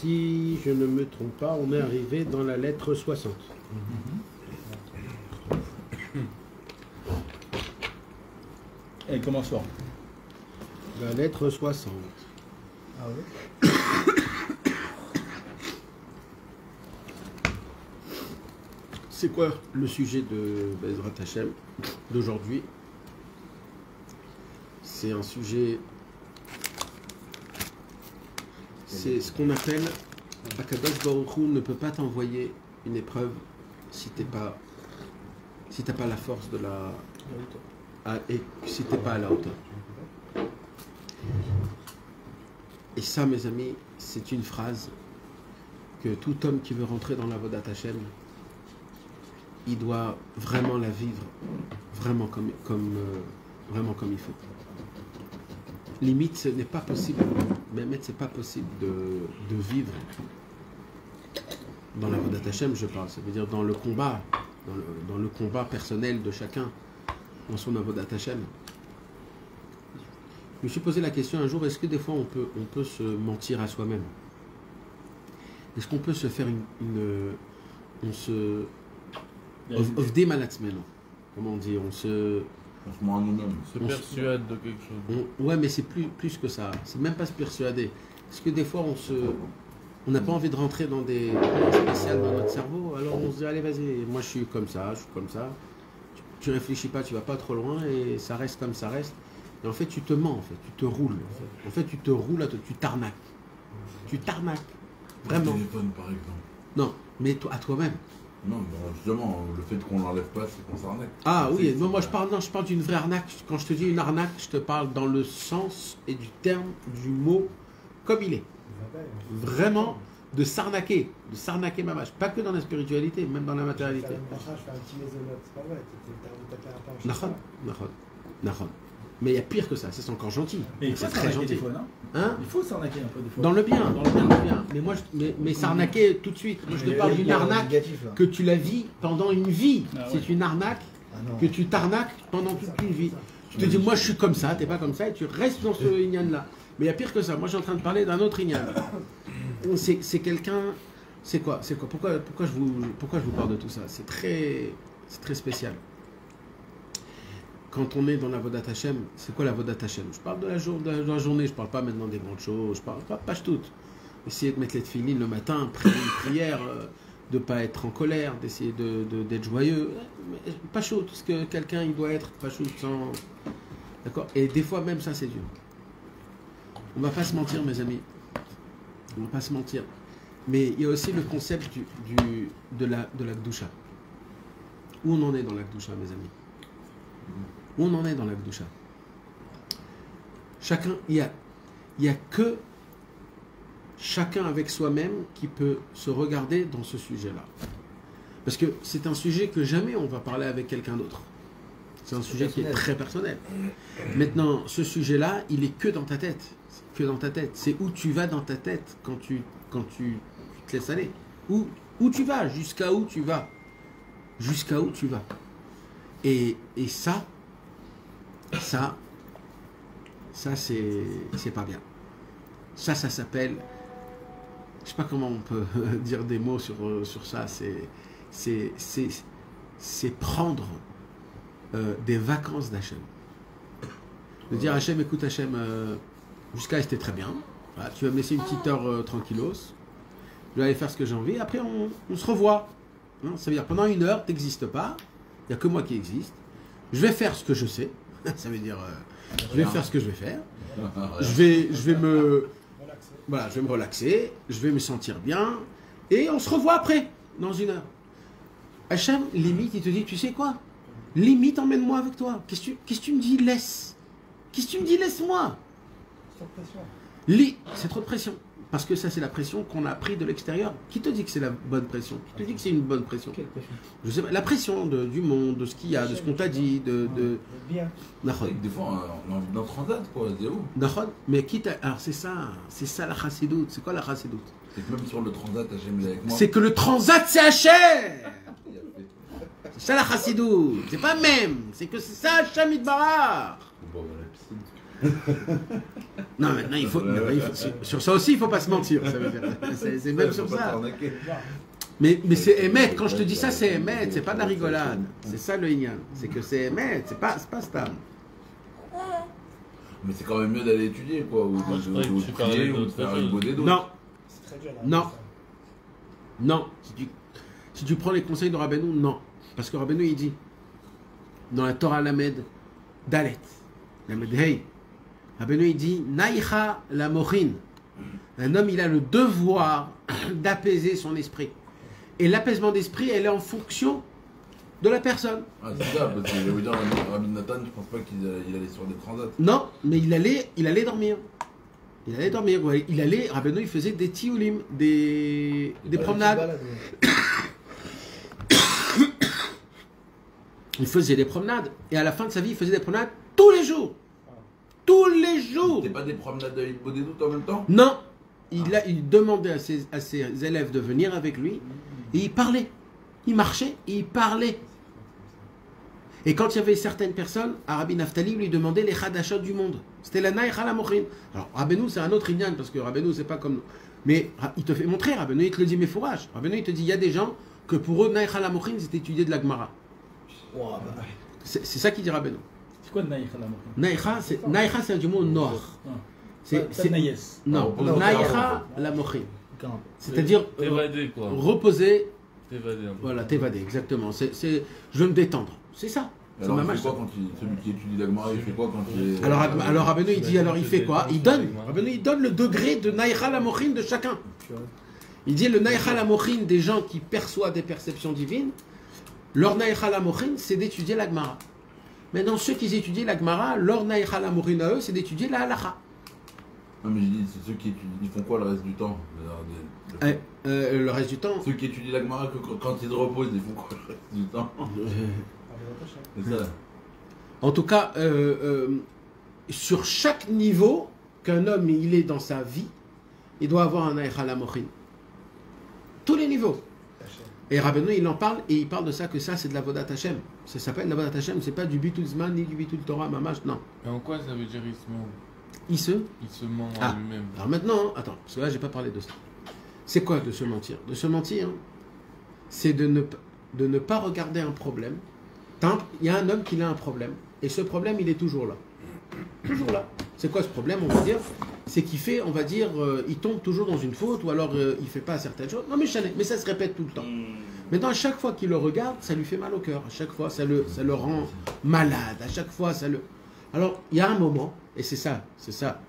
si je ne me trompe pas, on est arrivé dans la lettre 60. Et commençons. La lettre 60. Ah oui. C'est quoi le sujet de Bezrat Hashem d'aujourd'hui? C'est un sujet... C'est ce qu'on appelle... Akadosh Baruch Hu ne peut pas t'envoyer une épreuve si t'as pas la force de la... et si t'es pas à la hauteur. Et ça, mes amis, c'est une phrase que tout homme qui veut rentrer dans la Vodat Hashem, il doit vraiment la vivre vraiment comme il faut. Limite, ce n'est pas possible, mais c'est pas possible de vivre dans la Vodat Hashem, je parle. Ça veut dire dans le combat, dans le combat personnel de chacun, dans son Avodat Hashem. Je me suis posé la question un jour, est-ce que des fois on peut se mentir à soi-même? Est-ce qu'on peut se faire on se... Ovdim alatzmenu. Comment on dit? On se ment à nous-mêmes. Se persuade de quelque chose. Ouais, mais c'est plus que ça. C'est même pas se persuader. Est-ce que des fois on n'a pas envie de rentrer dans des spéciales dans notre cerveau? Alors on se dit, allez, vas-y, moi je suis comme ça. Tu réfléchis pas, tu vas pas trop loin et ça reste comme ça reste. Et en fait, tu te mens, en fait, tu te roules. En fait, tu te roules, tu t'arnaques. Tu t'arnaques. Vraiment. Le téléphone, par exemple. Non, mais à toi-même. Non, justement, le fait qu'on l'enlève pas, c'est qu'on s'arnaque. Ah oui, non, moi je parle d'une vraie arnaque. Quand je te dis une arnaque, je te parle dans le sens et du terme du mot comme il est. Vraiment de s'arnaquer mamache. Pas que dans la spiritualité, même dans la matérialité. Nahon. Mais il y a pire que ça, c'est encore gentil. Mais il faut c'est très gentil. des fois, non? Hein? Il faut s'arnaquer un peu des fois. Dans le bien. Mais moi, mais s'arnaquer tout de suite. Moi, je te parle d'une arnaque que tu la vis pendant une vie. Ah ouais. C'est une arnaque que tu t'arnaques pendant toute une vie. Tu te dis, moi, je suis comme ça, t'es pas comme ça, et tu restes dans ce ignan-là. Mais il y a pire que ça. Moi, je suis en train de parler d'un autre ignan. C'est quelqu'un... C'est quoi? Pourquoi je vous parle de tout ça? C'est très spécial. Quand on est dans la Vodat Hashem, c'est quoi la Vodat Hashem? Je parle de la journée, je parle pas maintenant des grandes choses, je parle pas toutes. Essayer de mettre les tefilines le matin, prier une prière, de ne pas être en colère, d'essayer d'être joyeux. Pas chaud, tout ce que quelqu'un il doit être, pas chaud sans... D'accord? Et des fois même ça c'est dur. On va pas se mentir mes amis. On va pas se mentir. Mais il y a aussi le concept de la Gdusha. Où on en est dans la Gdusha mes amis? Où on en est dans la Gdusha? Chacun, il y a que chacun avec soi-même qui peut se regarder dans ce sujet-là. Parce que c'est un sujet que jamais on va parler avec quelqu'un d'autre. C'est un sujet qui est très personnel. Maintenant, ce sujet-là, il est que dans ta tête. C'est que dans ta tête. C'est où tu vas dans ta tête quand tu te laisses aller. Où tu vas, jusqu'à où tu vas. Jusqu'à où tu vas. Et ça c'est pas bien. Ça s'appelle, je sais pas comment on peut dire des mots sur ça, c'est prendre des vacances d'Hachem. De dire Hachem, écoute Hachem, jusqu'à là c'était très bien, voilà, tu vas me laisser une petite heure tranquillos, je vais aller faire ce que j'ai envie, après on se revoit. Hein, ça veut dire pendant une heure, tu n'existes pas, il n'y a que moi qui existe, je vais faire ce que je sais, ça veut dire je vais faire ce que je vais faire, je vais me relaxer, je vais me sentir bien, et on se revoit après, dans une heure. Hachem, limite, il te dit, tu sais quoi? Limite, emmène-moi avec toi. Qu'est-ce que tu me dis? Laisse. Qu'est-ce que tu me dis? Laisse-moi. C'est trop de pression. Parce que ça, c'est la pression qu'on a appris de l'extérieur. Qui te dit que c'est la bonne pression? Qui te dit que c'est une bonne pression? Quelle pression? Je sais pas. La pression du monde, de ce qu'il y a, de ce qu'on t'a dit, Bien. Des fois, on a envie d'en transat, quoi, zéro. Mais quitte à... Alors, c'est ça la chassidoute. C'est quoi la chassidoute? C'est que même sur le transat, Hachem est avec moi. C'est que le transat, c'est Hachem. C'est ça la chassidoute. C'est pas même. C'est que c'est ça Hachem Yitbarach. Bon, la piscine. Non, maintenant, sur ça aussi, il ne faut pas se mentir. Ça veut dire, c'est même sur ça. Mais c'est émet. Quand je te dis ça, c'est émet. C'est pas de la rigolade. C'est ça le Inyan. C'est que c'est émet. C'est pas stam. Mais c'est quand même mieux d'aller étudier, quoi. Ou de prier, ou de faire une beauté d'autres. Non. C'est très dur, là. Non. Non. Si tu prends les conseils de Rabbeinu, non. Parce que Rabbeinu, il dit, dans la Torah Lamed, Dalet, Lamed Hey, Rabbeinu, il dit, Naïcha la mochin. Un homme, il a le devoir d'apaiser son esprit. Et l'apaisement d'esprit, elle est en fonction de la personne. Ah, c'est ça, parce que je veux dire, Rabbi Nathan, je pense pas qu'il allait sur des transats. Non, mais il allait dormir. Il allait dormir. Ouais. Rabbeinu, il faisait des tioulim, des promenades. Il faisait des promenades. Et à la fin de sa vie, il faisait des promenades tous les jours. Tous les jours. C'était pas des promenades de beauté doute en même temps? Non. Il demandait à ses élèves de venir avec lui. Et il parlait. Il marchait et il parlait. Et quand il y avait certaines personnes, Rabbi Naftali lui demandait les chadashot du monde. C'était la naïcha la mochin. Alors Rabbeinu, c'est un autre inyan, parce que Rabbeinu, c'est pas comme... Mais il te fait montrer, Rabbeinu, il te le dit, mais fourrage. Rabbeinu, il te dit, il y a des gens que pour eux, naïcha la mochin, c'est étudier de la Gemara. Wow, bah. C'est ça qu'il dit Rabbeinu. C'est quoi Naïcha la Naïcha, c'est du mot noir. C'est Naïs. Non, naïcha la mochin. C'est-à-dire T'évader, quoi. reposer. T'évader un peu. Voilà, t'évader, exactement. Je veux me détendre. C'est ça. C'est Alors, ma il fait quoi quand celui qui étudie la Gemara, il fait quoi quand il est... Alors Rabbeinu, il dit, alors il fait quoi? Il donne. Rabbeinu, il donne le degré de naïcha la mochin de chacun. Il dit le naïcha la mochin des gens qui perçoivent des perceptions divines. Leur naïcha la mochin, c'est d'étudier la Gemara. Maintenant, ceux qui étudient la Gemara, leur naïcha la mochin à eux, c'est d'étudier la halacha. Non, mais je dis, c'est ceux qui étudient, ils font quoi le reste du temps? Le reste du temps. Ceux qui étudient la Gemara, quand ils se reposent, ils font quoi le reste du temps? C'est ça. En tout cas, sur chaque niveau qu'un homme il est dans sa vie, il doit avoir un naïcha la mochin. Tous les niveaux. Et Rabbeinu, il en parle, et il parle de ça, que ça, c'est de la Vodat Hashem. Ça s'appelle la Vodat Hashem, c'est pas du Bitul Zman, ni du Bitul Torah, mamash, non. Et en quoi ça veut dire il se ment? Il se... Il se ment à lui-même. Alors maintenant, attends, parce que là, j'ai pas parlé de ça. C'est quoi de se mentir? De se mentir, c'est de ne pas regarder un problème. Il y a un homme qui a un problème, et ce problème, il est toujours là. Toujours là. C'est quoi ce problème, on va dire? C'est qu'il fait, on va dire, il tombe toujours dans une faute, ou alors il fait pas certaines choses. Non mais ça se répète tout le temps. Maintenant, à chaque fois qu'il le regarde, ça lui fait mal au cœur. À chaque fois, ça le rend malade. À chaque fois, ça le... Alors, il y a un moment, et c'est ça,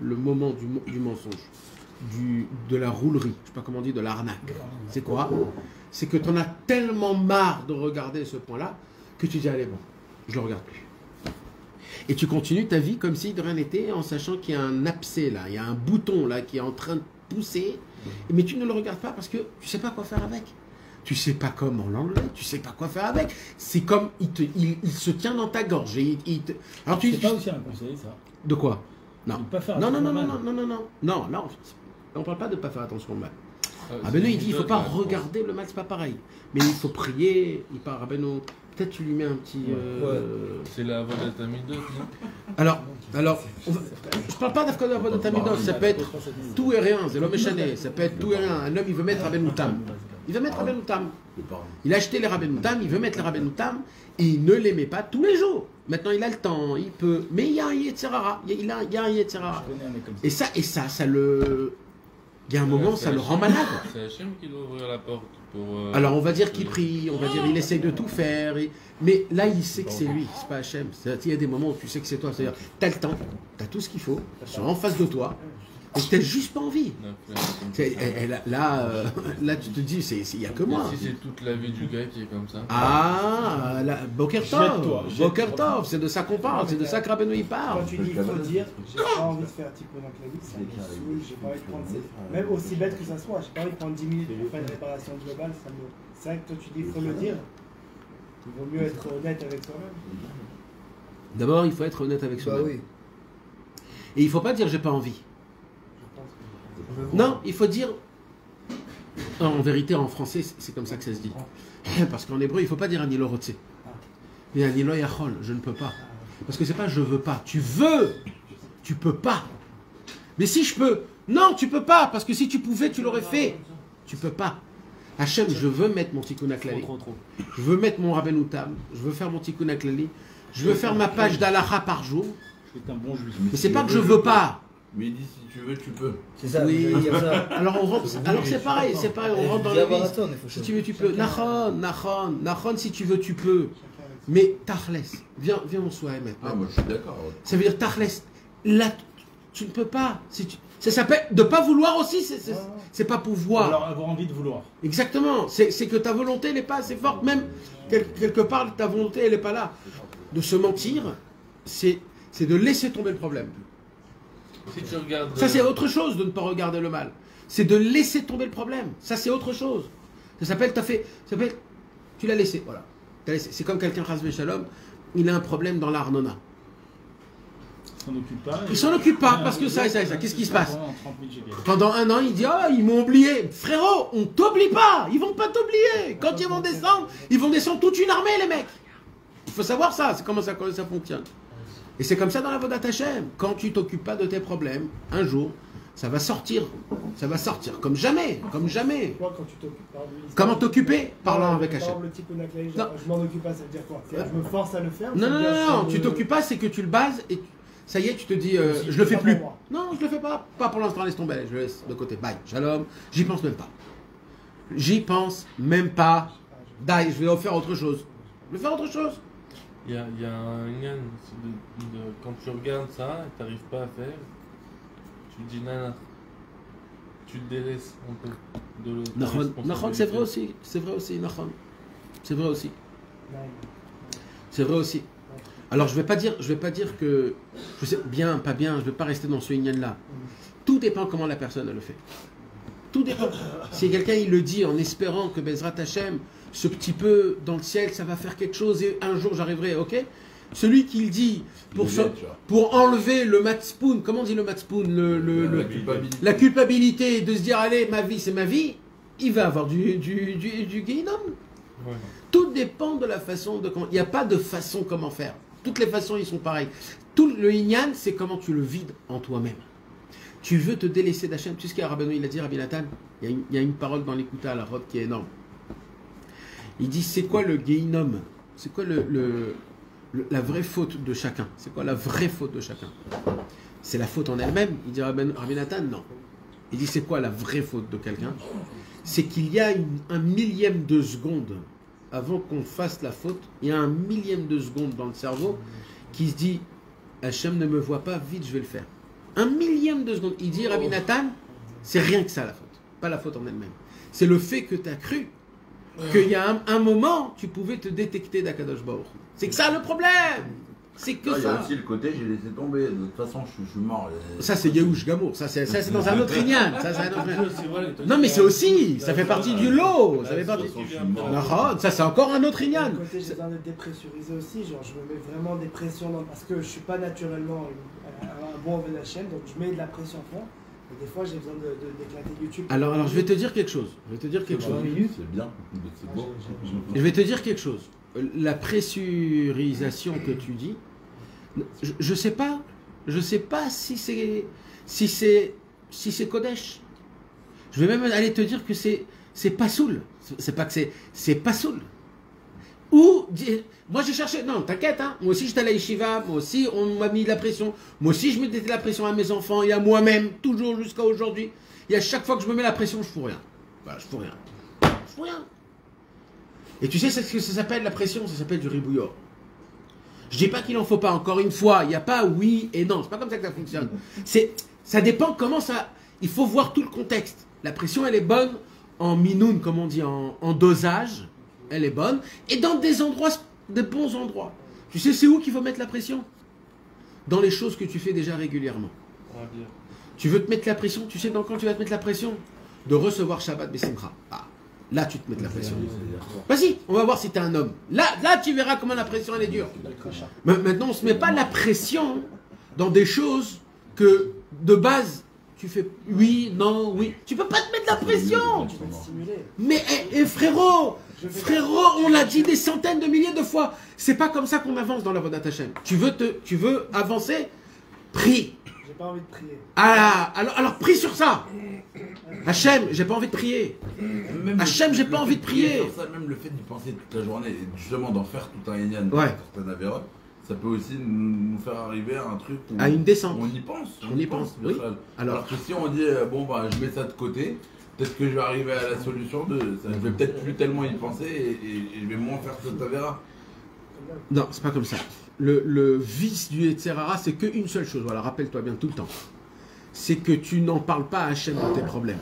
le moment du mensonge, de la roulerie, je sais pas comment on dit, de l'arnaque. C'est quoi? C'est que tu en as tellement marre de regarder ce point-là, que tu dis, allez bon, je le regarde plus. Et tu continues ta vie comme si de rien n'était, en sachant qu'il y a un abcès là, il y a un bouton là qui est en train de pousser, mais tu ne le regardes pas parce que tu sais pas quoi faire avec. Tu sais pas comment l'enlever, tu sais pas quoi faire avec. C'est comme il se tient dans ta gorge. Alors C'est pas aussi un conseil, ça. De quoi? Non. De pas faire Non, attention là, on parle pas de pas faire attention au mal. Rabbeinu, il dit, il faut pas regarder le mal, c'est pas pareil. Mais il faut prier, il parle Rabbeinu. Peut-être tu lui mets un petit... C'est la Avodat Hamidot, non? Alors je parle pas d'Afka de la Avodat Hamidot, ça peut être tout et rien, c'est l'homme échané, ça peut être tout et rien. Un homme, il veut mettre Rabbeinu Tam. Il veut mettre Rabbeinu Tam. Il a acheté les Rabbeinu Tam, il veut mettre les Rabbeinu Tam, et il ne les met pas tous les jours. Maintenant, il a le temps, il peut... Mais il y a un Yetzirara, il y a un Yetzirara. Et ça, le... Il y a un moment, ça le rend malade. C'est Hachem qui doit ouvrir la porte pour... Alors on va dire qu'il prie, on va dire il essaye de tout faire, mais là il sait que c'est lui, c'est pas Hachem. Il y a des moments où tu sais que c'est toi, c'est-à-dire t'as le temps, t'as tout ce qu'il faut, ils sont en face de toi, et t'as juste pas envie. Là tu te dis, il n'y a que moi. Si c'est toute la vie du gars qui est comme ça. Ah, Boker Tov, c'est de ça qu'on parle, c'est de ça que Rabbeinu il parle. Quand tu dis il faut dire, j'ai pas envie de faire typo dans la vie, ça me saoule, j'ai pas envie de prendre même aussi bête que ça soit, j'ai pas envie de prendre 10 minutes pour faire une réparation globale, c'est vrai que toi tu dis il faut le dire, il vaut mieux être honnête avec soi-même. D'abord, il faut être honnête avec soi-même. Oui. Et il faut pas dire j'ai pas envie. Non, il faut dire... En vérité, en français, c'est comme ça que ça se dit. Parce qu'en hébreu, il ne faut pas dire anilo rotse. Mais anilo yachol, je ne peux pas. Parce que c'est pas je veux pas. Tu veux, tu peux pas. Mais si je peux. Non, tu peux pas, parce que si tu pouvais, tu l'aurais fait. Tu peux pas. Hachem, je veux mettre mon tikkun haklali. Je veux mettre mon Rabbeinu Tam. Je veux faire mon tikkun haklali. Je veux faire ma page d'Alaha par jour. C'est un bon juif. Mais c'est pas que je veux pas. Mais il dit si tu veux, tu peux. C'est ça, Oui. vous allez dire ça. Alors c'est pareil, on rentre dans le vice. marathon, il faut Si tu veux, tu peux. Nachon, si tu veux, tu peux. Mais Tachles, viens on soit émettre. Ah, moi je suis d'accord. Ça veut dire Tachles, là, tu ne peux pas. Ça s'appelle de pas vouloir aussi, c'est pas pouvoir. Alors avoir envie de vouloir. Exactement, c'est que ta volonté n'est pas assez forte, même quelque part ta volonté elle n'est pas là. De se mentir, c'est de laisser tomber le problème. Si tu regardes. Ça c'est autre chose de ne pas regarder le mal. C'est de laisser tomber le problème. Ça c'est autre chose. Ça s'appelle tu l'as laissé, voilà. C'est comme quelqu'un Chasvé Shalom, il a un problème dans l'Arnona. Il s'en occupe pas parce que ça. Qu'est-ce qui se passe? Pendant un an, il dit ils m'ont oublié. Frérot, on t'oublie pas. Ils vont pas t'oublier. Quand ils vont descendre toute une armée, les mecs. Il faut savoir ça. C'est comment ça fonctionne. Et c'est comme ça dans la Vodat Hashem. Quand tu t'occupes pas de tes problèmes, un jour, ça va sortir. Ça va sortir comme jamais. Comment t'occuper? Parlant avec Hashem. Je m'en occupe pas, ça veut dire quoi? Je me force à le faire? Non. Tu t'occupes pas, c'est que tu le bases et ça y est, tu te dis, je le fais plus. Non, je le fais pas. Pas pour l'instant, laisse tomber. Je le laisse de côté. Bye. Shalom. J'y pense même pas. Dai, je vais faire autre chose. Je vais faire autre chose. Il y a un lien, quand tu regardes ça et tu n'arrives pas à faire, tu te dis nana. Tu te délaisses un peu de l'autre. Nachon, c'est vrai aussi. Nachon. C'est vrai aussi. Alors je vais pas dire que je sais bien, pas bien, je vais pas rester dans ce yin là. Tout dépend comment la personne elle le fait. Tout dépend. Si quelqu'un il le dit en espérant que Bezrat Hashem, ce petit peu dans le ciel, ça va faire quelque chose et un jour j'arriverai, ok? Celui qui le dit pour enlever le matzpoun, comment on dit le matzpoun, la culpabilité de se dire allez ma vie c'est ma vie, il va avoir du guéhinom. Ouais. Tout dépend de la façon de comment. Il n'y a pas de façon comment faire. Toutes les façons, ils sont pareils. Tout le inyan, c'est comment tu le vides en toi-même. Tu veux te délaisser d'Hachem. Tu sais ce qu'il y a Rabbeinu, il a dit, Rabbi Nathan, il y a une parole dans l'Écouta à la robe qui est énorme. Il dit, c'est quoi le Gehinom? C'est quoi la vraie faute de chacun? C'est quoi la vraie faute de chacun? C'est la faute en elle-même? Il dit, Rabbi Nathan, non. Il dit, c'est quoi la vraie faute de quelqu'un? C'est qu'il y a un millième de seconde avant qu'on fasse la faute, il y a un millième de seconde dans le cerveau qui se dit Hachem ne me voit pas, vite je vais le faire. Un millième de seconde. Il dit Rabbi Nathan, c'est rien que ça la faute, pas la faute en elle-même. C'est le fait que tu as cru qu'il y a un moment tu pouvais te détecter d'Akadosh Baruch. C'est que ça le problème. C'est que ça. Il y a aussi le côté j'ai laissé tomber. De toute façon, je suis mort. Ça c'est Yehush Gamour. Ça c'est dans un autre ignan. Non mais c'est aussi. Ça fait partie du lot. Ça fait partie. Ça c'est encore un autre ignan. Côté j'ai besoin de dépressurisé aussi. Genre je me mets vraiment des pressions parce que je suis pas naturellement un bon Oved Hashem, donc je mets de la pression fort. Et des fois j'ai besoin d'éclater YouTube. Alors je vais te dire quelque chose. C'est bien. C'est beau. Je vais te dire quelque chose. La pressurisation que tu dis, je sais pas si c'est Kodesh. Je vais même aller te dire que c'est pas soul. C'est pas que c'est pas soul. Ou moi j'ai cherché, non t'inquiète hein, moi aussi j'étais à la yeshiva, moi aussi on m'a mis de la pression, moi aussi je mettais de la pression à mes enfants et à moi-même, toujours jusqu'à aujourd'hui. Et à chaque fois que je me mets la pression, je fous rien. Voilà, je fous rien. Et tu sais ce que ça s'appelle la pression? Ça s'appelle du ribouillot. Je dis pas qu'il en faut pas, encore une fois, il n'y a pas oui et non, c'est pas comme ça que ça fonctionne. Ça dépend comment ça. Il faut voir tout le contexte. La pression elle est bonne en minoun, comme on dit, en dosage, elle est bonne, et dans des endroits, des bons endroits. Tu sais c'est où qu'il faut mettre la pression? Dans les choses que tu fais déjà régulièrement. Tu veux te mettre la pression, tu sais dans quand tu vas te mettre la pression? De recevoir Shabbat Besimcha. Là, tu te mets de la pression. Vas-y, on va voir si tu es un homme. Là, tu verras comment la pression, elle est dure. Maintenant, on ne se met pas la pression dans des choses que, de base, tu fais oui, non, oui. Tu peux pas te mettre la pression. Mais frérot, on l'a dit des centaines de milliers de fois. C'est pas comme ça qu'on avance dans la Vodat Hashem. Tu veux avancer? Prie. J'ai pas envie de prier. Ah, alors prie sur ça. Hachem, j'ai pas envie de prier. Même Hachem, j'ai pas envie de prier. Sur ça, même le fait d'y penser toute la journée, et justement d'en faire tout un Yann, Ouais. certaines avérotes, ça peut aussi nous faire arriver à un truc où À une descente. on y pense. On y pense, oui. Birchal. Alors- Alors que si on dit, bon, bah, je mets ça de côté, peut-être que je vais arriver à la solution je vais peut-être plus tellement y penser et je vais moins faire cette avéra. Non, c'est pas comme ça. Le vice du Yetzerara, c'est qu'une seule chose. Voilà, rappelle-toi bien tout le temps. C'est que tu n'en parles pas à Hachem de tes problèmes.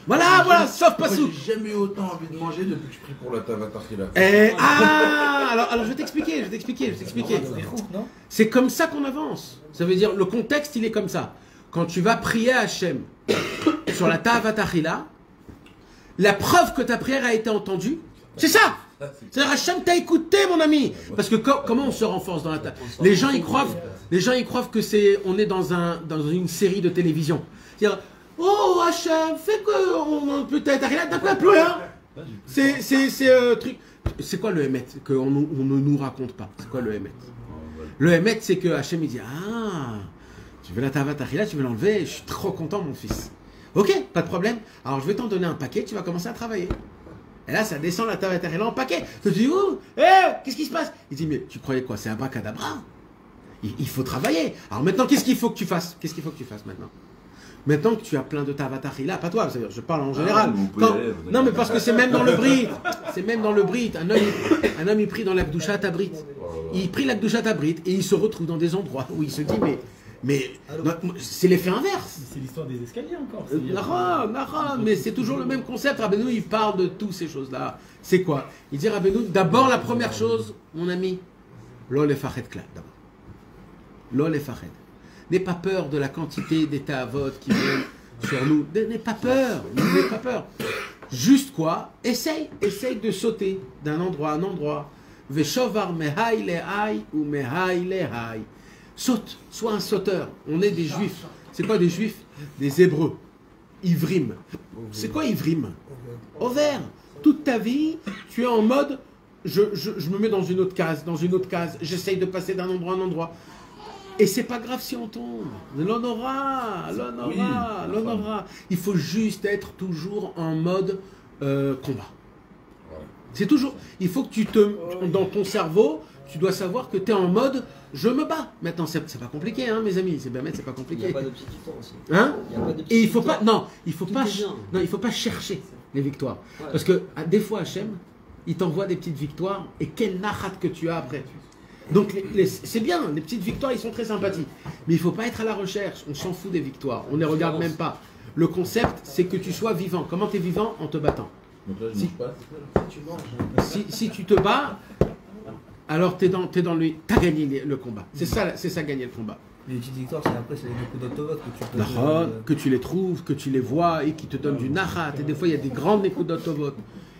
Voilà, sauf pas Moi, sous. j'ai jamais eu autant envie de manger depuis que je prie pour la Tavatachila. Alors je vais t'expliquer. C'est comme ça qu'on avance. Ça veut dire, le contexte, il est comme ça. Quand tu vas prier à Hachem sur la Tavatachila, la preuve que ta prière a été entendue, c'est ça. C'est-à-dire, Hachem t'a écouté, mon ami. Parce que comment on se renforce dans la table? Les gens y croient que on est dans une série de télévision. C'est-à-dire, oh Hachem, fais que peut-être t'as quoi plus rien. C'est truc. C'est quoi le Hémet qu'on ne nous raconte pas? C'est quoi le Hémet? Le Hémet, c'est que Hachem il dit, tu veux la Tavatachila, tu veux l'enlever, je suis trop content, mon fils. Ok, pas de problème. Alors je vais t'en donner un paquet, tu vas commencer à travailler. Et là, ça descend la Tavatachila en paquet. Tu te dis, qu'est-ce qui se passe? Il dit, mais tu croyais quoi? C'est abracadabra. Il faut travailler. Alors maintenant, qu'est-ce qu'il faut que tu fasses? Qu'est-ce qu'il faut que tu fasses maintenant? Maintenant que tu as plein de Tavatachila, pas toi, c'est-à-dire, je parle en général. Non, mais parce que c'est même dans le Brit. C'est même dans le Brit. Un homme, il prie dans la Gdusha Tabrit. Il prie la Gdusha Tabrit et il se retrouve dans des endroits où il se dit, mais c'est l'effet inverse. C'est l'histoire des escaliers encore. Nara, mais c'est toujours le même concept. Rabbeinu, il parle de toutes ces choses-là. C'est quoi? Il dit Rabbeinu, d'abord la première chose, mon ami, l'ol efached klal, d'abord. L'ol efached. N'aie pas peur de la quantité des ta'avot qui viennent sur nous. N'aie pas peur. N'aie pas peur. Juste quoi? Essaye de sauter d'un endroit à un endroit. Veshovar mehai lehai ou mehai lehai. Saute, sois un sauteur. On est des juifs. C'est quoi des juifs? Des hébreux. Ivrim. C'est quoi Ivrim? Ouvert. Toute ta vie, tu es en mode, je me mets dans une autre case, j'essaye de passer d'un endroit à un endroit. Et c'est pas grave si on tombe. L'honora. Il faut juste être toujours en mode combat. C'est toujours. Il faut que dans ton cerveau, tu dois savoir que tu es en mode je me bats. Maintenant, c'est pas compliqué, hein, mes amis. C'est pas compliqué. Il n'y a pas de petite victoire aussi. Hein? Et il faut pas. Il faut pas chercher les victoires. Ouais. Parce que des fois, Hachem, il t'envoie des petites victoires et quel nachat que tu as après. Donc c'est bien, les petites victoires, ils sont très sympathiques. Mais il ne faut pas être à la recherche. On s'en fout des victoires. On ne les regarde même pas. Le concept, c'est que tu sois vivant. Comment tu es vivant? En te battant. Donc là, je mange pas. Si tu te bats, alors t'es dans le. T'as gagné le combat. C'est ça gagner le combat. Les petites victoires, c'est après, c'est les coups d'autovote que tu peux. Que tu les trouves, que tu les vois et qui te donnent du nachat. Et des fois, il y a des grandes écoutes d'autovote.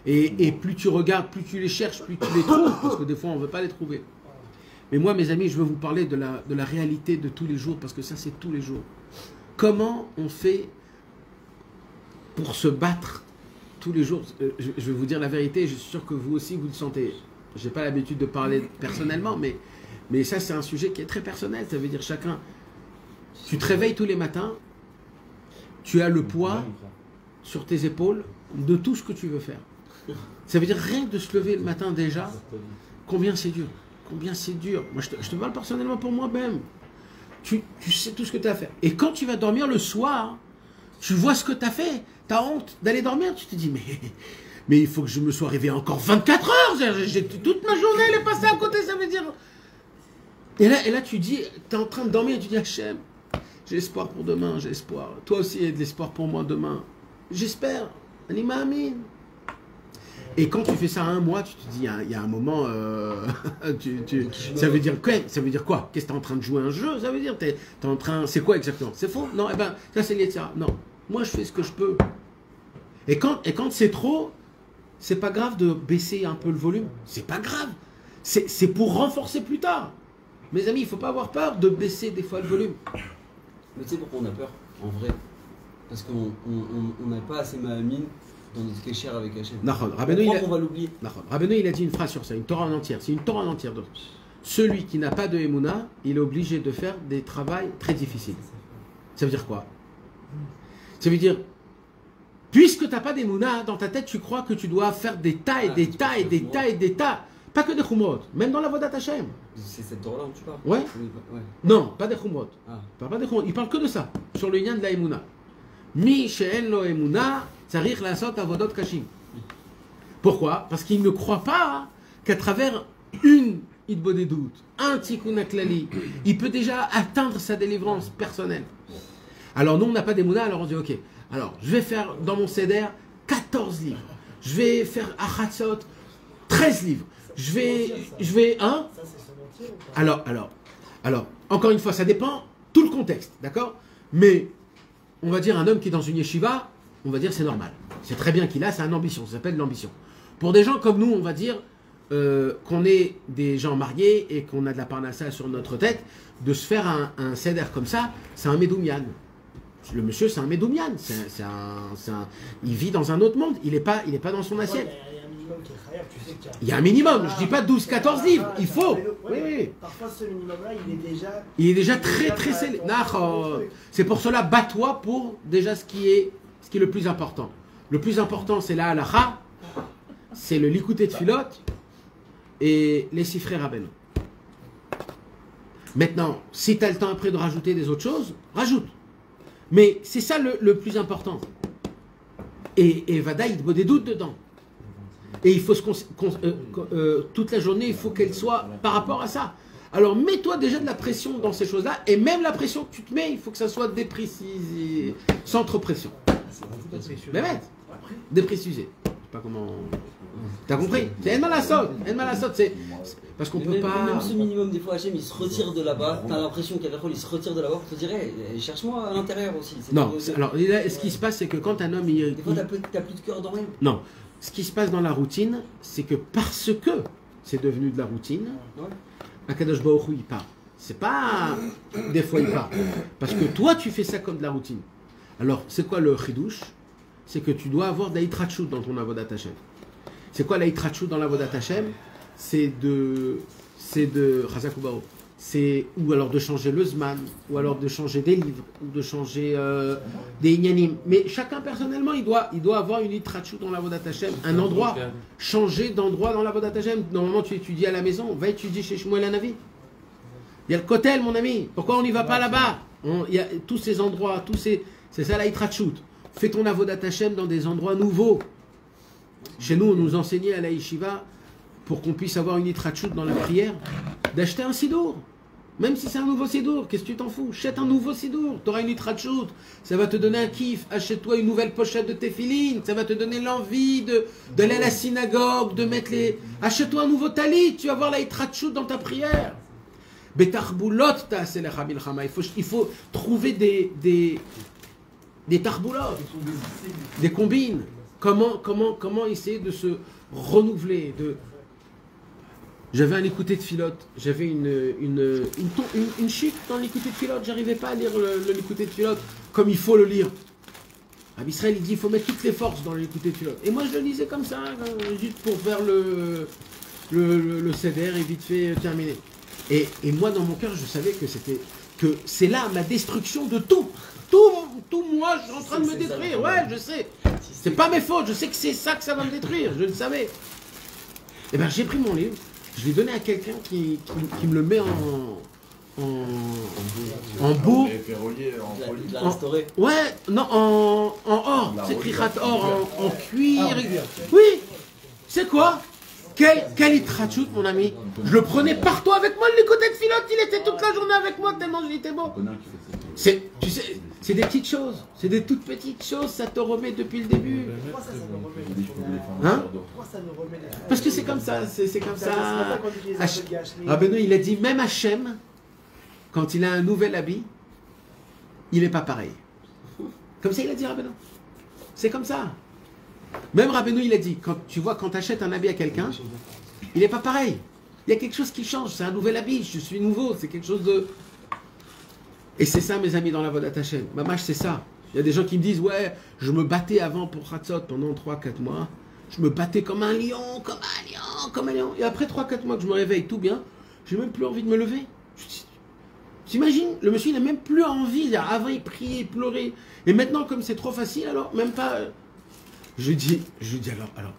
Et plus tu regardes, plus tu les cherches, plus tu les trouves. Parce que des fois, on ne veut pas les trouver. Mais moi, mes amis, je veux vous parler de la réalité de tous les jours, parce que ça, c'est tous les jours. Comment on fait pour se battre tous les jours? Je vais vous dire la vérité, je suis sûr que vous aussi, vous le sentez. Je n'ai pas l'habitude de parler personnellement, mais ça, c'est un sujet qui est très personnel. Ça veut dire chacun... Tu te réveilles tous les matins, tu as le poids sur tes épaules de tout ce que tu veux faire. Ça veut dire rien que de se lever le matin déjà, combien c'est dur. Combien c'est dur. Moi, je te parle personnellement pour moi-même. Tu sais tout ce que tu as à faire. Et quand tu vas dormir le soir, tu vois ce que tu as fait. Tu as honte d'aller dormir. Tu te dis, mais il faut que je me sois réveillé encore 24 heures. Toute ma journée, elle est passée à côté, ça veut dire... Et là tu dis, tu es en train de dormir et tu dis, Hachem, j'ai espoir pour demain, j'ai espoir. Toi aussi, il y a de l'espoir pour moi demain. J'espère. Anima Amin. Et quand tu fais ça un mois, tu te dis, il y a un moment, ça veut dire quoi? Ça veut dire quoi? Qu'est-ce que tu es en train de jouer un jeu? Ça veut dire, t'es en train, c'est quoi exactement? C'est faux? Non, ça c'est l'Yetzirah. Non, moi je fais ce que je peux. Et quand c'est trop, c'est pas grave de baisser un peu le volume. C'est pas grave. C'est pour renforcer plus tard. Mes amis, il faut pas avoir peur de baisser des fois le volume. Mais tu sais pourquoi on a peur, en vrai? Parce qu'on n'a pas assez ma'amine dans notre kécher avec Hachem. On va l'oublier. Rabbeinu, il a dit une phrase sur ça, une Torah en entière. C'est une Torah en entière. Donc, celui qui n'a pas de Emouna, il est obligé de faire des travaux très difficiles. Ça veut dire quoi? Ça veut dire, puisque tu n'as pas d'émouna, dans ta tête, tu crois que tu dois faire des tas et des tas et des tas et des tas. Pas que des chumrot, même dans la Vodat Hashem. C'est cette Torah-là où tu parles? Ouais. Oui, ouais. Non, pas des chumrot. Ah. Il parle que de ça, sur le lien de la émouna. Mi she'en lo émouna, tzarich la'asot avodot kashim. Pourquoi? Parce qu'il ne croit pas qu'à travers une Idbodedout, un tikkun klali, il peut déjà atteindre sa délivrance personnelle. Alors nous, on n'a pas d'émouna, alors on dit ok, alors je vais faire dans mon seder 14 livres. Je vais faire Achatzot 13 livres. Je vais, hein? Ça, c'est se mentir ou pas? Alors, encore une fois, ça dépend tout le contexte, d'accord? Mais on va dire un homme qui est dans une yeshiva, on va dire c'est normal. C'est très bien qu'il a, c'est une ambition, ça s'appelle l'ambition. Pour des gens comme nous, on va dire qu'on est des gens mariés et qu'on a de la parnassa sur notre tête, de se faire un seder comme ça, c'est un médoumian. Le monsieur, c'est un médoumian. Il vit dans un autre monde. Il n'est pas dans son assiette. Il y a un minimum. Je ne dis pas 12-14 livres. Il faut. Oui. Parfois, ce minimum-là, il est déjà très, très scellé. C'est pour cela, bats-toi pour déjà ce qui est le plus important. Le plus important, c'est la halacha, c'est le likuté de filote et les sifrés rabbeinu. Maintenant, si tu as le temps après de rajouter des autres choses, rajoute. Mais c'est ça le plus important. Et Vada, il te des doutes dedans. Et il faut toute la journée, il faut qu'elle soit par rapport à ça. Alors mets-toi déjà de la pression dans ces choses-là, et même la pression que tu te mets, il faut que ça soit déprécisé, sans trop pression. Mais déprécisé. Je sais pas comment. T'as compris? C'est Enma la saute, c'est parce qu'on peut pas. Même ce minimum, des fois, Hachem, il se retire de là-bas. T'as l'impression qu'Averchol, il se retire de là-bas pour te dire, cherche-moi à l'intérieur aussi. Non, alors là, ce qui se passe, c'est que quand un homme. Des fois, t'as plus de cœur dans rien. Non. Ce qui se passe dans la routine, c'est que parce que c'est devenu de la routine, Akadosh Baruch Hu, il part. C'est pas des fois il part. Parce que toi, tu fais ça comme de la routine. Alors, c'est quoi le chidouche? C'est que tu dois avoir de la hitrachut dans ton avodat Hashem. C'est quoi la hitrachut dans l'avodat Hashem? C'est de Chazak Ubaho. C'est ou alors de changer le zman, ou alors de changer des livres, ou de changer des inyanim. Mais chacun personnellement, il doit avoir une hitrachut dans l'avodat Hashem, un endroit, changer d'endroit dans l'avodat Hashem. Normalement, tu étudies à la maison, va étudier chez Shmuel Hanavi. Il y a le kotel, mon ami. Pourquoi on n'y va pas là-bas? Il y a tous ces endroits, c'est ça la hitrachut. Fais ton avodat Hashem dans des endroits nouveaux. Chez nous, on nous enseignait à la yeshiva, pour qu'on puisse avoir une hitrachut dans la prière, d'acheter un sidour. Même si c'est un nouveau sidour, qu'est-ce que tu t'en fous? Achète un nouveau sidour, tu auras une hitrachut, ça va te donner un kiff. Achète-toi une nouvelle pochette de téphilines, ça va te donner l'envie d'aller à la synagogue, de mettre les... Achète-toi un nouveau talit, tu vas avoir la hitrachut dans ta prière. Betarboulot ta'aselecha milchama. Il faut trouver des tarboulotes, des combines. Comment essayer de se renouveler, J'avais un écouté de filote, j'avais une chute dans l'écouté de filote, j'arrivais pas à lire l'écouté de filote comme il faut le lire. Rabbi Israël, il dit il faut mettre toutes les forces dans l'écouté de filote. Et moi je le lisais comme ça, juste pour faire le seder et vite fait terminer. Et moi dans mon cœur je savais que c'est là ma destruction de tout. Tout moi, je suis en train de me détruire. Ouais, je sais. C'est pas mes fautes. Je sais que c'est ça que ça va me détruire. Je le savais. Et bien, j'ai pris mon livre. Je l'ai donné à quelqu'un qui me le met en beau. Ouais, non, en or. C'est trichat or, en cuir. Oui. C'est quoi? Quel hitrachut, mon ami. Je le prenais partout avec moi, le côté de filote. Il était toute la journée avec moi tellement il était beau. Tu sais, c'est des petites choses, c'est des toutes petites choses, ça te remet depuis le début. Pourquoi ça nous remet? Hein? Pourquoi ça nous remet? Parce que c'est comme ça, c'est comme ça. Rabbeinu, il a dit, même Hachem, quand il a un nouvel habit, il n'est pas pareil. Comme ça, il a dit Rabbeinu. C'est comme ça. Même Rabbeinu, il a dit, quand tu achètes un habit à quelqu'un, il n'est pas pareil. Il y a quelque chose qui change, c'est un nouvel habit, je suis nouveau, c'est quelque chose de... Et c'est ça, mes amis, dans la Vodat Hashem. Mamash, c'est ça. Il y a des gens qui me disent, ouais, je me battais avant pour Chatzot pendant 3-4 mois. Je me battais comme un lion. Et après 3-4 mois que je me réveille tout bien, j'ai même plus envie de me lever. T'imagines, le monsieur, il n'a même plus envie. Avant, il priait, il pleurait. Et maintenant, comme c'est trop facile, alors, même pas... Je dis alors,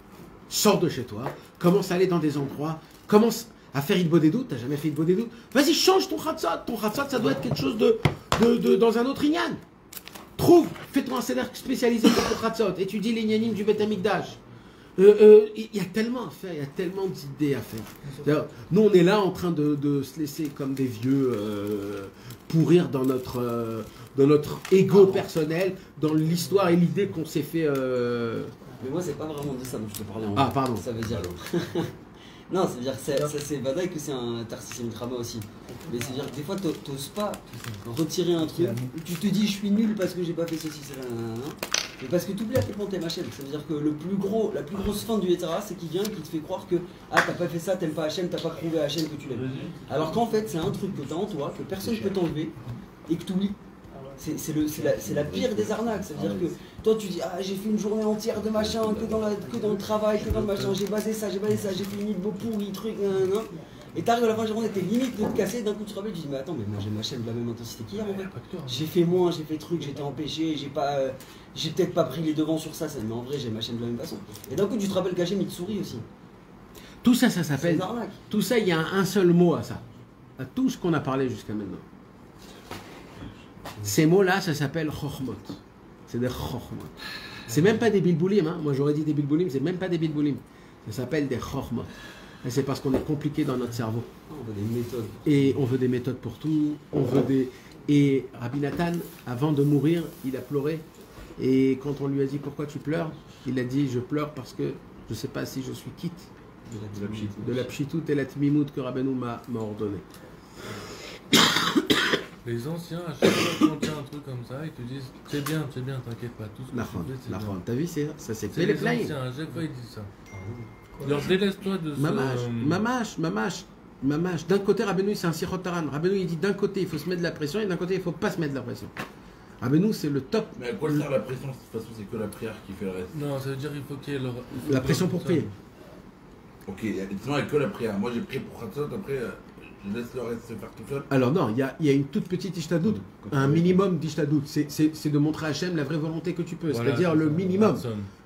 sors de chez toi, commence à aller dans des endroits, commence à faire Idbo des doutes, t'as jamais fait Idbo des doutes. Vas-y, change ton khatsat. Ton khatsat, ça doit être quelque chose dans un autre inyan. Fais-toi un seder spécialisé pour ton khatsat. Étudie les inyanim du Beth Amikdash. Il y a tellement à faire, il y a tellement d'idées à faire. Nous, on est là en train de se laisser comme des vieux pourrir dans notre ego personnel, dans l'histoire et l'idée qu'on s'est fait... Mais moi, c'est pas vraiment de ça dont je te parlais en Ah, pardon. Ça veut dire... Non, ça veut dire que ça c'est badaï que c'est un Tarsisim Krama aussi. Mais c'est-à-dire que des fois, t'oses pas retirer un truc. Tu te dis, je suis nul parce que j'ai pas fait ceci, cela, mais parce que tu oublies à quel point t'aimes Hachem. Ça veut dire que la plus grosse fin du Yetzirah, c'est qu'il vient et qu'il te fait croire que ah, t'as pas fait ça, t'aimes pas Hachem, t'as pas prouvé à Hachem que tu l'aimes. Alors qu'en fait, c'est un truc que t'as en toi, que personne ne peut t'enlever et que tu oublies. C'est la pire des arnaques. C'est-à-dire que toi, tu dis, ah, j'ai fait une journée entière de machin, que dans le travail, que dans le machin, j'ai basé ça, j'ai fait une île beau pourri, truc, et t'arrives à la fin de la journée, t'es limite de te casser, d'un coup tu te rappelles, tu dis, mais attends, mais moi j'ai ma chaîne de la même intensité qu'hier en vrai. J'ai fait moins, j'ai fait truc, j'étais empêché, j'ai peut-être pas pris les devants sur ça, mais en vrai j'ai ma chaîne de la même façon. Et d'un coup tu te rappelles qu'Hachem il te sourit aussi. Tout ça, ça s'appelle. Tout ça, il y a un seul mot à ça. À tout ce qu'on a parlé jusqu'à maintenant. Ces mots-là, ça s'appelle chokhmot. C'est des chokhmot. C'est même pas des bilboulim, hein. Moi j'aurais dit des bilboulim, c'est même pas des bilboulim. Ça s'appelle des chokhmot. Et c'est parce qu'on est compliqué dans notre cerveau. On veut des méthodes. Et on veut des méthodes pour tout. On veut des... Et Rabbi Nathan, avant de mourir, il a pleuré. Et quand on lui a dit pourquoi tu pleures, il a dit je pleure parce que je ne sais pas si je suis quitte de la pshitout et la timimout que Rabbeinu m'a ordonné. Les anciens, à chaque fois qu'on tient un truc comme ça, ils te disent c'est bien, t'inquiète pas, tout ce que tu fais, c'est bien. T'as vu, ça s'est fait les les plaints. anciens, à chaque fois ils disent ça. Alors délaisse-toi de ce... Mamash. D'un côté, Rabbeinu, c'est un sirotaran. Rabbeinu, il dit d'un côté, il faut se mettre de la pression, et d'un côté, il ne faut pas se mettre de la pression. Rabbeinu, c'est le top. Mais à quoi sert la pression? De toute façon, c'est que la prière qui fait le reste. Non, ça veut dire qu'il faut qu'il y ait la pression pour prier. Ok, sinon, il n'y a que la prière. Moi, j'ai prié pour Khatsot, après, je laisse le reste se faire tout seul. Alors non, il y a une toute petite ishtadout, un minimum d'ishtadout. C'est de montrer à Hachem la vraie volonté que tu peux, voilà, c'est-à-dire le minimum.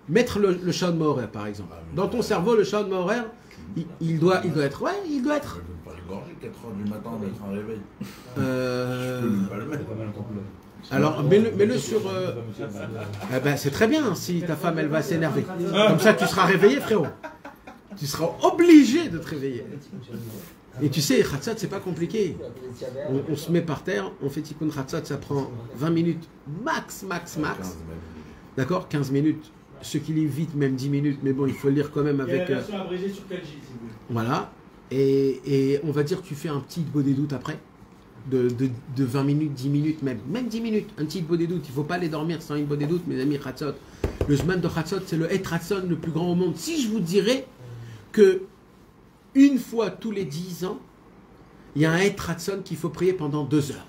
Mettre le Shaon Maorer, par exemple. Dans ton cerveau, le Shaon Maorer, il doit être. Ouais, il doit être. Je ne peux pas égorger 4h du matin d'être un réveil. Je peux pas le mettre. Alors, mets-le sur. C'est très bien si ta femme, elle va s'énerver. Comme ça, tu seras réveillé, frérot. Tu seras obligé de te réveiller. Et tu sais, Khatsat, c'est pas compliqué. On se met par terre, on fait Tikkun Khatsat, ça prend 20 minutes max. D'accord, 15 minutes. Ceux qui lisent vite, même 10 minutes, mais bon, il faut le lire quand même avec... Il y a la version abrégée sur Kalji, si vous voulez. Voilà. Et on va dire que tu fais un petit beau des doutes après, de 20 minutes, 10 minutes même 10 minutes, un petit beau des doutes. Il ne faut pas aller dormir sans une beau des doutes, mes amis, Khatsot. Le Zman de Khatsot, c'est le Et Ratson le plus grand au monde. Si je vous dirais que une fois tous les 10 ans, il y a un Et Ratson qu'il faut prier pendant 2 heures.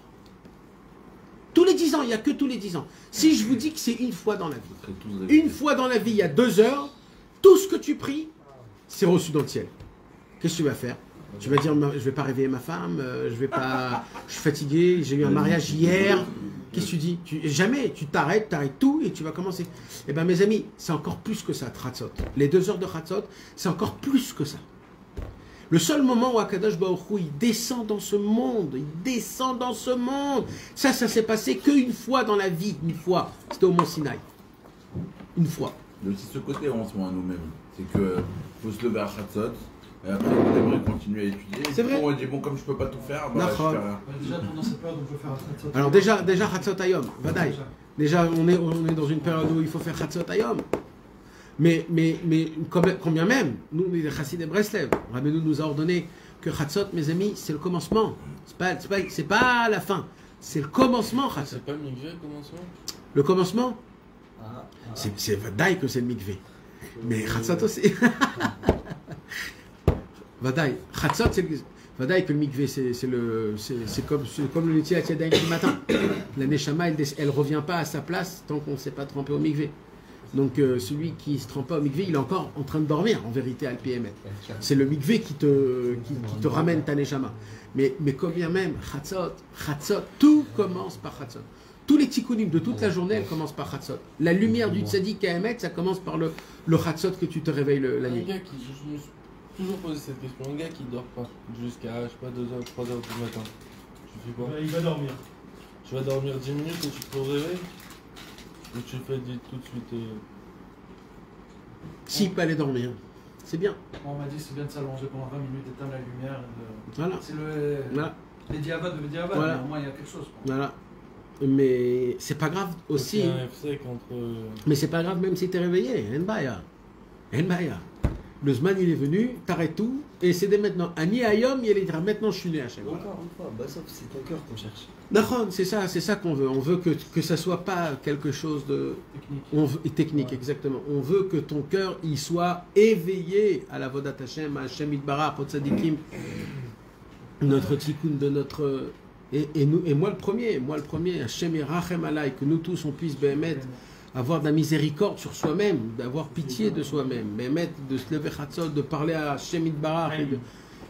Tous les 10 ans, il n'y a que tous les 10 ans. Si je vous dis que c'est une fois dans la vie, une fois dans la vie, il y a 2 heures, tout ce que tu pries, c'est reçu dans le ciel. Qu'est-ce que tu vas faire? Tu vas dire, je ne vais pas réveiller ma femme, je suis fatigué, j'ai eu un mariage hier. Qu'est-ce que tu dis? Jamais, tu t'arrêtes tout et tu vas commencer. Eh bien mes amis, c'est encore plus que ça, Khatsot. Les 2 heures de Khatsot, c'est encore plus que ça. Le seul moment où Akadosh Baruch Hu, il descend dans ce monde, ça s'est passé qu'une fois dans la vie, une fois, c'était au Mont Sinaï. Une fois. Il y a aussi ce côté on se ment à nous-mêmes, c'est que faut se lever à Khatsot, et après on aimerait continuer à étudier. C'est vrai. On dit bon, comme je peux pas tout faire, je fais rien. Déjà pendant cette période on peut faire Khatsot. Alors déjà Khatsot Hayom, Vadaï. Déjà on est dans une période où il faut faire Khatsot Hayom. Mais combien même, nous, les Chassidés Breslev, Rabbeinu nous a ordonné que Khatsot, mes amis, c'est le commencement. C'est pas la fin. C'est le commencement, Khatsot. C'est pas le mikvé, le commencement? Le commencement? C'est Vadaï que c'est le mikvé. Mais Khatsot aussi. Vadaï. Khatsot, c'est Vadaï que le mikvé, c'est comme le Netilat Yadayim du matin. La Neshama, elle revient pas à sa place tant qu'on ne s'est pas trempé au mikvé. Donc celui qui se trempe pas au mikvé, il est encore en train de dormir, en vérité, al PML. C'est le mikvé qui te ramène ta neshama. Mais combien même, chatzot, tout commence par chatzot. Tous les tikkunim de toute la journée, elles commencent par chatzot. La lumière du tzaddik à Emet, ça commence par le chatzot que tu te réveilles la nuit. Un gars qui, je me suis toujours posé cette question, un gars qui dort pas jusqu'à, je sais pas, 2h, 3h du matin, tu fais quoi? Il va dormir. Tu vas dormir 10 minutes et tu te réveilles? Ou tu fais tout de suite S'il peut aller dormir, c'est bien. On m'a dit c'est bien de s'allonger pendant 20 minutes, éteindre la lumière. Voilà. C'est le. Voilà. Les diabades, Voilà. mais au moins il y a quelque chose. Quoi. Voilà. Mais c'est pas grave aussi. Il y a un FC contre... Mais c'est pas grave même si t'es réveillé. Enbaya. Le Zman il est venu, t'arrêtes tout, et c'est dès maintenant. Ani Ayom, il dira maintenant je suis né Hachem. Encore une fois, bah, sauf c'est ton cœur qu'on cherche. D'accord, c'est ça qu'on veut. On veut que ça soit pas quelque chose de technique, Ouais. exactement. On veut que ton cœur il soit éveillé à la Vodat Hachem, à Hachem Itbarach, au Tzadikim, notre tikkun de notre et moi le premier, Hachem Yerachem Alay, que nous tous on puisse bémet avoir de la miséricorde sur soi-même, d'avoir pitié de soi-même, bémet de se lever chatzot, de parler à Hachem Itbarach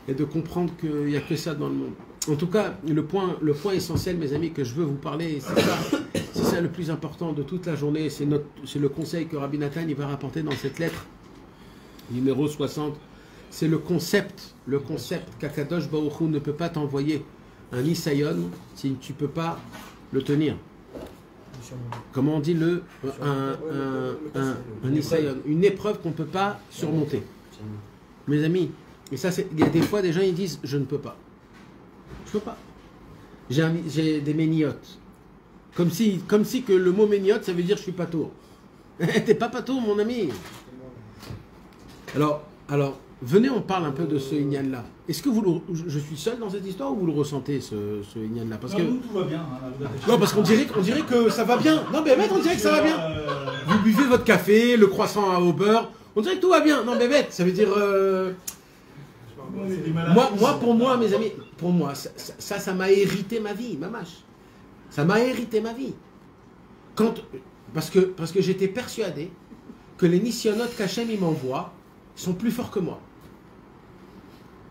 et de comprendre qu'il n'y a que ça dans le monde. En tout cas, le point essentiel, mes amis, que je veux vous parler, c'est ça le plus important de toute la journée, c'est le conseil que Rabbi Nathan il va rapporter dans cette lettre, numéro 60. C'est le concept qu'Akadosh Baruch Hu ne peut pas t'envoyer un Nisayon si tu ne peux pas le tenir. Comment on dit un Nisayon, une épreuve qu'on ne peut pas surmonter. Mes amis, et ça, il y a des fois des gens ils disent je ne peux pas. Je peux pas. J'ai des méniotes. Comme si que le mot méniote ça veut dire je suis patour. T'es pas patour mon ami. Alors, venez on parle un peu de ce Inyan là. Est-ce que je suis seul dans cette histoire ou vous le ressentez ce Inyan là? Parce non, que nous, tout va bien. Hein, non parce qu'on dirait que ça va bien. Non mais on dirait que ça va bien. Vous buvez votre café, le croissant au beurre. On dirait que tout va bien. Non mais bête, ça veut dire pour moi, mes amis, pour moi, ça m'a hérité ma vie, mamache. Ça m'a hérité ma vie. Parce que j'étais persuadé que les nisyonotes qu'Hachem il m'envoie sont plus forts que moi.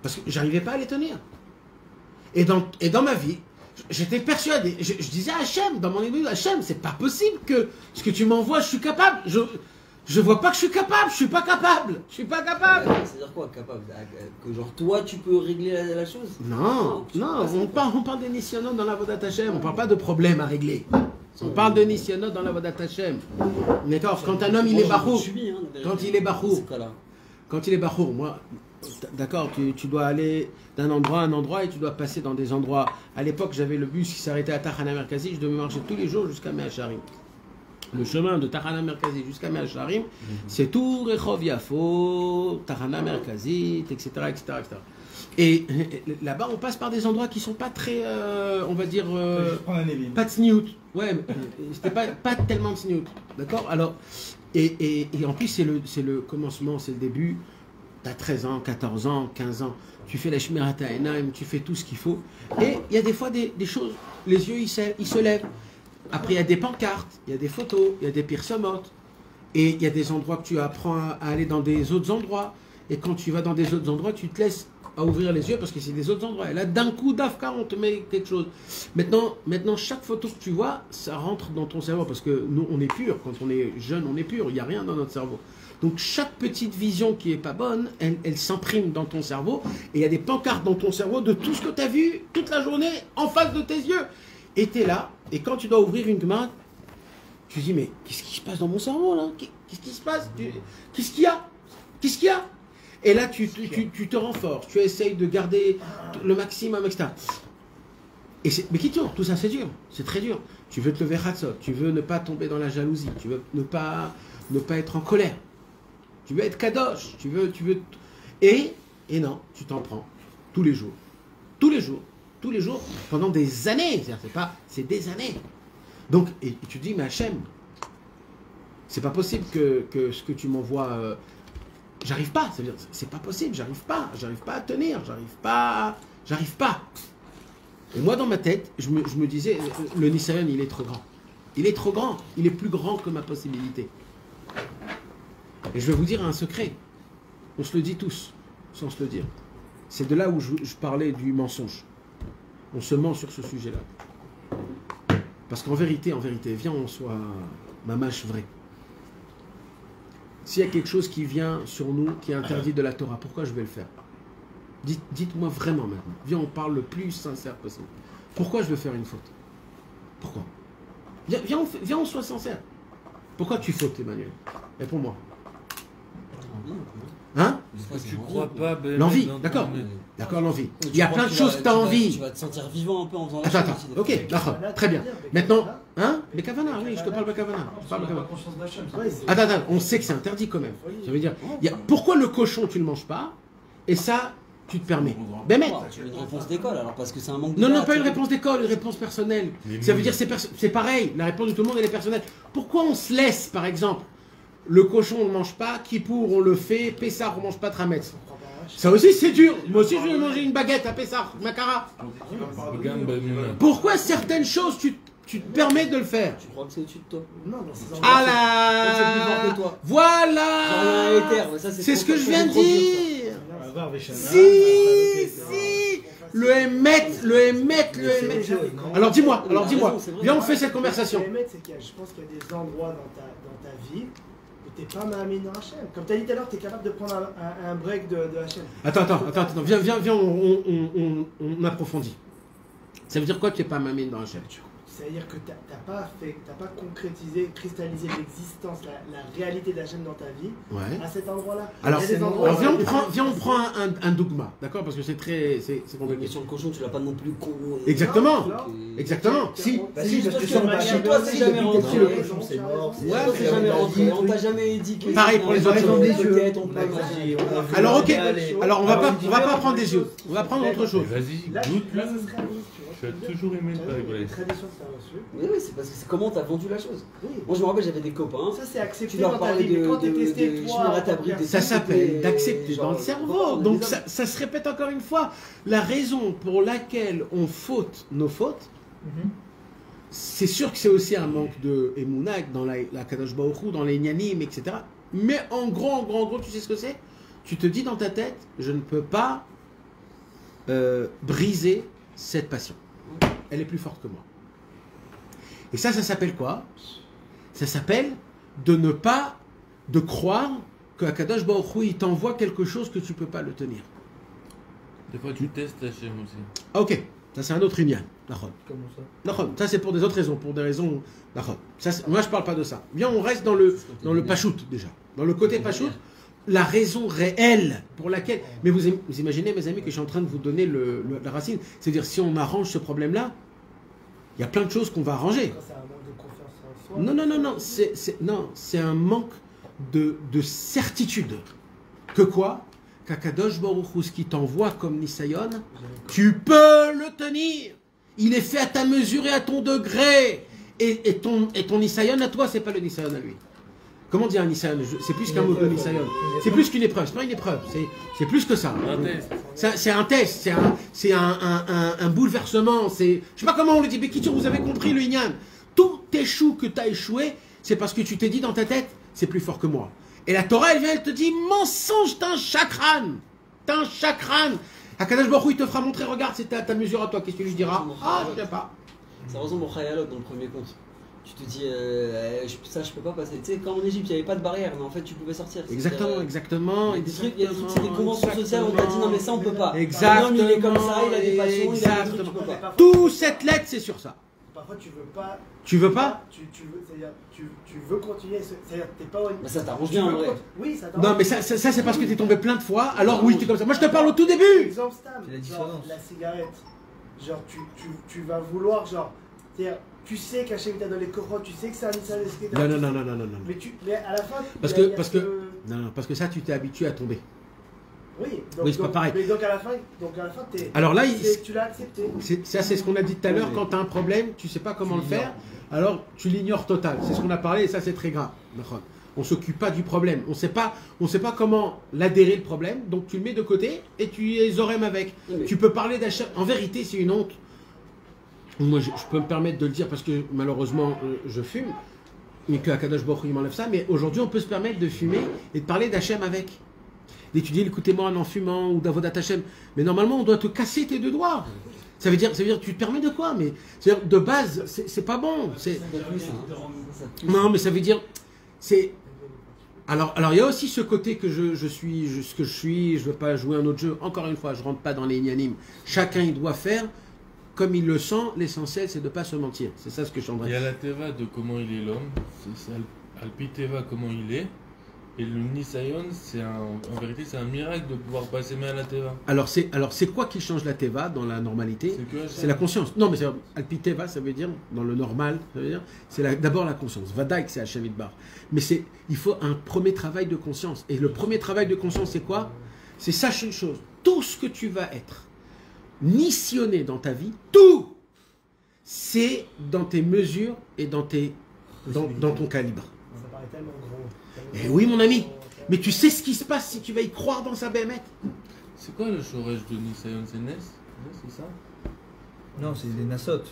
Parce que j'arrivais pas à les tenir. Et dans ma vie, j'étais persuadé. Je disais à Hachem, dans mon église, Hachem, c'est pas possible que ce que tu m'envoies, je suis capable. Je vois pas que je suis capable, je suis pas capable. C'est-à-dire quoi, capable? Que genre toi tu peux régler la chose? Non, on parle des nisyonotes dans la Vodat Hachem, on parle pas de problème à régler. On parle de nisyonotes dans la Vodat Hachem. D'accord, quand un homme il est bachour, quand il est bachour, moi, d'accord, tu dois aller d'un endroit à un endroit et tu dois passer dans des endroits. À l'époque, j'avais le bus qui s'arrêtait à Tachana Merkazi, je devais marcher tous les jours jusqu'à Mehacharim. Le chemin de Tachana Merkazi jusqu'à Mehacharim, c'est tout Rechov Yafo, Tachana Merkazi, etc., etc., etc. Et là-bas, on passe par des endroits qui sont pas très, on va dire, pas de sniout. Ouais, c'était pas tellement de sniout. D'accord. Alors, et en plus, c'est le commencement, c'est le début. T'as 13 ans, 14 ans, 15 ans. Tu fais la Shmirat HaEnaim, tu fais tout ce qu'il faut. Et il y a des fois des choses, les yeux ils se lèvent. Après, il y a des pancartes, il y a des photos, il y a des pirsomotes. Et il y a des endroits que tu apprends à aller dans des autres endroits. Et quand tu vas dans des autres endroits, tu te laisses à ouvrir les yeux parce que c'est des autres endroits. Et là, d'un coup, d'Afka, on te met quelque chose. Maintenant, chaque photo que tu vois, ça rentre dans ton cerveau. Parce que nous, on est pur. Quand on est jeune, on est pur. Il n'y a rien dans notre cerveau. Donc, chaque petite vision qui n'est pas bonne, elle s'imprime dans ton cerveau. Et il y a des pancartes dans ton cerveau de tout ce que tu as vu toute la journée en face de tes yeux. Et tu es là. Et quand tu dois ouvrir une Gemara, tu te dis, mais qu'est-ce qui se passe dans mon cerveau, là? Qu'est-ce qui se passe? Qu'est-ce qu'il y a? Et là, tu te renforces, tu essayes de garder le maximum, etc. Mais qui tourne? Tout ça, c'est dur. C'est très dur. Tu veux te lever Hatzot, tu veux ne pas tomber dans la jalousie, tu veux ne pas être en colère. Tu veux être kadosh, tu veux... Et non, tu t'en prends tous les jours, pendant des années. C'est des années. Donc, et tu te dis, mais Hachem, c'est pas possible que ce que tu m'envoies... j'arrive pas, c'est pas possible, j'arrive pas à tenir, j'arrive pas. Et moi dans ma tête, je me disais, le Nisayon il est trop grand, il est plus grand que ma possibilité. Et je vais vous dire un secret. On se le dit tous, sans se le dire. C'est de là où je parlais du mensonge. On se ment sur ce sujet-là. Parce qu'en vérité, viens, on soit mamache vrai. S'il y a quelque chose qui vient sur nous, qui est interdit de la Torah, pourquoi je vais le faire? Dites-moi vraiment maintenant. Viens, on parle le plus sincère possible. Pourquoi je veux faire une faute? Pourquoi? Viens, on soit sincère. Pourquoi tu fautes, Emmanuel? Réponds-moi. Hein? Parce que tu crois pas. L'envie, d'accord. D'accord, l'envie. Il y a plein de choses que tu as envie. Tu vas te sentir vivant un peu en faisant la Attends, chose. ok, d'accord, très bien. Maintenant, hein? Les Kavana, oui, je te parle de Kavana. On n'a pas conscience d'Hachem. Attends, on sait que c'est interdit quand même. Ça veut dire, pourquoi le cochon tu le manges pas et ça tu te permets? Bémet. Tu veux une réponse d'école alors parce que c'est un manque de. Non, pas une réponse d'école, une réponse personnelle. Ça veut dire c'est pareil, la réponse de tout le monde elle est personnelle. Pourquoi on se laisse, par exemple, le cochon on ne mange pas, Kippour on le fait, Pessah on mange pas Trametz? Ça aussi c'est dur. Moi aussi je vais manger une baguette à Pessah, Makara. Pourquoi certaines choses tu te permets de le faire? Tu crois que c'est au-dessus de toi? Non, c'est Ah là, voilà. C'est ce que je viens de dire. Si. Le Hémet. Alors dis-moi. Viens, on fait cette conversation. Le Hémet, c'est que je pense qu'il y a des endroits dans ta vie où tu n'es pas Mahamé dans Hachem. Comme tu as dit tout à l'heure, tu es capable de prendre un break de Hachem. Attends. Viens, on approfondit. Ça veut dire quoi que tu n'es pas Mahamé dans Hachem? C'est-à-dire que tu n'as pas concrétisé, cristallisé l'existence, la réalité d'Hachem dans ta vie, à cet endroit-là. Alors viens, on prend un dogma, d'accord? Parce que c'est compliqué. Mais sur le cochon, tu l'as pas non plus. Exactement. Si, parce que chez toi, c'est jamais rentré. C'est mort. C'est jamais rentré. On t'a jamais dit que. Pareil pour les autres. Alors ok. Alors on va pas prendre des yeux. On va prendre autre chose. Vas-y, goûte-le. Tu as toujours aimé le Paraguay. Oui, c'est parce que c'est comment t'as vendu la chose. Oui. Moi, je me rappelle, j'avais des copains. Ça, c'est accepté Tu leur dans ta parlais vie. Mais quand de t'es testé, toi, Ça s'appelle d'accepter dans le cerveau. Donc ça se répète encore une fois. La raison pour laquelle on faute nos fautes, c'est sûr que c'est aussi un manque de Emouna dans la Kadosh Baruch Hu, dans les Nyanim, etc. Mais en gros, tu sais ce que c'est? Tu te dis dans ta tête, je ne peux pas briser cette passion. Elle est plus forte que moi. Et ça s'appelle quoi? Ça s'appelle de croire que Akadosh Baruch Hu, il t'envoie quelque chose que tu ne peux pas le tenir. Des fois, tu testes Hachem aussi. Ah, ok, ça c'est un autre inyan. Comment ça? Ça c'est pour des autres raisons, moi je parle pas de ça. Viens, on reste dans le pachout déjà. Dans le côté pachout, la raison réelle pour laquelle... Mais vous imaginez, mes amis, que je suis en train de vous donner la racine. C'est-à-dire, si on arrange ce problème-là, il y a plein de choses qu'on va arranger. C'est un manque de confiance en soi. Non, c'est un manque de certitude. Que quoi? Qu'Akadosh Baruch Hu, ce qui t'envoie comme Nisayon, tu peux le tenir. Il est fait à ta mesure et à ton degré. Et ton Nisayon à toi, c'est pas le Nisayon à lui. Comment dire un Nisayon? C'est plus qu'un mot de Nisayon. C'est plus qu'une épreuve. C'est pas une épreuve. C'est plus que ça. C'est un test. C'est un bouleversement. Je sais pas comment on le dit. Mais Kitur, vous avez compris le Inyan. Tout échoue que tu as échoué, c'est parce que tu t'es dit dans ta tête, c'est plus fort que moi. Et la Torah, elle te dit, mensonge, t'as un chakran. T'as un chakran. Akadosh Baruch Hu, il te fera montrer, regarde, c'est ta mesure à toi. Qu'est-ce que tu lui diras? Ah, je sais pas. Ça ressemble au Chayalot dans le premier compte. Tu te dis, ça je peux pas passer. Tu sais, quand en Égypte, il n'y avait pas de barrière, mais en fait, tu pouvais sortir. Exactement. Il y a des trucs, c'est des conventions sociales, on t'a dit, non, mais ça, on peut pas. Exactement. Un homme, il est comme ça, il a des passions, il a des trucs, tu peux pas. Tout cette lettre, c'est sur ça. Parfois, tu veux pas. Tu veux pas? C'est-à-dire, tu veux continuer. C'est-à-dire, t'es pas. Bah, ça t'arrange bien, en vrai. Oui, ça t'arrange. Non, mais ça c'est parce que t'es tombé plein de fois. Alors oui, t'es comme ça. Moi, je te parle au tout début. Exemple stable. La cigarette. Genre, tu vas vouloir, genre. C'est-à-dire, tu sais qu'Hachem t'a donné les cochons, tu sais que c'est un Nissan. Non. Mais à la fin. Parce que ça, tu t'es habitué à tomber. Oui, c'est pas pareil. Mais donc à la fin t'es. Alors là, tu l'as accepté. Ça, c'est ce qu'on a dit tout à l'heure. Quand tu as un problème, tu sais pas comment le faire. Alors tu l'ignores total. C'est ce qu'on a parlé et ça, c'est très grave. On s'occupe pas du problème. On sait pas comment l'adhérer le problème. Donc tu le mets de côté et tu les orèmes avec. Oui. Tu peux parler d'achat. En vérité, c'est une honte. Moi, je peux me permettre de le dire parce que malheureusement, je fume. mais que Akadosh Baruch Hu il m'enlève ça, mais aujourd'hui on peut se permettre de fumer et de parler d'Hachem avec. D'étudier l'écoutez-moi en fumant ou d'Avodat Hachem. Mais normalement on doit te casser tes deux doigts. Ça veut dire tu te permets de quoi? Mais c'est-à-dire, de base, c'est pas bon. Non, mais ça veut dire, c'est. Alors il y a aussi ce côté que je suis ce que je suis, je veux pas jouer un autre jeu. Encore une fois, je rentre pas dans les inanimes. Chacun il doit faire comme il le sent. L'essentiel c'est de pas se mentir. C'est ça ce que je suis en train de dire. Il y a la Teva de comment il est l'homme, c'est Alpi Teva comment il est. Et le Nisayon, en vérité, c'est un miracle de pouvoir passer main à la Teva. Alors c'est quoi qui change la Teva dans la normalité? C'est la conscience. Non, mais Alpi Teva, ça veut dire, dans le normal, ça veut dire, c'est d'abord la conscience. Vadaïk, c'est Hachem Idbar. Mais il faut un premier travail de conscience. Et le premier travail de conscience, c'est quoi? C'est sache une chose. Tout ce que tu vas être missionné dans ta vie, tout, c'est dans tes mesures et dans ton calibre. Ça paraît tellement gros. Eh oui, mon ami, mais tu sais ce qui se passe si tu vas y croire dans sa bémette. C'est quoi le Shoresh de Nisayon? C'est Nes? C'est ça? Non, c'est des Nassot.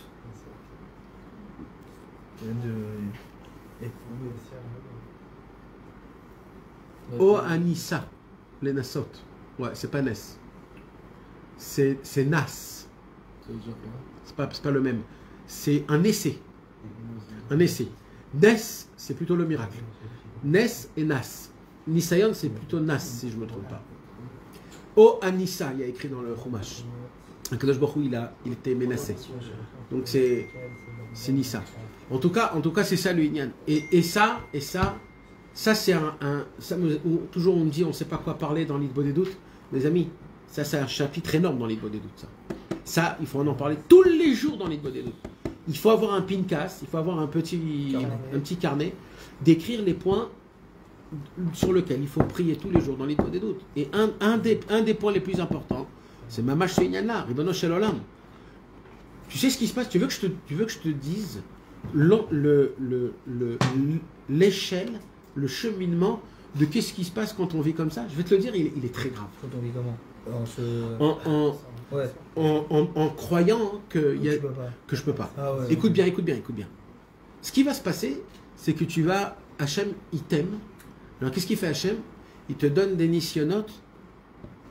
Oh Anissa, les Nassot. Ouais, c'est pas Nes. C'est Nas. Ça veut dire quoi? C'est pas le même. C'est un essai. Un essai. Nes, c'est plutôt le miracle. Nes et Nas. Nisayon, c'est plutôt Nas, si je ne me trompe pas. Oh Anissa, il y a écrit dans le Chumash. Akadosh Baruch Hu, il était menacé. Donc c'est Nissa. En tout cas, c'est ça le Inyan. Et ça c'est toujours on me dit, on ne sait pas quoi parler dans l'Hitbo des doutes. Mes amis, ça c'est un chapitre énorme dans l'Hitbo des doutes. Ça, il faut en parler tous les jours dans l'Hitbo des doutes. Il faut avoir un pincas, il faut avoir un petit carnet, d'écrire les points sur lesquels il faut prier tous les jours dans l'Hitbo des doutes. Et un des points les plus importants, c'est Mamash Seinyanla, Ribono Shel Olam. Tu sais ce qui se passe? Tu veux que je te dise l'échelle, le cheminement de qu'est-ce qui se passe quand on vit comme ça? Je vais te le dire, il est très grave. Quand on vit comment? En croyant que je peux pas. Ah ouais, écoute bien. Ce qui va se passer, c'est que Hachem, il t'aime. Alors qu'est-ce qu'il fait Hachem? Il te donne des nisyonotes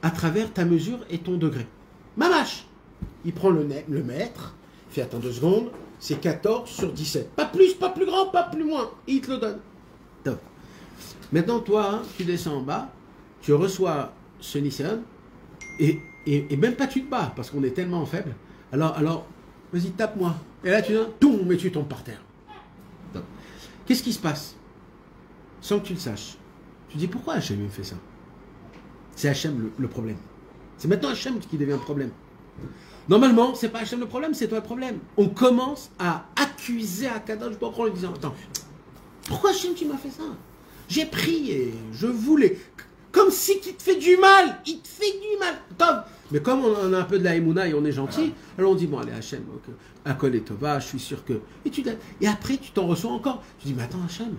à travers ta mesure et ton degré. Mamash! Il prend le mètre, il fait attends 2 secondes, c'est 14 sur 17. Pas plus, pas plus grand, pas plus moins. Et il te le donne. Top. Maintenant, toi, tu descends en bas, tu reçois ce nisyon, et même pas tu te bats, parce qu'on est tellement faible. Alors, vas-y, tape-moi. Et là, tu donnes, mais tu tombes par terre. Top. Qu'est-ce qui se passe? Sans que tu le saches. Tu dis, pourquoi Hachem me fait ça? C'est Hachem le problème. C'est maintenant Hachem qui devient un problème. Normalement, c'est pas Hachem le problème, c'est toi le problème. On commence à accuser Akadosh Baruch Hu en lui disant, attends, pourquoi Hachem tu m'as fait ça? J'ai prié, je voulais. Comme si il te fait du mal, il te fait du mal. Top. Mais comme on a un peu de la émouna et on est gentil, alors on dit, bon allez Hachem, Akol et Tova, je suis sûr que... Et après tu t'en reçois encore. Tu dis, mais attends Hachem,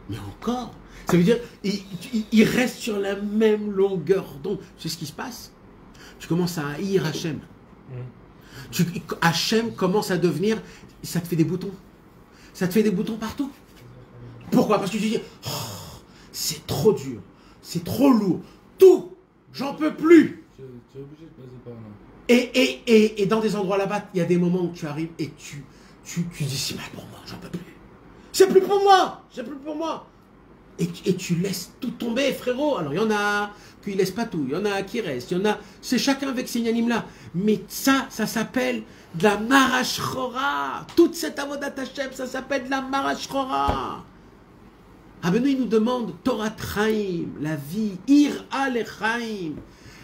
mais encore? Ça veut dire, il reste sur la même longueur d'onde. Tu sais ce qui se passe? Tu commences à haïr Hachem. Hachem commence à devenir... Ça te fait des boutons. Ça te fait des boutons partout. Pourquoi? Parce que tu dis, oh, c'est trop dur. C'est trop lourd. Tout. J'en peux plus. Tu es obligé de passer par là. Et dans des endroits là-bas, il y a des moments où tu arrives et tu dis, c'est mal pour moi, j'en peux plus. C'est plus pour moi. C'est plus pour moi. Et tu laisses tout tomber, frérot. Alors, il y en a qui ne laissent pas tout. Il y en a qui restent. Il y en a... C'est chacun avec ses yanim-là. Mais ça s'appelle de la marachora. Toute cette avodat Hashem, ça s'appelle de la marachora. Rabbeinu, il nous demande Torah Chaim, la vie, Ir Alechaim,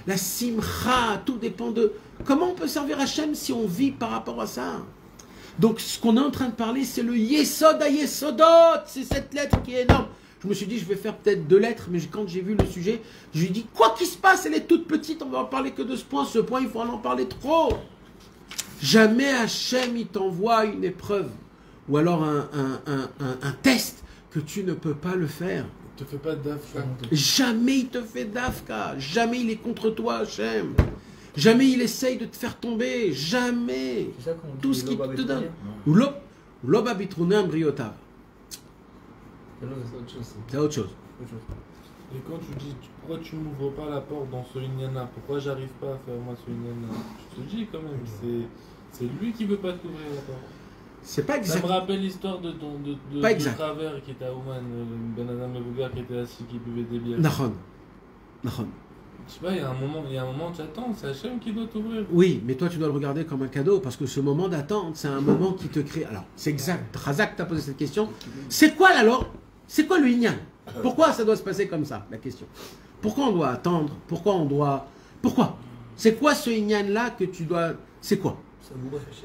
la simcha, tout dépend de... Comment on peut servir Hachem si on vit par rapport à ça? Donc, ce qu'on est en train de parler, c'est le Yesod à Yesodot. C'est cette lettre qui est énorme. Je me suis dit, je vais faire peut-être 2 lettres, mais quand j'ai vu le sujet, je lui ai dit, quoi qu'il se passe, elle est toute petite, on va en parler que de ce point. Ce point, il faut en parler trop. Jamais Hachem, il t'envoie une épreuve, ou alors un test, que tu ne peux pas le faire. Il te fait pas d'afka. Jamais il te fait d'afka. Jamais il est contre toi, Hachem. Jamais il essaye de te faire tomber. Jamais. Tout ce qu'il te donne. Ou l'ob abitrounem briotav. C'est autre chose. C'est autre chose. Et quand tu dis pourquoi tu m'ouvres pas la porte dans ce Inyana, pourquoi j'arrive pas à faire moi ce Inyana, je te dis quand même, c'est lui qui veut pas t'ouvrir la porte. C'est pas Ça exact. me rappelle l'histoire de Pas exact. Travers qui était à Ouman, le Ben Adam Mevougar qui était assis, qui buvait des bières. Nahon. Nahon. Je sais pas, il y a un moment tu attends, c'est Hachem qui doit t'ouvrir. Oui, mais toi tu dois le regarder comme un cadeau parce que ce moment d'attente, c'est un moment qui te crée. Alors, c'est exact. Razak t'a posé cette question. C'est quoi alors? C'est quoi le Inyan? Pourquoi ça doit se passer comme ça, la question? Pourquoi on doit attendre? Pourquoi? C'est quoi ce Inyan là que tu dois. C'est quoi?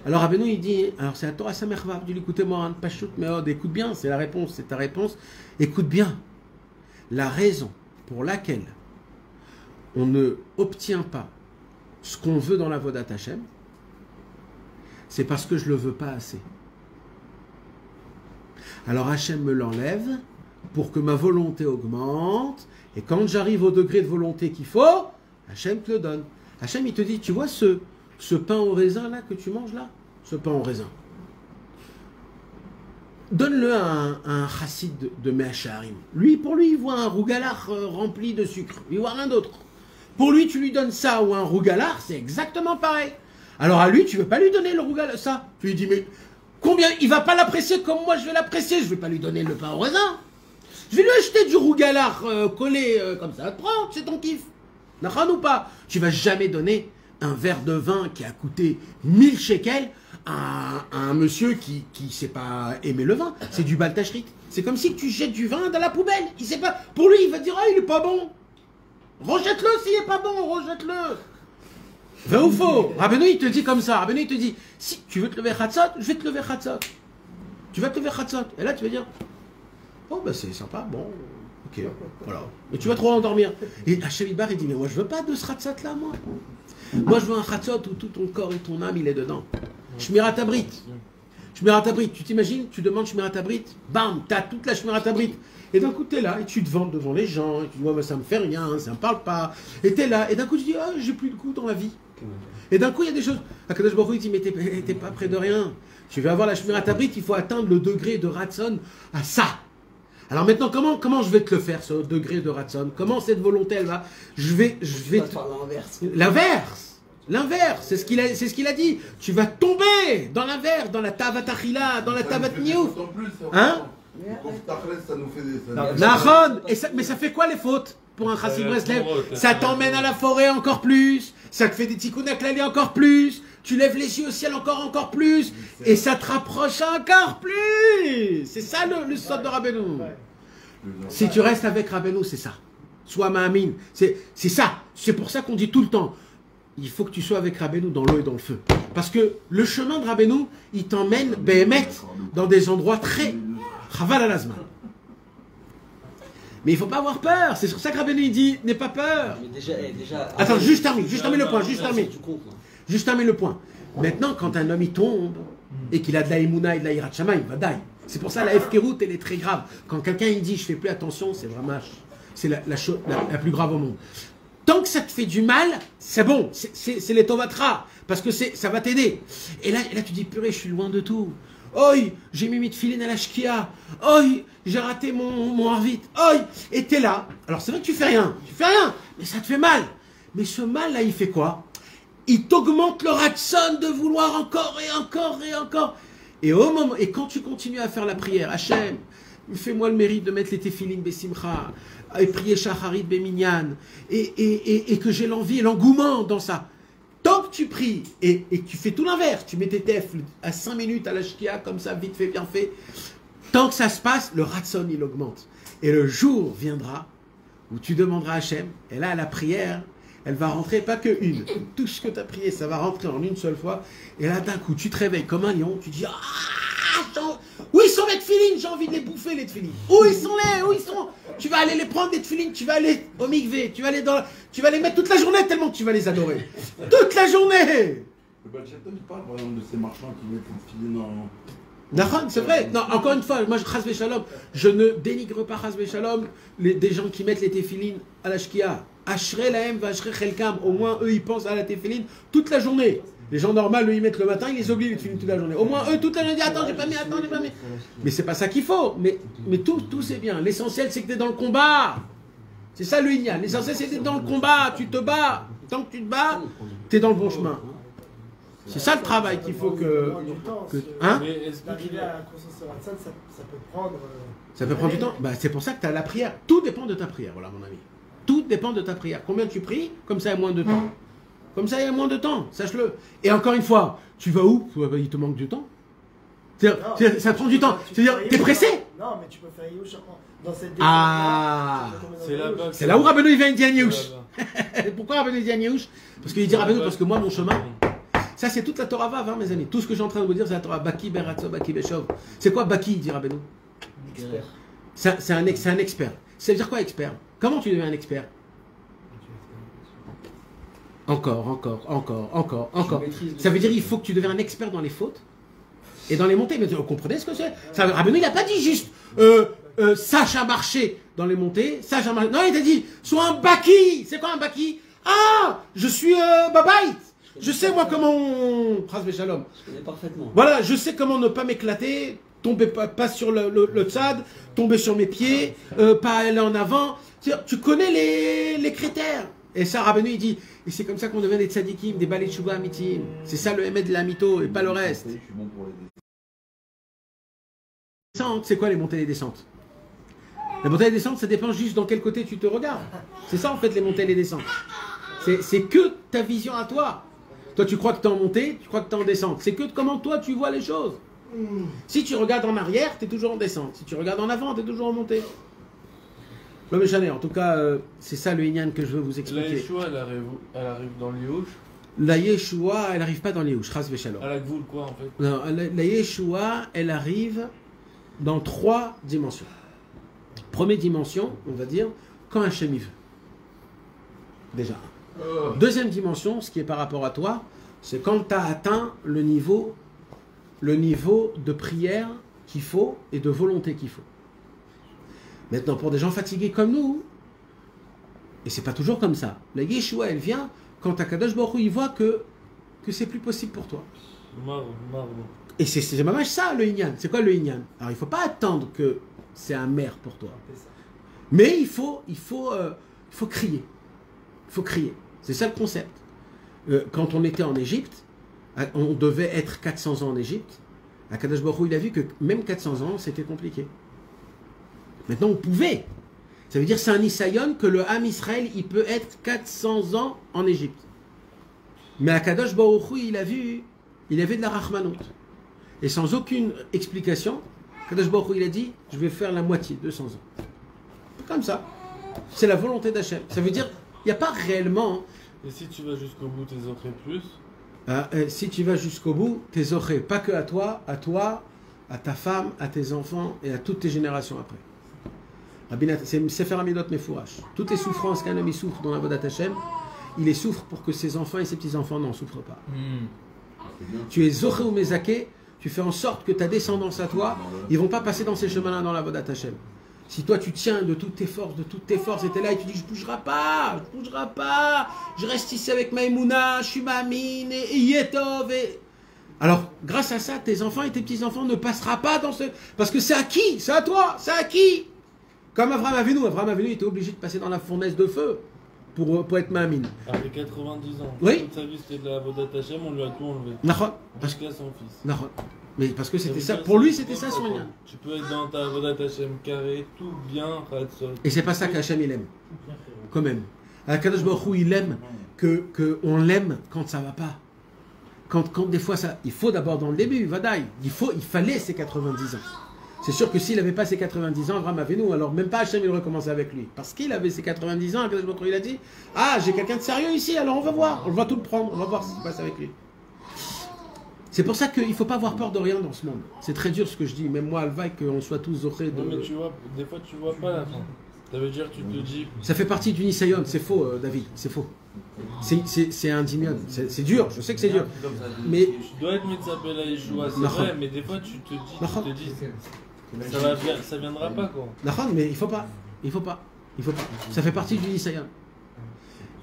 Alors Rabbeinu il dit, alors c'est la Torah Samerva, tu dis écoutez-moi, pas shoot, mais écoute bien, c'est la réponse, c'est ta réponse. Écoute bien. La raison pour laquelle on ne obtient pas ce qu'on veut dans la Vodat Hashem, c'est parce que je ne le veux pas assez. Alors Hashem me l'enlève pour que ma volonté augmente, et quand j'arrive au degré de volonté qu'il faut, Hashem te le donne. Hashem il te dit, tu vois ce pain au raisin là que tu manges là, ce pain au raisin, donne-le à un chassid de Me'acharim. Pour lui, il voit un rougalach rempli de sucre, il voit rien d'autre. Pour lui, tu lui donnes ça ou un rougalach, c'est exactement pareil. Alors à lui, tu ne veux pas lui donner le rougalach, ça. Tu lui dis, mais combien? Il va pas l'apprécier comme moi je vais l'apprécier. Je ne vais pas lui donner le pain au raisin. Je vais lui acheter du rougalach collé comme ça. Prends, c'est ton kiff. Nachan ou pas? Tu vas jamais donner un verre de vin qui a coûté 1000 shekels à un monsieur qui ne sait pas aimer le vin. C'est du baltachrit. C'est comme si tu jettes du vin dans la poubelle. Il sait pas. Pour lui, il va dire, ah, il est pas bon. Rejette-le s'il n'est pas bon, rejette-le. Vrai ou faux? Rabbeinu, il te dit comme ça. Rabbeinu, il te dit, si tu veux te lever Chatzot, je vais te lever Chatzot. Tu vas te lever Chatzot. Et là, tu vas dire, oh, ben c'est sympa, bon, ok, voilà. Mais tu vas trop endormir. Et Hachem Idbar, il dit, mais moi, je veux pas de ce Chatzot là, moi. Moi, je veux un Chatzot où tout ton corps et ton âme, il est dedans. Shmirat Abrit. Shmirat Abrit. Tu t'imagines, tu demandes Shmirat Abrit, bam, t'as toute la Shmirat Abrit. Et d'un coup, tu es là, et tu te vantes devant les gens, et tu dis, ouais, mais ça me fait rien, ça me parle pas. Et tu es là, et d'un coup, tu dis, oh, j'ai plus de goût dans la vie. Et d'un coup, il y a des choses. Akadosh Baruch Hu, il dit, mais t'es pas près de rien. Tu veux avoir la Shmirat Abrit, il faut atteindre le degré de Ratson à ça. Alors maintenant, comment je vais te le faire, ce degré de Ratson? Comment cette volonté, elle va? Je vais L'inverse, c'est ce qu'il a dit. Tu vas tomber dans l'inverse, dans la Tavat Achila, dans la Tavat Niouf. Hein? Ça nous fait des... Nahon, mais ça fait quoi les fautes pour un Chassid Breslev? Ça t'emmène à la forêt encore plus, ça te fait des tikkun klali encore plus, tu lèves les yeux au ciel encore plus, et ça te rapproche encore plus. C'est ça le sort de Rabbeinu. Si tu restes avec Rabbeinu, c'est ça. Sois ma'amin, c'est ça. C'est pour ça qu'on dit tout le temps, il faut que tu sois avec Rabbeinu dans l'eau et dans le feu. Parce que le chemin de Rabbeinu, il t'emmène, Behemet, dans des endroits très... Chaval al-Azman. Mais il ne faut pas avoir peur. C'est sur ça que Rabbeinu dit, n'aie pas peur. Mais déjà... Attends, juste termine le point. Maintenant, quand un homme il tombe et qu'il a de la émouna et de la hirat shamayim, il va die. C'est pour ça la hefkerut, elle est très grave. Quand quelqu'un il dit, je fais plus attention, c'est vraiment... C'est la chose la plus grave au monde. Tant que ça te fait du mal, c'est bon, c'est les tovatra, parce que ça va t'aider. Et là, tu dis, purée, je suis loin de tout. Oi, j'ai mis mes tefilin à la shkia. Oi, j'ai raté mon arvit. Oi, et t'es là. Alors c'est vrai que tu fais rien, mais ça te fait mal. Mais ce mal-là, il fait quoi? Il t'augmente le ratson de vouloir encore et encore et encore. Et quand tu continues à faire la prière, Hachem, fais-moi le mérite de mettre les tefilin besimcha, et prier shacharit beminyan, et que j'ai l'envie et l'engouement dans ça. Tant que tu pries et que tu fais tout l'inverse, tu mets tes tefs à 5 minutes à la shkia, comme ça, vite fait, bien fait, tant que ça se passe, le ratson, il augmente. Et le jour viendra où tu demanderas à Hachem, et là, la prière, elle va rentrer, pas que une. Tout ce que tu as prié, ça va rentrer en une seule fois. Et là, d'un coup, tu te réveilles comme un lion, tu dis, où ils sont les tefilines? J'ai envie de les bouffer, les tefilines. Où ils sont? Tu vas aller les prendre, les tefilines, tu vas aller au mikvé, tu vas les mettre toute la journée tellement que tu vas les adorer. Toute la journée. Le Balchaton, il parle par exemple de ces marchands qui mettent les tefilines en... D'accord, c'est vrai. Non, encore une fois, moi, Chas Veshalom, je ne dénigre pas Chas Veshalom des gens qui mettent les tefilines à la shkia. Ashrei lahem v'ashrei chelkam. Au moins, eux, ils pensent à la tefilin toute la journée. Les gens normaux, eux, ils mettent le matin, ils les oublient, ils finissent toute la journée. Au moins, eux, toute la journée, disent attends, j'ai pas mis. Mais c'est pas ça qu'il faut. Mais tout c'est bien. L'essentiel, c'est que tu es dans le combat. C'est ça le Inyan. L'essentiel, c'est que tu es dans le combat. Tu te bats. Tant que tu te bats, tu es dans le bon chemin. C'est ça le travail qu'il faut que. Hein? Mais est-ce que D'arriver à la conscience sur WhatsApp, ça peut prendre. Ça peut prendre du temps. Bah, c'est pour ça que tu as la prière. Tout dépend de ta prière, voilà, mon ami. Tout dépend de ta prière. Combien tu pries, comme ça, il y a moins de temps. Comme ça, il y a moins de temps, sache-le. Et encore une fois, tu vas où? Il te manque du temps. C'est-à-dire, ça prend du temps. C'est-à-dire, t'es pressé? Non, mais tu peux faire Youch dans cette Ah, c'est là-bas. c'est là où Rabbeinu il vient, il dit à Yehush. Pourquoi Rabbeinu il dit à Yehush? Parce qu'il dit Rabbeinu, parce que moi, mon chemin, ça c'est toute la Torah Vav, hein, mes amis. Tout ce que j'ai en train de vous dire, c'est la Torah. Baki, Beratzo, Baki, Beshov. C'est quoi Baki, dit Rabbeinu? C'est un expert. Ça veut dire quoi, expert? Comment tu deviens un expert? Encore. Ça veut dire qu'il faut que tu deviennes un expert dans les fautes et dans les montées. Mais vous comprenez ce que c'est? Rabbeinu, il n'a pas dit juste sache à marcher dans les montées, sache à marcher. Non, il t'a dit sois un baki. C'est quoi un baki? Ah, je suis babait. Je sais moi comment. Pras Shalom. Je connais parfaitement. Voilà, je sais comment ne pas m'éclater, tomber pas sur le tzad, tomber sur mes pieds, pas aller en avant. Tu connais les critères. Et ça, Rabbeinu, il dit, et c'est comme ça qu'on devient des tzadikim, des balei tshuva amitim. C'est ça le émet de la mytho et pas le reste. C'est quoi les montées et les descentes? La montée et les descentes, ça dépend juste dans quel côté tu te regardes. C'est ça en fait les montées et les descentes. C'est que ta vision à toi. Toi, tu crois que tu es en montée, tu crois que tu es en descente. C'est que comment toi tu vois les choses. Si tu regardes en arrière, tu es toujours en descente. Si tu regardes en avant, tu es toujours en montée. L'homme échané, en tout cas, c'est ça le Inyan que je veux vous La expliquer. Yeshua, elle arrive dans le Yehush. La Yeshua, elle n'arrive pas dans les Yehush, Chas Veshalom. À la Gvoul, quoi, en fait. Non, la Yeshua, elle arrive dans 3 dimensions. Première dimension, on va dire, quand Hachem y veut. Déjà. Deuxième dimension, ce qui est par rapport à toi, c'est quand tu as atteint le niveau de prière qu'il faut et de volonté qu'il faut. Maintenant, pour des gens fatigués comme nous, et c'est pas toujours comme ça, la Yeshua, elle vient quand Akadosh Baruch Hu, il voit que c'est plus possible pour toi. Marre. Et c'est mamage ça, le Inyan. C'est quoi le Inyan? Alors, il faut pas attendre que c'est un maire pour toi. Mais il faut crier. Il faut crier. C'est ça le concept. Quand on était en Égypte, on devait être 400 ans en Égypte. Akadosh Baruch Hu, il a vu que même 400 ans, c'était compliqué. Maintenant, on pouvait. Ça veut dire c'est un Nisayon que le Ham Israël, il peut être 400 ans en Égypte. Mais Akadosh Baruch Hu, il avait de la Rahmanout. Et sans aucune explication, Akadosh Baruch Hu, il a dit, je vais faire la moitié, 200 ans. Comme ça. C'est la volonté d'Hachem. Ça veut dire, il n'y a pas réellement... Et si tu vas jusqu'au bout, t'es aurais plus. Si tu vas jusqu'au bout, t'es aurais pas que à toi, à ta femme, à tes enfants et à toutes tes générations après. C'est Sefer Amidot Mefourash. Toutes les souffrances qu'un homme il souffre dans la Vodat Hashem, il les souffre pour que ses enfants et ses petits-enfants n'en souffrent pas. Tu es Zoché ou Mezaké, tu fais en sorte que ta descendance à toi, ils ne vont pas passer dans ces chemins-là dans la Vodat Hashem. Si toi tu tiens de toutes tes forces, et tu es là et tu dis je bougerai pas, je reste ici avec ma Emouna, je suis ma mine et Yetov et... Alors, grâce à ça, tes enfants et tes petits-enfants ne passeront pas dans ce... Parce que c'est acquis, c'est à toi, c'est acquis. Comme Avraham Avinu était obligé de passer dans la fournaise de feu pour être mamine. Après 90 ans. Oui. Toute sa vie c'était de la Vodat Hashem, on lui a tout enlevé. Jusqu'à son fils. Nahon. Mais parce que c'était ça, pour lui c'était ça son lien. Tu peux être dans ta Vodat Hashem carré, tout bien, Ratzot. Et c'est pas ça qu'Hachem il aime. Quand même. Akadosh Baruch Hu, il aime qu'on l'aime quand ça va pas. Quand des fois ça. Il faut d'abord dans le début, Vadaï. Il fallait ses 90 ans. C'est sûr que s'il n'avait pas ses 90 ans, Avraham Avinu, alors même pas Hachem il recommençait avec lui. Parce qu'il avait ses 90 ans, Akadosh Baruch Hu, il a dit ah, j'ai quelqu'un de sérieux ici, alors on va voir, on va tout le prendre, on va voir ce qui se passe avec lui. C'est pour ça qu'il ne faut pas avoir peur de rien dans ce monde. C'est très dur ce que je dis, même moi, Alvaï, qu'on soit tous zochés de... Non mais tu vois, des fois tu vois pas la fin. Ça veut dire que tu te dis... Ça fait partie du Nisayon, c'est faux David, c'est faux. C'est un dimion, c'est dur, je sais que c'est dur. Mais... Tu dois être Mitzapel à Yeshua, c'est vrai, mais des fois tu te dis ça viendra pas quoi. Mais il faut pas. Ça fait partie du Nisayon.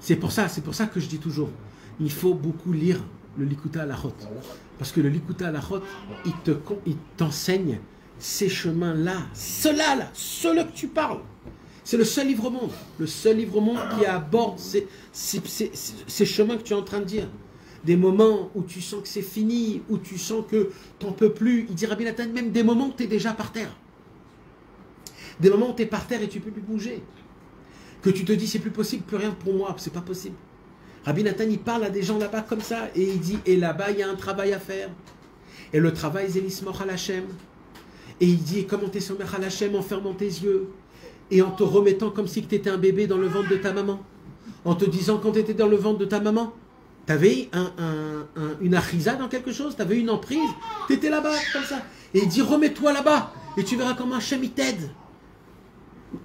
C'est pour ça que je dis toujours, il faut beaucoup lire le Likuta Halachot. Parce que le Likuta Halachot, il t'enseigne ces chemins-là, ceux-là, ceux-là que tu parles. C'est le seul livre au monde. Le seul livre au monde qui aborde ces chemins que tu es en train de dire. Des moments où tu sens que c'est fini, où tu sens que tu n'en peux plus. Il dit Rabbi Nathan, même des moments où tu es déjà par terre. Des moments où tu es par terre et tu ne peux plus bouger. Que tu te dis, c'est plus possible, plus rien pour moi, c'est pas possible. Rabbi Nathan, il parle à des gens là-bas comme ça, et il dit, et là-bas, il y a un travail à faire. Et le travail, c'est l'ismor al Hashem. Et il dit, comment t'es somer al Hashem en fermant tes yeux, et en te remettant comme si tu étais un bébé dans le ventre de ta maman. En te disant, quand tu étais dans le ventre de ta maman, tu avais une achisa dans quelque chose, tu avais une emprise, tu étais là-bas, comme ça. Et il dit, remets-toi là-bas, et tu verras comment Hashem il t'aide.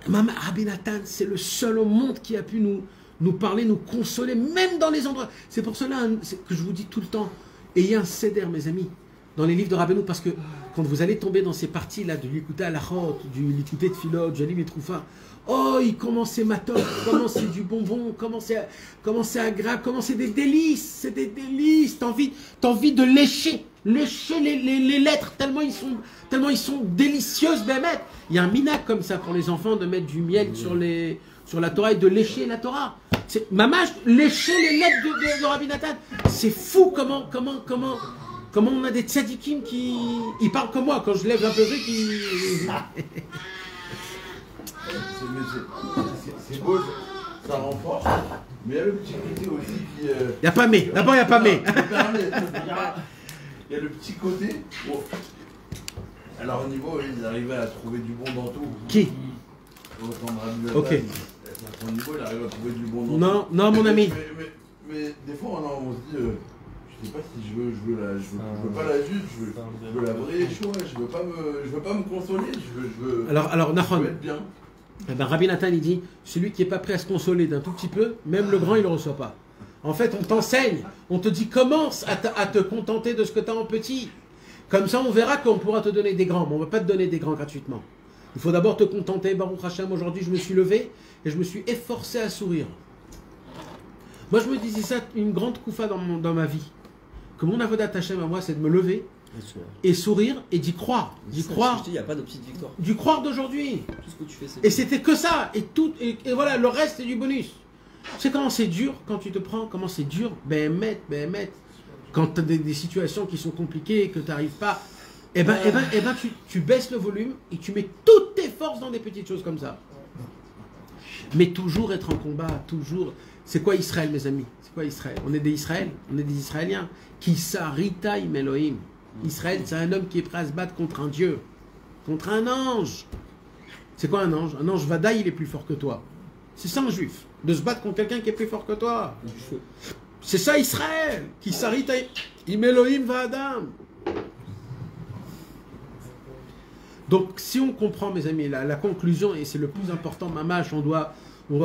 Rabbi Nathan, c'est le seul au monde qui a pu nous parler, nous consoler, même dans les endroits. C'est pour cela que je vous dis tout le temps, ayez un seder, mes amis, dans les livres de Rabbeinu, parce que quand vous allez tomber dans ces parties-là, du Likuté Halachot, du Likuté Tfilot, du Jalim et Troufa, oh, il commence c'est matos, comment c'est du bonbon, comment c'est agréable, comment c'est des délices, t'as envie de lécher les lettres, tellement ils sont délicieuses, Bémet. Il y a un minac comme ça pour les enfants de mettre du miel sur la Torah et de lécher la Torah. C'est mamage, lécher les lettres de Rabbi Nathan. C'est fou comment on a des tzadikim qui... Ils parlent comme moi, quand je lève un peu c'est beau, ça renforce, mais il y a le petit côté aussi qui... Il n'y a pas mais, d'abord il n'y a pas mais. Il y a le petit côté... Bon. Alors au niveau, ils arrivaient à trouver du bon dans tout. Qui? Ok. Au niveau, il arrive à trouver du bon dans tout. Non, mon ami. Mais des fois, on se dit... je sais pas si je veux pas la juge, je veux la vraie choix, je veux pas me consoler, je veux Alors Nahon, être bien. Eh ben, Rabbi Nathan il dit, celui qui n'est pas prêt à se consoler d'un tout petit peu, même le grand il ne le reçoit pas. En fait on t'enseigne, on te dit commence à te contenter de ce que tu as en petit. Comme ça on verra qu'on pourra te donner des grands, mais on ne va pas te donner des grands gratuitement. Il faut d'abord te contenter. Baruch Hashem, aujourd'hui je me suis levé et je me suis efforcé à sourire. Moi je me disais ça, une grande koufa dans ma vie. Que mon avodat Hashem à moi, c'est de me lever et sourire et d'y croire. D'y croire. Il n'y a pas de petite victoire. D'y croire d'aujourd'hui. Tout ce que tu fais, c'est... Et c'était que ça. Et voilà, le reste, c'est du bonus. C'est quand c'est dur, quand tu te prends, comment c'est dur. Quand tu as des situations qui sont compliquées et que tu n'arrives pas, tu baisses le volume et tu mets toutes tes forces dans des petites choses comme ça. Mais toujours être en combat, toujours. C'est quoi Israël, mes amis? C'est quoi Israël? On est des Israël, on est des Israéliens. Qui s'arritaille Elohim. Israël, c'est un homme qui est prêt à se battre contre un Dieu, contre un ange. C'est quoi un ange? Un ange Vadaï, il est plus fort que toi. C'est ça un juif, de se battre contre quelqu'un qui est plus fort que toi. C'est ça Israël, qui s'arritaille Elohim Vadam. Donc si on comprend, mes amis, la conclusion, et c'est le plus important, Mamash, on doit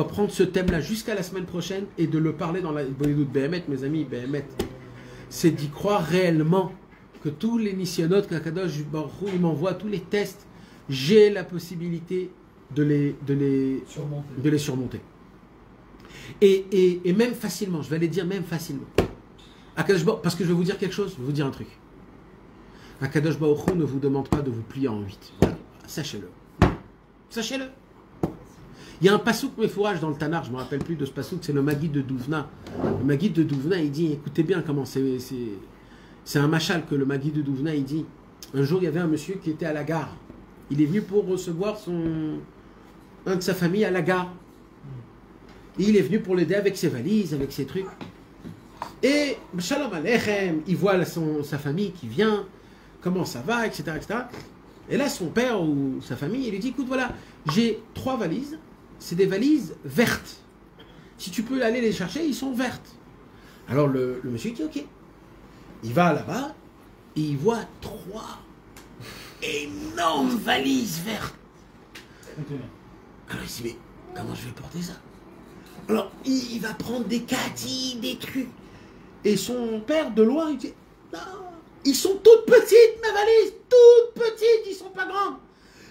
prendre ce thème-là jusqu'à la semaine prochaine et de le parler dans la Bollywood Béhémet, mes amis, Béhémet. C'est d'y croire réellement que tous les nisyonotes qu'Akadosh Baruch Hu, il m'envoie, tous les tests, j'ai la possibilité de les surmonter. Et même facilement, je vais aller dire même facilement. Parce que je vais vous dire quelque chose, je vais vous dire un truc. Akadosh Baruch Hu ne vous demande pas de vous plier en 8. Voilà. Sachez-le. Sachez-le. Il y a un pasouk méfourage dans le Tanar, je ne me rappelle plus de ce pasouk, c'est le Maguid de Douvna. Le Maguid de Douvna, il dit, écoutez bien comment c'est un machal que le Maguid de Douvna, il dit. Un jour, il y avait un monsieur qui était à la gare. Il est venu pour recevoir un de sa famille à la gare. Et il est venu pour l'aider avec ses valises, avec ses trucs. Et, Shalom Aleichem, il voit sa famille qui vient, comment ça va, etc., etc. Et là, son père ou sa famille, il lui dit, écoute, voilà, j'ai 3 valises. C'est des valises vertes. Si tu peux aller les chercher, ils sont vertes. Alors le monsieur dit ok. Il va là-bas et il voit 3 énormes valises vertes. Alors il se dit mais comment je vais porter ça? Alors il va prendre des caddies, des trucs. Et son père de loin il dit non, ils sont toutes petites mes valises, toutes petites, ils sont pas grandes.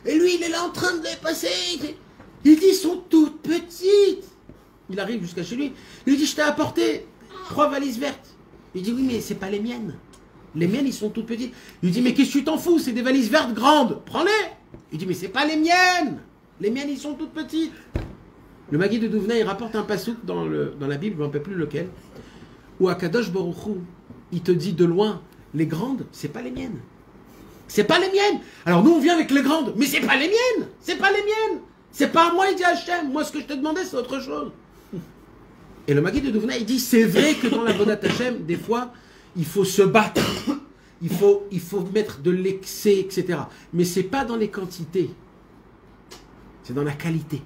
Et lui il est là en train de les passer. Il dit, ils sont toutes petites. Il arrive jusqu'à chez lui. Il lui dit, je t'ai apporté 3 valises vertes. Il dit, oui, mais c'est pas les miennes. Les miennes, ils sont toutes petites. Il dit, mais qu'est-ce que tu t'en fous? C'est des valises vertes grandes. Prends-les. Il dit, mais c'est pas les miennes. Les miennes, ils sont toutes petites. Le Magui de Douvna, il rapporte un passouk dans la Bible, je ne me rappelle plus lequel, où Akadosh Baruch Hu, il te dit de loin, les grandes, c'est pas les miennes. C'est pas les miennes. Alors nous, on vient avec les grandes, mais c'est pas les miennes. C'est pas les miennes. C'est pas à moi, il dit Hachem. Moi, ce que je te demandais, c'est autre chose. Et le Magui de Douvna, il dit, c'est vrai que dans la Bodat Hachem, des fois, il faut se battre. Il faut mettre de l'excès, etc. Mais c'est pas dans les quantités. C'est dans la qualité.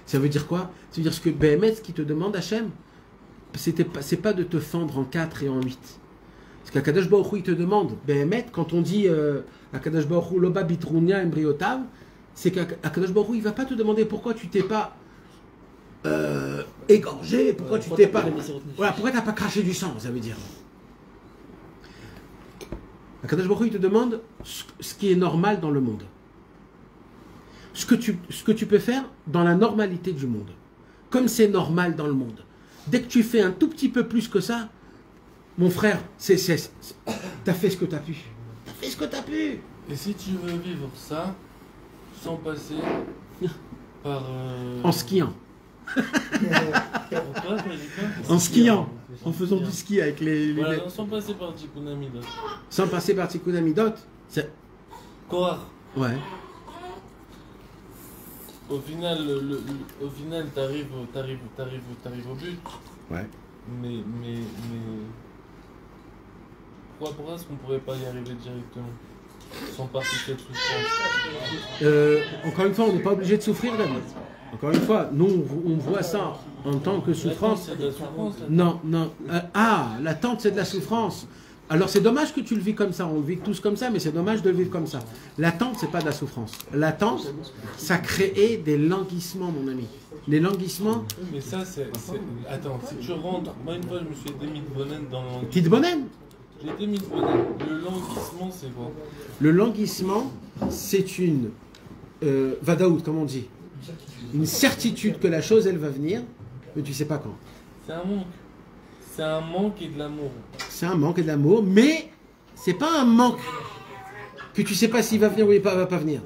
Ça veut dire quoi? Ça veut dire ce que BMS qui te demande Hachem, c'est pas de te fendre en 4 et en 8. Parce qu'Akadosh Baruch Hu, il te demande, BMS, quand on dit Akadosh Baruch Hu, Loba Bitrunia Embryotav, c'est qu'Akadosh Baruch Hu, il va pas te demander pourquoi tu t'es pas égorgé, pourquoi tu t'es pas. Voilà, pourquoi t'as pas craché du sang, ça veut dire. Akadosh Baruch Hu, il te demande ce qui est normal dans le monde. Ce que tu peux faire dans la normalité du monde. Comme c'est normal dans le monde. Dès que tu fais un tout petit peu plus que ça, mon frère, t'as fait ce que t'as pu. T'as fait ce que t'as pu. Et si tu veux vivre ça, sans passer par... En skiant. Pourquoi, en skiant. En faisant du ski avec les... Voilà, sans passer par Tikkun Amidot. Sans passer par Tikkun Amidot. Kohar. Ouais. Au final, t'arrives au but. Ouais. Mais pourquoi est-ce qu'on pourrait pas y arriver directement sans participer de souffrance? Encore une fois, on n'est pas obligé de souffrir, David. Encore une fois, nous, on voit ça en tant que souffrance. C'est de la souffrance. Non. L'attente, c'est de la souffrance. Alors, c'est dommage que tu le vis comme ça. On le vit tous comme ça, mais c'est dommage de le vivre comme ça. L'attente, c'est pas de la souffrance. L'attente, ça crée des languissements, mon ami. Les languissements... Mais ça, c'est... Attends, si tu rentres... Moi, une fois, je me suis été mis de bonne dans le languissement. Petite bonne? J'ai été mis de bonne. Le languissement, c'est quoi? Le languissement, c'est une... vadaout, comme on dit. Une certitude que la chose, elle va venir, mais tu sais pas quand. C'est un manque. C'est un manque et de l'amour. C'est un manque et de l'amour, mais c'est pas un manque que tu sais pas s'il va venir ou il va pas venir.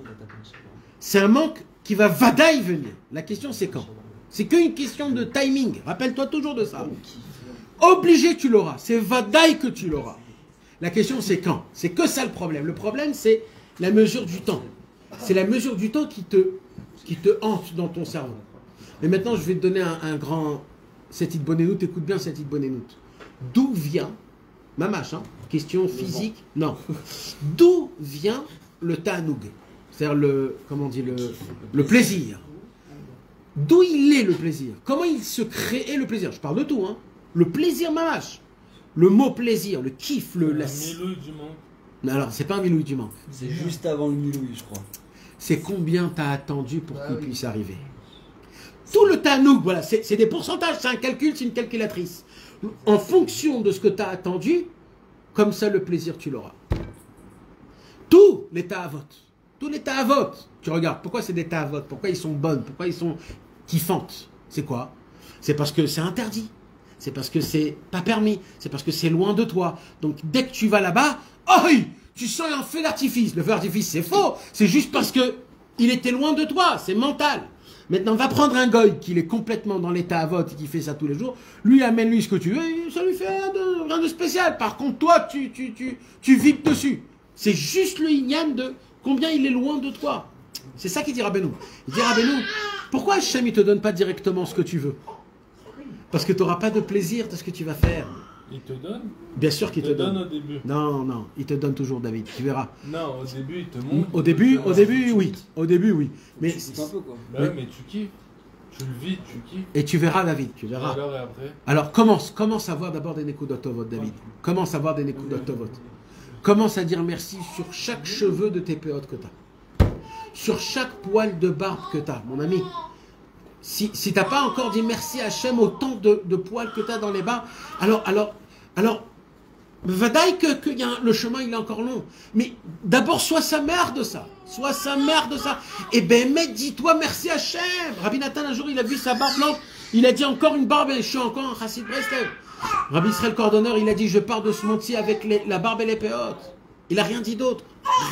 C'est un manque qui va vadaï venir. La question, c'est quand. C'est qu'une question de timing. Rappelle-toi toujours de ça. Obligé, tu l'auras. C'est vadaï que tu l'auras. La question, c'est quand. C'est que ça le problème. Le problème, c'est la mesure du temps. C'est la mesure du temps qui te hante dans ton cerveau. Et maintenant, je vais te donner un grand... Cette Bonenout, écoute bien cette Bonenout. D'où vient, mamache, question physique, non. D'où vient le ta'anoug? C'est-à-dire le plaisir. D'où il est le plaisir? Comment il se crée le plaisir? Je parle de tout, Le plaisir mamache. Le mot plaisir, le kiff, la milouille du manque. Non, alors, c'est pas un milouille du manque. C'est juste avant le milouille, je crois. C'est combien t'as attendu pour qu'il puisse arriver. Tout le ta'anoug, voilà, c'est des pourcentages, c'est un calcul, c'est une calculatrice. En fonction de ce que tu as attendu, comme ça le plaisir tu l'auras. Tous les ta'avot, tu regardes, pourquoi c'est des ta'avot, pourquoi ils sont bonnes, pourquoi ils sont kiffantes, c'est quoi? C'est parce que c'est interdit, c'est parce que c'est pas permis, c'est parce que c'est loin de toi. Donc dès que tu vas là-bas, tu sens un feu d'artifice. Le feu d'artifice c'est faux, c'est juste parce que il était loin de toi, c'est mental. Maintenant, va prendre un goy qui est complètement dans l'état à vote et qui fait ça tous les jours. Lui, amène-lui ce que tu veux, ça lui fait rien de spécial. Par contre, toi, tu vibes dessus. C'est juste le ignan de combien il est loin de toi. C'est ça qu'il dit Rabbeinu. Il dit Rabbeinu, pourquoi Hachem, il te donne pas directement ce que tu veux? Parce que tu n'auras pas de plaisir de ce que tu vas faire. Il te donne? Bien sûr qu'il te donne. Au début. Non, il te donne toujours, David, tu verras. Non, au début, il te montre. Au début, oui. Mais c'est un peu quoi. Bah oui, mais tu kiffes. Tu le vis, tu kiffes. Et tu verras, David, tu verras. Alors, et après? Alors, commence à voir d'abord des Nekudot Tovot, David. Commence à voir des Nekudot Tovot. Commence à dire merci sur chaque cheveu de tes péotes que tu as. Sur chaque poil de barbe que tu as, mon ami. Si tu n'as pas encore dit merci à Hachem autant de poils que tu as dans les bas, alors, vadaï que le chemin il est encore long. Mais d'abord, sois sa mère de ça. Et mec, dis-toi merci à Hachem. Rabbi Nathan, un jour, il a vu sa barbe blanche. Il a dit encore une barbe et je suis encore un chassid Breslev. Rabbi Israël Cordonneur, il a dit, je pars de ce montier avec la barbe et les péotes. Il a rien dit d'autre.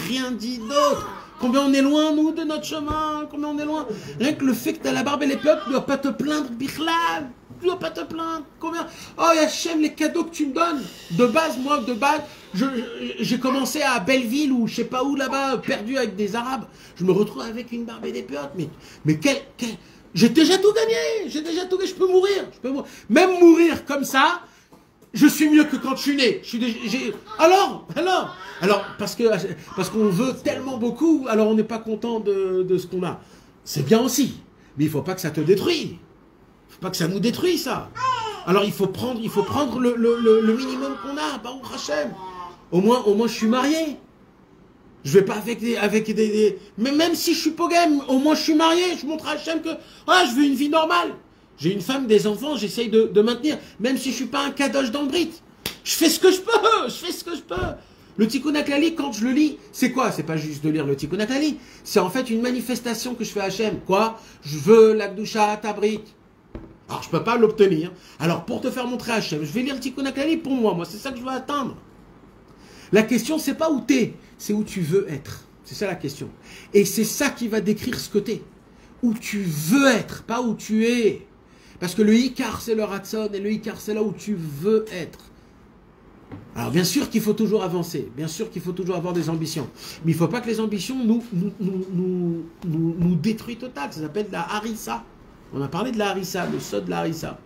Rien dit d'autre. Combien on est loin, nous, de notre chemin. Combien on est loin. Rien que le fait que tu as la barbe et les péotes, tu ne dois pas te plaindre, Bichlal. Tu ne dois pas te plaindre. Combien. Oh, Hachem, les cadeaux que tu me donnes. De base, j'ai commencé à Belleville ou je sais pas où là-bas, perdu avec des Arabes. Je me retrouve avec une barbe et des péotes. Mais j'ai déjà tout gagné. Je peux mourir. Même mourir comme ça, je suis mieux que quand je suis né. Alors, parce qu'on veut tellement beaucoup, alors on n'est pas content de ce qu'on a. C'est bien aussi. Mais il ne faut pas que ça te détruise. Il ne faut pas que ça nous détruise, ça. Alors il faut prendre le minimum qu'on a, Baruch Hashem. Au moins je suis marié. Je vais pas avec des... Mais même si je suis pogame, au moins je suis marié. Je montre à Hashem que je veux une vie normale. J'ai une femme, des enfants, j'essaye de maintenir. Même si je suis pas un kadosh dans le brit. Je fais ce que je peux. Le Tikkun HaKlali, quand je le lis, c'est quoi? C'est pas juste de lire le Tikkun HaKlali. C'est en fait une manifestation que je fais à Hashem. Quoi? Je veux la Kedusha Tabrit. Alors, je ne peux pas l'obtenir. Alors, pour te faire montrer à Hachem, je vais lire le Tikkun HaKlali pour moi. Moi, c'est ça que je veux atteindre. La question, c'est pas où tu es, c'est où tu veux être. C'est ça la question. Et c'est ça qui va décrire ce que tu es. Où tu veux être, pas où tu es. Parce que le Ikar, c'est le Ratson, et le Ikar, c'est là où tu veux être. Alors, bien sûr qu'il faut toujours avancer. Bien sûr qu'il faut toujours avoir des ambitions. Mais il ne faut pas que les ambitions nous détruisent total. Ça s'appelle la harissa. On a parlé de la harissa, le sod de la harissa.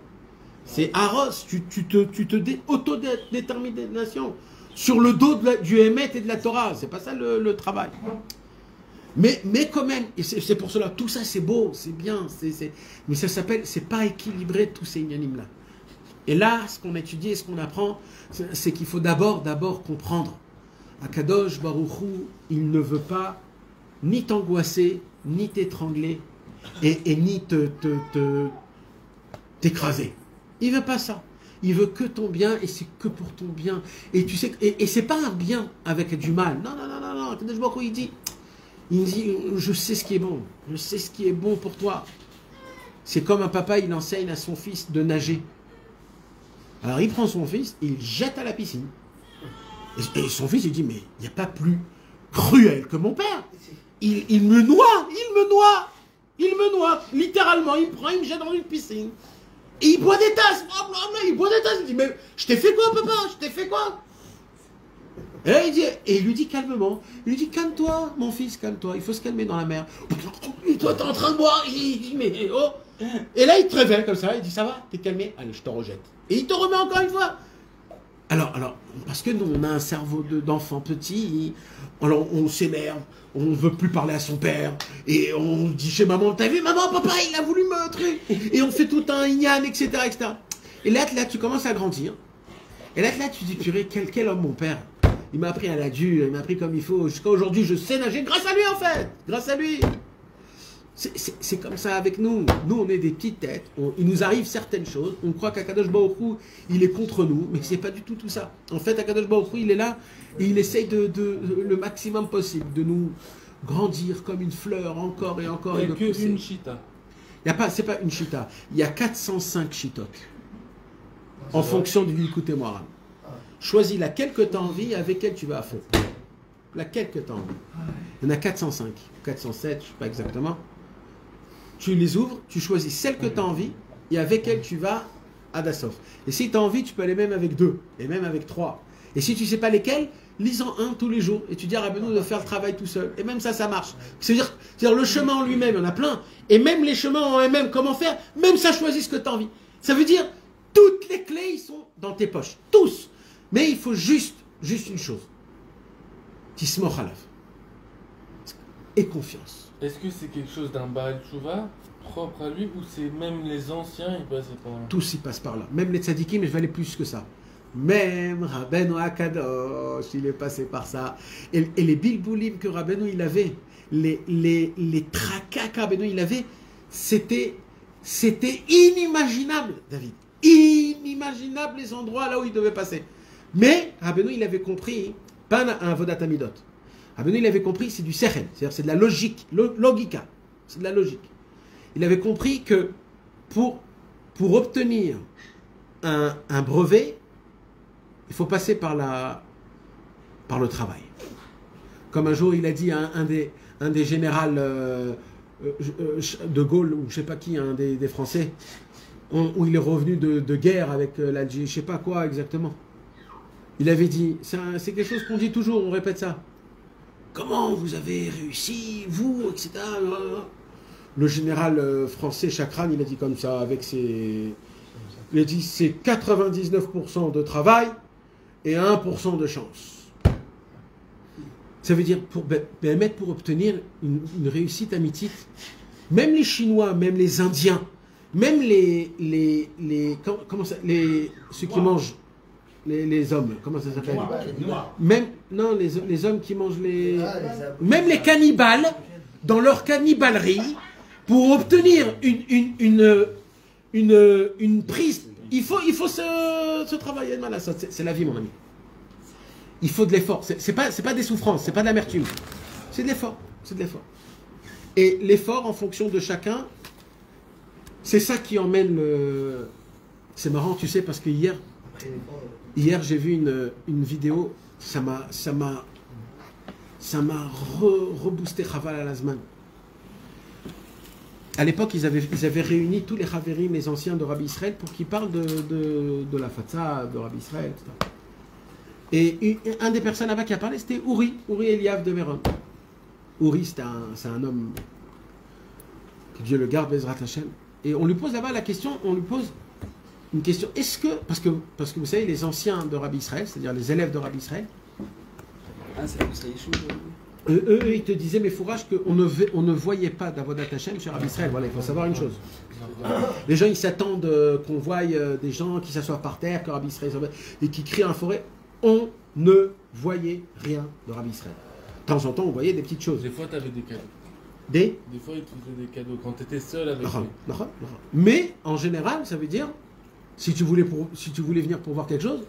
C'est Haros, tu te autodétermination sur le dos du Hémet et de la Torah. C'est pas ça le travail. Mais quand même, et c'est pour cela, tout ça c'est beau, c'est bien, mais ça s'appelle, c'est pas équilibré tous ces inanimes là. Et là, ce qu'on étudie et ce qu'on apprend, c'est qu'il faut d'abord comprendre. Akadosh Baruch Hu, il ne veut pas ni t'angoisser, ni t'étrangler, et ni t'écraser. Il veut pas ça. Il veut que ton bien, et c'est que pour ton bien. Et tu sais, et c'est pas un bien avec du mal. Non. Akadosh Baruch Hu, il dit, je sais ce qui est bon. Je sais ce qui est bon pour toi. C'est comme un papa, il enseigne à son fils de nager. Alors il prend son fils, il le jette à la piscine. Et son fils, il dit, mais il n'y a pas plus cruel que mon père. Il me noie. Littéralement, il me jette dans une piscine. Et il boit des tasses. Il dit, mais je t'ai fait quoi, papa? Je t'ai fait quoi? Et il lui dit calmement, calme-toi, mon fils, calme-toi, il faut se calmer dans la mer. Et toi, t'es en train de boire. Il dit, mais oh. Et là, il te réveille comme ça, il dit, ça va, t'es calmé? Allez, je te rejette. Et il te remet encore une fois. Alors, parce que nous, on a un cerveau d'enfant petit, alors on s'énerve, on ne veut plus parler à son père, et on dit chez maman, t'as vu, maman, papa, il a voulu me truc, et on fait tout un ignan, etc. Et là, tu commences à grandir. Et là, tu dis, purée, quel homme mon père. Il m'a appris à la dure, il m'a appris comme il faut. Jusqu'à aujourd'hui, je sais nager grâce à lui, en fait. Grâce à lui. C'est comme ça avec nous. Nous, on est des petites têtes. Il nous arrive certaines choses. On croit qu'Akadosh Baruch Hu, il est contre nous. Mais c'est pas du tout ça. En fait, Akadosh Baruch Hu, il est là et il essaye le maximum possible de nous grandir comme une fleur encore et encore. Il n'y a que une chita. C'est pas une chita. Il y a 405 chitot. En fonction du Likutei Moharan. Choisis laquelle que tu as envie et avec laquelle tu vas à fond. Laquelle que tu as envie. Il y en a 405, 407, je ne sais pas exactement. Tu les ouvres, tu choisis celle que tu as envie et avec elle tu vas à Dassof. Et si tu as envie, tu peux aller même avec 2 et même avec 3. Et si tu ne sais pas lesquels, lis-en un tous les jours et tu dis à Rabbeinu de faire le travail tout seul. Et même ça marche. C'est-à-dire le chemin en lui-même, il y en a plein. Et même les chemins en eux-mêmes, comment faire, même ça choisit ce que tu as envie. Ça veut dire, toutes les clés, ils sont dans tes poches. Tous. Mais il faut juste une chose. Tismor Halav. Et confiance. Est-ce que c'est quelque chose d'un Baal Tshuva propre à lui ou c'est même les anciens ils passaient par là? Tous y passent par là. Même les tzadikim, mais je vais aller plus que ça. Même Rabbeinu Akadosh, il est passé par ça. Et les bilboulim que Rabbeinu il avait, les tracas que Rabbeinu il avait, c'était inimaginable, David. Inimaginable les endroits là où il devait passer. Mais Rabbeinu il avait compris, pas un Avodat Hamidot. Rabbeinu il avait compris, c'est du sechel, c'est-à-dire c'est de la logique, logika, c'est de la logique. Il avait compris que pour obtenir un brevet, il faut passer par le travail. Comme un jour, il a dit à un des généraux de Gaulle, ou je sais pas qui, un des Français, où il est revenu de guerre avec l'Algérie, je sais pas quoi exactement. Il avait dit, c'est quelque chose qu'on dit toujours, on répète ça. Comment vous avez réussi, vous, etc. Le général français Chakran, il a dit comme ça, avec ses... Il a dit, c'est 99% de travail et 1% de chance. Ça veut dire, pour obtenir une réussite à mythique, même les Chinois, même les Indiens, même ceux qui mangent les hommes, comment ça s'appelle? Même, non, les hommes qui mangent même les cannibales, dans leur cannibalerie, pour obtenir une prise, il faut se travailler. C'est la vie, mon ami. Il faut de l'effort. C'est pas des souffrances, c'est pas de l'amertume. C'est de l'effort. C'est de l'effort. Et l'effort, en fonction de chacun, c'est ça qui emmène le... C'est marrant, tu sais, parce que hier j'ai vu une vidéo, ça m'a reboosté Chaval al-Azman. À l'époque, ils avaient réuni tous les Chaverim, les anciens de Rabbi Israël, pour qu'ils parlent de la Fatsa, de Rabbi Israël, etc. Et un des personnes là-bas qui a parlé, c'était Uri Eliav de Méron. Uri, c'est un homme, que Dieu le garde, Bezrat Hashem. Et on lui pose là-bas la question, une question, est-ce que, parce que vous savez, les anciens de Rabbi Israël, c'est-à-dire les élèves de Rabbi Israël, eux, ils te disaient, mais fourrage, qu'on ne voyait pas d'Avodat Hashem chez Rabbi Israël. Voilà, il faut savoir une chose. Les gens, ils s'attendent qu'on voie des gens qui s'assoient par terre, que Rabbi Israël, et qui crient en forêt. On ne voyait rien de Rabbi Israël. De temps en temps, on voyait des petites choses. Des fois, tu avais des cadeaux. Des fois, ils te faisaient des cadeaux quand tu étais seul avec lui. Mais, en général, ça veut dire, si tu voulais venir pour voir quelque chose,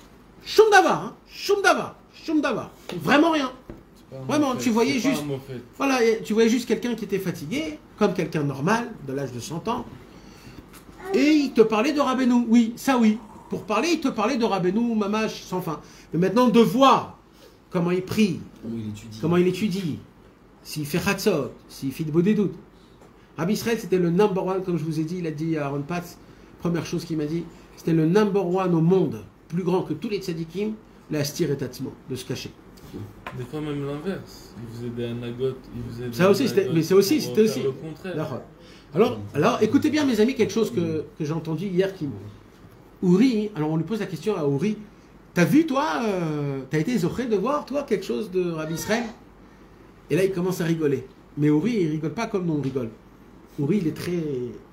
Shum Davar. Vraiment rien. Vraiment, tu voyais juste... Voilà, tu voyais juste quelqu'un qui était fatigué, comme quelqu'un normal, de l'âge de 100 ans, et il te parlait de Rabbeinu. Oui, ça oui. Pour parler, il te parlait de Rabbeinu, Mamash, sans fin. Mais maintenant, de voir comment il prie, comment il étudie, s'il fait Chatzot, s'il fait de Bodédout. Rabbi Israël, c'était le number one, comme je vous ai dit, il a dit à Aaron Patz, première chose qu'il m'a dit, c'était le number one au monde, plus grand que tous les tzadikim, la stir et tatzmo, de se cacher. Des fois même l'inverse, il faisait des anagotes, ça aussi, c'était aussi. Le contraire. Alors, écoutez bien mes amis, quelque chose que j'ai entendu hier qui... Uri, alors on lui pose la question à Uri, t'as vu toi, t'as été zoché de voir toi quelque chose de Rabbi Israël? Et là il commence à rigoler. Mais Uri il rigole pas comme nous on rigole. Uri il est très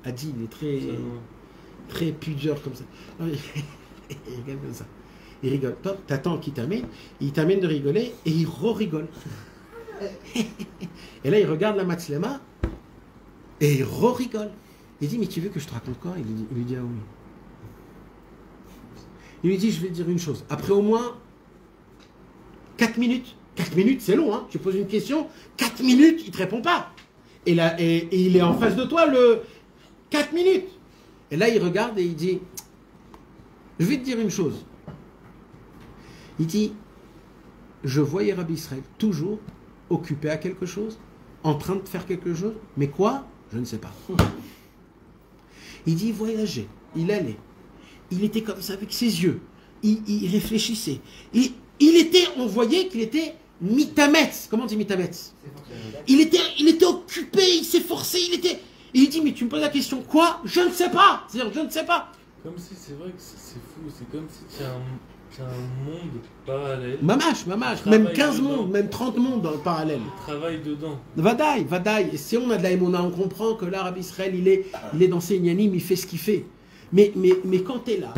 adi, il est très pudeur comme ça. Il rigole comme ça. Il rigole. Toi, t'attends qu'il t'amène, il t'amène de rigoler et il re-rigole. Et là il regarde la matslema et il re-rigole. Il dit mais tu veux que je te raconte quoi? Il lui dit ah oui. Il lui dit, je vais te dire une chose. Après au moins 4 minutes, 4 minutes c'est long, hein. Tu poses une question, 4 minutes, il ne te répond pas. Et il est en face de toi, 4 minutes. Et là, il regarde et il dit, je vais te dire une chose. Il dit, je voyais Rabbi Israël toujours occupé à quelque chose, en train de faire quelque chose, mais quoi? Je ne sais pas. Il dit, il voyageait, il allait. Il était comme ça avec ses yeux. Il réfléchissait. On voyait qu'il était mitametz. Comment on dit mitametz? Il était occupé, il s'efforçait, il dit, mais tu me poses la question, quoi? Je ne sais pas. C'est-à-dire, je ne sais pas. Comme si, c'est vrai que c'est fou, c'est comme si tu as un monde parallèle. Mamash, même 15 mondes, même 30 mondes dans le parallèle. Il travaille dedans. Vadaï. Et si on a de la émona, on comprend que là, Rabbi Israël, il est dans ses ignanim, il fait ce qu'il fait. Mais quand tu es là,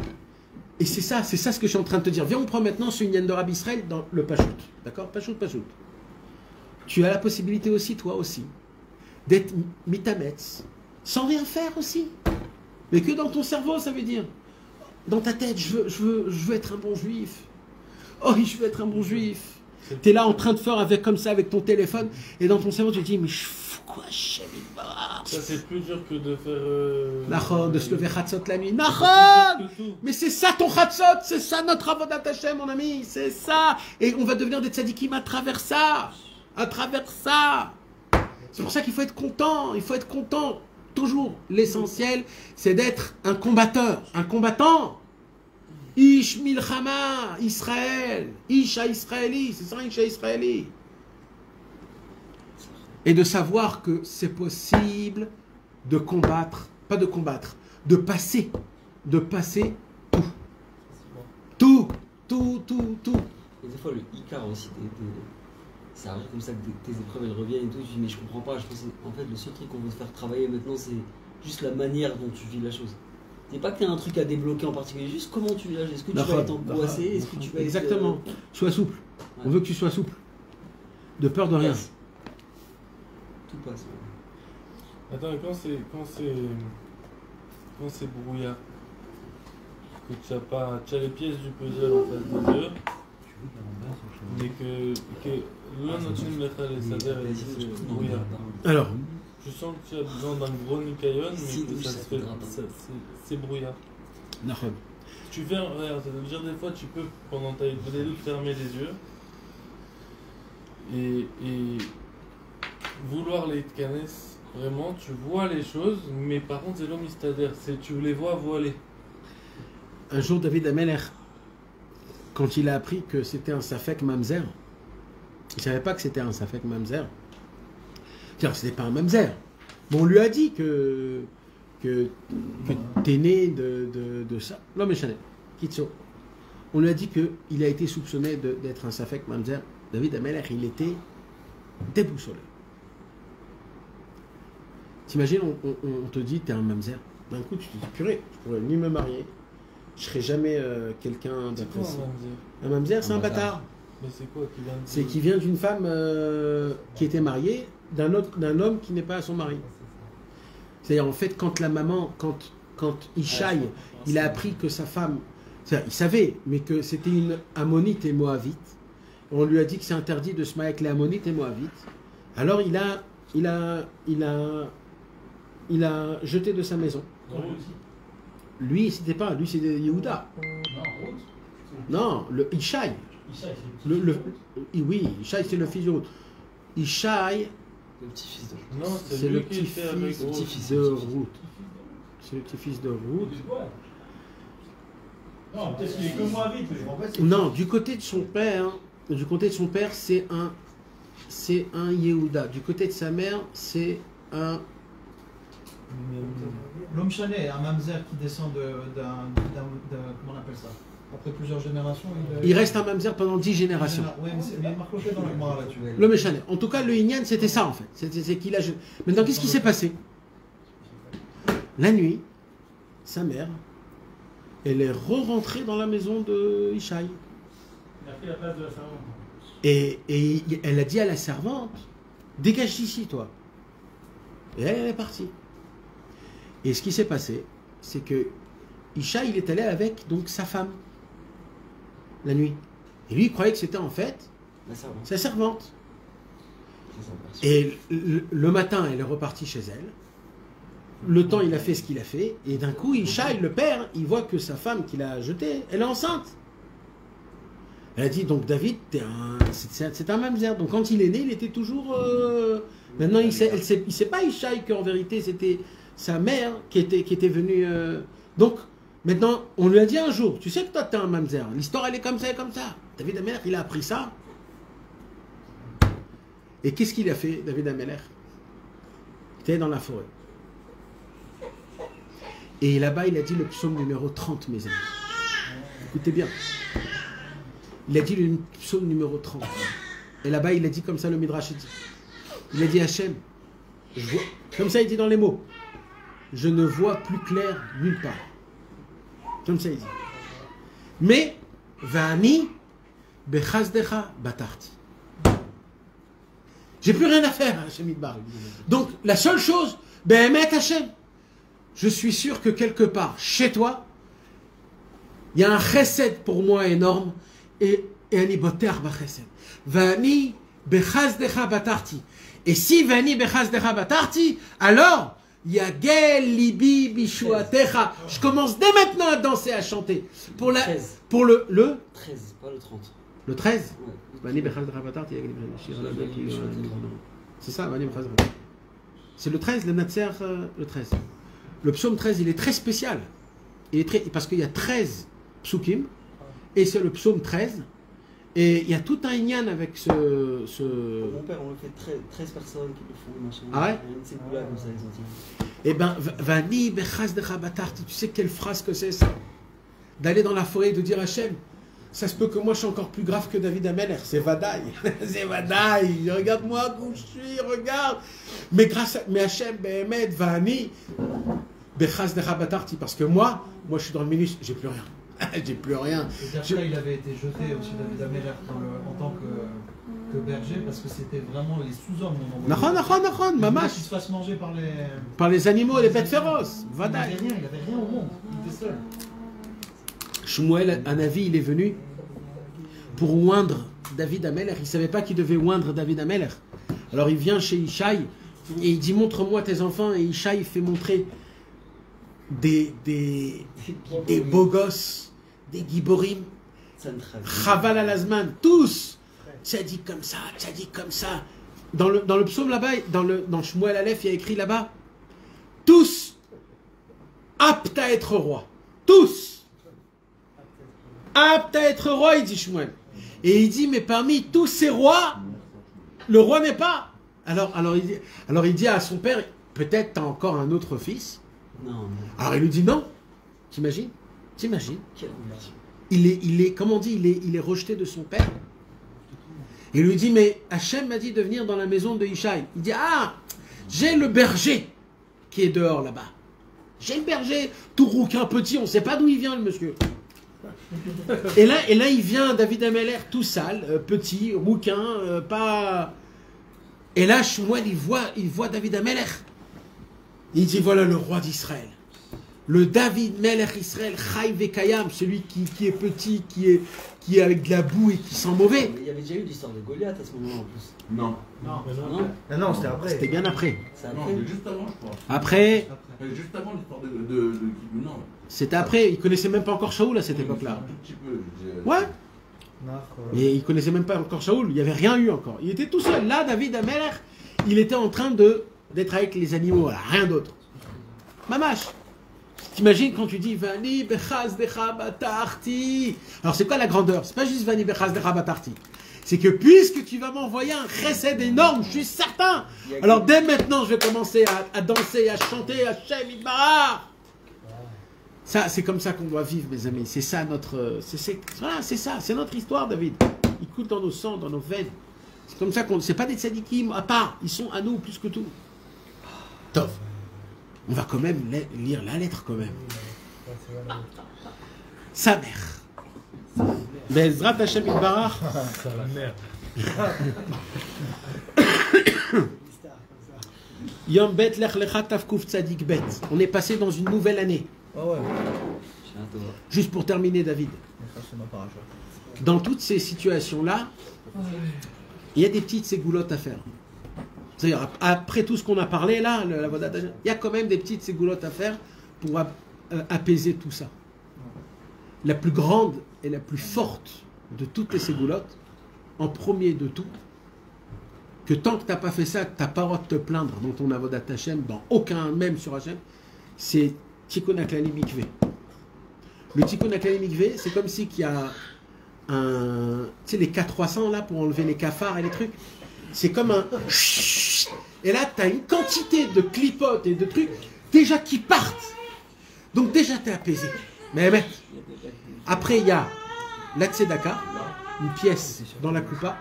et c'est ça ce que je suis en train de te dire. Viens, on prend maintenant ce Inyan de Rabbi Israël dans le Pachout. D'accord? Pachout. Tu as la possibilité aussi, toi aussi, d'être mitametz, sans rien faire aussi. Mais que dans ton cerveau, ça veut dire. Dans ta tête, je veux être un bon juif. Oh oui, je veux être un bon juif. Tu es là en train de faire avec comme ça, avec ton téléphone, et dans ton cerveau, tu te dis, mais je fous quoi? Hachem Yitbarach. Ça, c'est plus dur que de faire. Nachon, de se lever Chatzot la nuit. C'est Nachon! plus dur que tout. Mais c'est ça ton Chatzot, c'est ça notre Avodat Hashem, mon ami, c'est ça. Et on va devenir des tzadikim à travers ça. À travers ça. C'est pour ça qu'il faut être content, il faut être content. Toujours, l'essentiel, c'est d'être un combatteur, un combattant. Ish Milchama, Israël. Isha Israéli, c'est ça, Isha Israéli. Et de savoir que c'est possible de combattre, pas de combattre, de passer tout. Tout. Et des fois, le Icar aussi, ça arrive comme ça que tes épreuves elles reviennent et tout. Tu dis, mais je comprends pas. Je pense en fait, le seul truc qu'on veut te faire travailler maintenant, c'est juste la manière dont tu vis la chose. C'est pas que tu as un truc à débloquer en particulier, juste comment tu vis la chose. Est-ce que tu vas être angoissé? Est-ce que tu vas être. Exactement. Sois souple. Ouais. On veut que tu sois souple. De peur de rien. Tout passe. Ouais. Attends, mais quand c'est brouillard, que tu as les pièces du puzzle en face des yeux, mais que l'un notine lecha les sader et c'est brouillard. Alors, Je sens que tu as besoin d'un gros Nikayon, mais que ça se fait, c'est brouillard. Nachon. Tu fais, regarde, ça veut dire des fois tu peux, pendant ta vidéo, fermer les yeux et vouloir les tkanes, vraiment, tu vois les choses, mais par contre c'est l'homme mystadère, c'est tu les vois voilés. Un jour, David Ameler, quand il a appris que c'était un Safek Mamzer, il ne savait pas que c'était un Safek Mamzer. C'est-à-dire que ce n'était pas un Mamzer. Bon, on lui a dit que t'es né de ça. L'homme est Chanel, Kitso. On lui a dit qu'il a été soupçonné d'être un Safek Mamzer. David Ameler, il était déboussolé. T'imagines, on te dit, t'es un Mamzer. D'un coup, tu te dis, purée, je pourrais ni me marier, je serai jamais quelqu'un d'apprécié. Un Mamzer, c'est un bâtard. Mais c'est quoi qui vient de... C'est qui vient d'une femme qui était mariée, d'un homme qui n'est pas son mari. C'est-à-dire, en fait, quand la maman, quand Ishaï, il a appris que sa femme, il savait, mais que c'était une Ammonite et Moabite, on lui a dit que c'est interdit de se marier avec les Ammonites et Moabites, alors il a jeté de sa maison. Lui, c'était pas, lui c'est Yehuda. Non, le Ishaï. Oui, Ishaï c'est le fils de Ruth. Ishaï, Le petit-fils de. Non, c'est le petit-fils de Ruth. C'est le petit-fils de Ruth. Non, peut-être qu'il est que moi vite, mais je m'en vais. Non, du côté de son père, c'est un Yehuda. Du côté de sa mère, c'est un... L'homme chané, un mamzer qui descend d'un. Comment on appelle ça? Après plusieurs générations, Il reste un mamzer pendant 10 générations. Oui, mais c'est marqué dans le Gemara là-dessus. Le Méchané. En tout cas, le Inyan, c'était ça en fait. C'est qu'il a... Maintenant, qu'est-ce qui s'est passé? La nuit, sa mère, elle est re-rentrée dans la maison de Ishaï. Il a pris la place de la servante. Et elle a dit à la servante, dégage d'ici, toi. Et elle est partie. Et ce qui s'est passé, c'est que Ishaï, il est allé avec donc sa femme la nuit. Et lui, il croyait que c'était en fait sa servante. Et le matin, elle est repartie chez elle. Le temps, il a fait ce qu'il a fait. Et d'un coup, Ishaï, le père, il voit que sa femme qu'il a jetée, elle est enceinte. Elle a dit, donc David, c'est un mamzer. Donc quand il est né, il était toujours... Maintenant, il sait pas, Ishaï, qu'en vérité, c'était sa mère qui était venue... Donc, maintenant, on lui a dit un jour, tu sais que toi, tu es un mamzer. L'histoire, elle est comme ça et comme ça. David Ameler, il a appris ça. Et qu'est-ce qu'il a fait, David Ameler? Il était dans la forêt. Et là-bas, il a dit le psaume numéro 30, mes amis. Écoutez bien. Il a dit le psaume numéro 30. Et là-bas, il a dit comme ça, le Midrash dit. Il a dit Hachem, je vois, comme ça, il dit dans les mots, je ne vois plus clair nulle part. Comme ça, il dit. Mais, Va'ani bechazdecha batarti. J'ai plus rien à faire, Hachem Idbar. Donc, la seule chose, Be'emet Hachem, je suis sûr que quelque part, chez toi, il y a un chesed pour moi énorme, et ani boter ba chesed. Va'ani bechazdecha batarti. Et si Vani Bechaz Decha Batarti, alors Yagel Libi Bishuatecha. Je commence dès maintenant à danser, à chanter. Pour le 13, pas le 30. Le 13. Ouais. Vani Bechaz Decha Batarti, Yagel Libi Bishuatecha. C'est ça, Vani Bechaz Decha Batarti. C'est le 13, le Natser, le 13. Le psaume 13, il est très spécial. Il est très, parce qu'il y a 13 psukim, et c'est le psaume 13. Et il y a tout un inyan avec ce... Mon père, on le fait 13 personnes qui le font, machin. Ah ouais? Rien de ces coups-là, comme ça, les entiers. Eh ben, Vani Bechaz Decha Batarti, tu sais quelle phrase que c'est ça? D'aller dans la forêt et de dire Hachem, ça se peut que moi je suis encore plus grave que David Ameller, c'est Vadaï. C'est Vadaï, regarde-moi où je suis, regarde. Mais grâce à... Mais Hachem, Behemet, Vani Bechaz Decha Batarti, parce que moi je suis dans le minus, j'ai plus rien. J'ai plus rien. Et après, il avait été jeté aussi, David Ameller, en tant que berger, parce que c'était vraiment les sous-hommes. Nachon, mamash. Qu'il se fasse manger Par les animaux, les bêtes féroces. Il Vadaï. n'avait rien au monde, il était seul. Shmuel, un avis, il est venu pour oindre David Ameller. Il ne savait pas qu'il devait oindre David Ameller. Alors il vient chez Ishaï et il dit montre-moi tes enfants. Et Ishaï fait montrer des beaux gosses, des giborim, Chaval al-Azman, tous tzadik comme ça. Dans le psaume là-bas, dans Shmuel Aleph, il y a écrit là-bas tous aptes à être roi. Tous aptes à être roi, il dit Shmuel. Et il dit mais parmi tous ces rois, le roi n'est pas. Alors il dit à son père, peut-être t'as encore un autre fils. Non. Alors il lui dit non. T'imagines? Quelle conversion. Il est, comment on dit, il est rejeté de son père. Il lui dit, mais Hachem m'a dit de venir dans la maison de Ishaï. Il dit, ah, j'ai le berger qui est dehors là-bas. J'ai le berger, tout rouquin, petit, on ne sait pas d'où il vient le monsieur. Et là il vient David Ameller tout sale, petit, rouquin, pas... Et là, Shmuel, il voit David Ameller. Il dit, voilà le roi d'Israël. Le David Melech Israël, Chai Vekayam, celui qui est petit, qui est avec de la boue et qui sent mauvais. Mais il y avait déjà eu l'histoire de Goliath à ce moment-là en plus. Non. Non, c'était après. C'était bien après. C'est Non, après. c'est juste avant, je crois. Après, Juste avant l'histoire non. c'était après. Il connaissait même pas encore Shaoul à cette époque-là. Un tout petit peu. Ouais. Mais il connaissait même pas encore Shaoul. Il n'y avait rien eu encore. Il était tout seul. Là, David Ameller, il était en train d'être avec les animaux. Voilà, rien d'autre. Mamash. T'imagines quand tu dis Vani Bechaz Decha Batarti. Alors c'est quoi la grandeur? C'est pas juste Vani Bechaz Decha Batarti. C'est que puisque tu vas m'envoyer un chesed énorme, je suis certain. Alors dès maintenant, je vais commencer à danser, à chanter, à Shem Yitbarach. Ça, c'est comme ça qu'on doit vivre, mes amis. C'est ça notre, voilà, c'est ça, c'est notre histoire, David. Il coule dans nos sangs, dans nos veines. C'est comme ça qu'on, c'est pas des tzadikim à part. Ils sont à nous plus que tout. Tov. On va quand même lire la lettre quand même. Sa mère. Bezrat Hashem Yitbarach. Sa mère. Yom Bet Lech Lecha Tavkuf Tzadik Bet. On est passé dans une nouvelle année. Ah ouais. Juste pour terminer, David. Dans toutes ces situations-là, il y a des petites ségoulottes à faire. C'est-à-dire, après tout ce qu'on a parlé là, la voie d'attache, il y a quand même des petites ségoulottes à faire pour apaiser tout ça. La plus grande et la plus forte de toutes les ségoulottes, en premier de tout, que tant que tu n'as pas fait ça, tu n'as pas le droit de te plaindre dans ton avodat Hashem, dans aucun même sur Hashem, c'est Tikkun HaKlali Mikveh. Le Tikkun HaKlali Mikveh, c'est comme si qu'il y a un... Tu sais, les K300 là, pour enlever les cafards et les trucs, c'est comme un... Et là, tu as une quantité de clipotes et de trucs déjà qui partent. Donc déjà, tu es apaisé. Mais après, il y a la tzedaka, une pièce dans la coupa.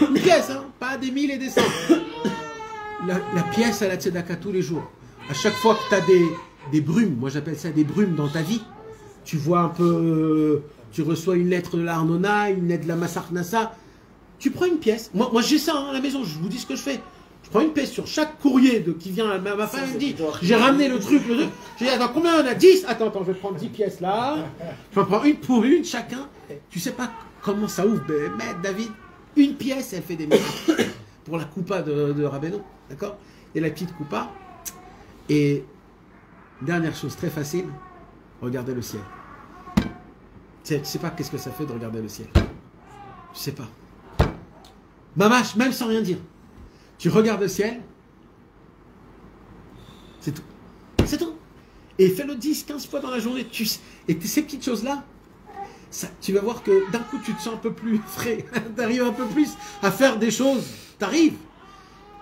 Une pièce, hein, pas des mille et des cents. La pièce à la tzedaka tous les jours. À chaque fois que tu as des brumes, moi j'appelle ça des brumes dans ta vie, tu vois un peu, tu reçois une lettre de la Arnona, une lettre de la Massar Nassa, tu prends une pièce. Moi j'ai ça hein, à la maison, je vous dis ce que je fais. Je prends une pièce sur chaque courrier qui vient à ma femme, elle me dit, j'ai ramené le truc. J'ai dit, attends, combien on a? 10? Attends, je vais prendre 10 pièces là. Je vais prendre une pour une chacun. Tu sais pas comment ça ouvre, mais David, une pièce, elle fait des miracles. pour la coupa de Rabbeinu, d'accord? Et la petite coupa. Et dernière chose très facile, regardez le ciel. Tu sais pas qu'est-ce que ça fait de regarder le ciel. Tu sais pas. Mamache, même sans rien dire. Tu regardes le ciel, c'est tout. C'est tout. Et fais-le 10, 15 fois dans la journée. Et ces petites choses-là, tu vas voir que d'un coup, tu te sens un peu plus frais. Tu arrives un peu plus à faire des choses. Tu arrives.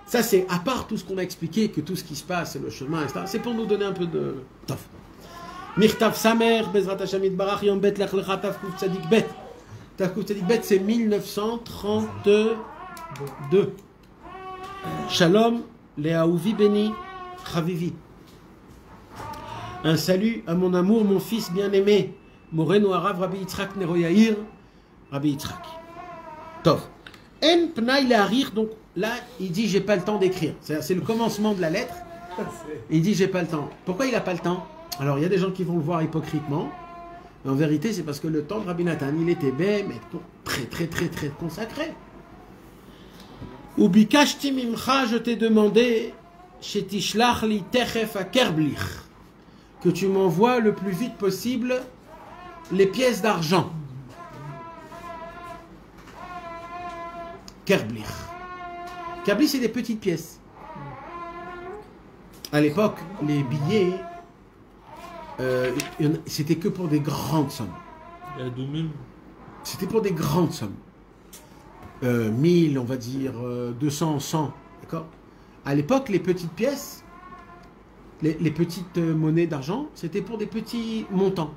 Ça, c'est à part tout ce qu'on a expliqué, que tout ce qui se passe, c'est le chemin, etc. C'est pour nous donner un peu de... Tof. Mirtav Samer, Bezrat Hashem Yitbarach, Yom Bet Lech Lecha Tavkuf Tzadik Bet. Tavkuf Tzadik Bet, c'est 1932. Shalom, Leaouvi Beni, Chavivi. Un salut à mon amour, mon fils bien-aimé, Moreno Arav Rabbi Yitzhak Nero Yair, Rabbi Yitzhak. Tov. En Pnai Leharir, donc là, il dit j'ai pas le temps d'écrire. C'est le commencement de la lettre. Il dit j'ai pas le temps. Pourquoi il a pas le temps? Alors il y a des gens qui vont le voir hypocritement. En vérité, c'est parce que le temps de Rabbi Nathan, il était mais très consacré. Ubikashti mimcha, je t'ai demandé, shetishlach li techef a kerblich, que tu m'envoies le plus vite possible les pièces d'argent. Kerblich. Kerblich, c'est des petites pièces. À l'époque, les billets, c'était que pour des grandes sommes. C'était pour des grandes sommes. 1000, on va dire, 200, 100, d'accord? À l'époque, les petites pièces, les petites monnaies d'argent, c'était pour des petits montants.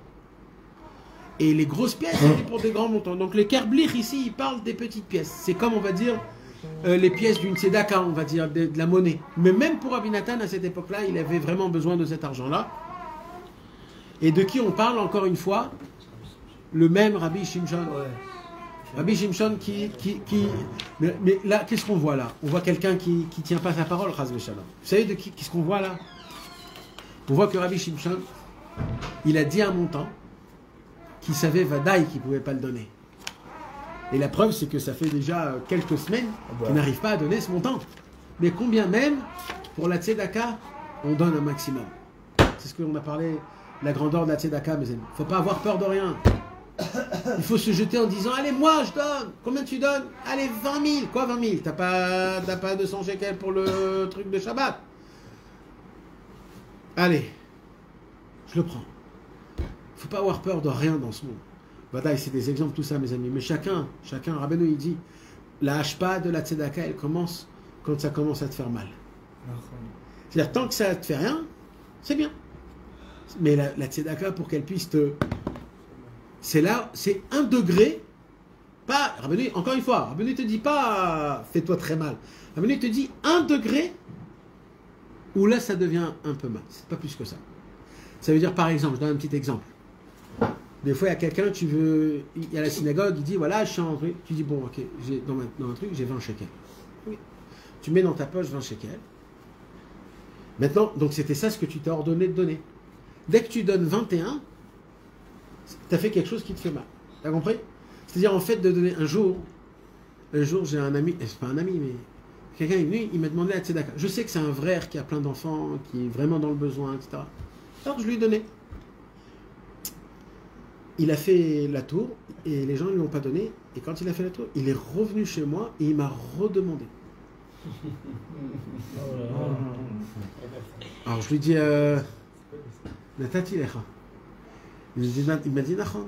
Et les grosses pièces, c'était pour des grands montants. Donc les kerblich, ici, ils parlent des petites pièces. C'est comme, on va dire, les pièces d'une tzedaka, on va dire, de la monnaie. Mais même pour Rabbi Nathan, à cette époque-là, il avait vraiment besoin de cet argent-là. Et de qui on parle, encore une fois? Le même Rabbi Shimshon. Ouais. Rabbi Shimshon mais là, qu'est-ce qu'on voit là? On voit quelqu'un qui tient pas sa parole, Chaz v'Shalom. Vous savez de qu'est-ce qu'on voit là? On voit que Rabbi Shimshon, il a dit un montant qu'il savait Vadaï qu'il ne pouvait pas le donner. Et la preuve, c'est que ça fait déjà quelques semaines qu'il n'arrive pas à donner ce montant. Mais combien même, pour la tzedaka, on donne un maximum. C'est ce qu'on a parlé, la grandeur de la tzedaka, mes amis. Il ne faut pas avoir peur de rien. Il faut se jeter en disant, allez, moi je donne. Combien tu donnes? Allez, 20 000. Quoi 20 000? T'as pas 200 shekels pour le truc de Shabbat? Allez, je le prends. Il ne faut pas avoir peur de rien dans ce monde. Badaï, c'est des exemples, tout ça, mes amis. Mais chacun, Rabbeinu, il dit, la hashpa de la tzedaka, elle commence quand ça commence à te faire mal. C'est-à-dire, tant que ça ne te fait rien, c'est bien. Mais la tzedaka, pour qu'elle puisse te... C'est là, c'est 1 degré. Pas, Rabbeinu, encore une fois, Rabbeinu ne te dit pas, fais-toi très mal. Rabbeinu te dit 1 degré où là, ça devient un peu mal. C'est pas plus que ça. Ça veut dire, par exemple, je donne un petit exemple. Des fois, il y a quelqu'un, il y a la synagogue, il dit, voilà, je suis en truc. Tu dis, bon, ok, dans un truc, j'ai 20 shekels. Oui. Tu mets dans ta poche 20 shekels. Maintenant, donc c'était ça ce que tu t'es ordonné de donner. Dès que tu donnes 21, tu as fait quelque chose qui te fait mal. Tu as compris? C'est-à-dire, en fait, de donner un jour, j'ai un ami, c'est pas un ami, mais quelqu'un est venu, il m'a demandé la tzedaka. Je sais que c'est un frère qui a plein d'enfants, qui est vraiment dans le besoin, etc. Alors, je lui ai donné. Il a fait la tour, et les gens ne lui ont pas donné. Et quand il a fait la tour, il est revenu chez moi, et il m'a redemandé. Alors, je lui dis, Natati lecha. Il m'a dit, Nachon.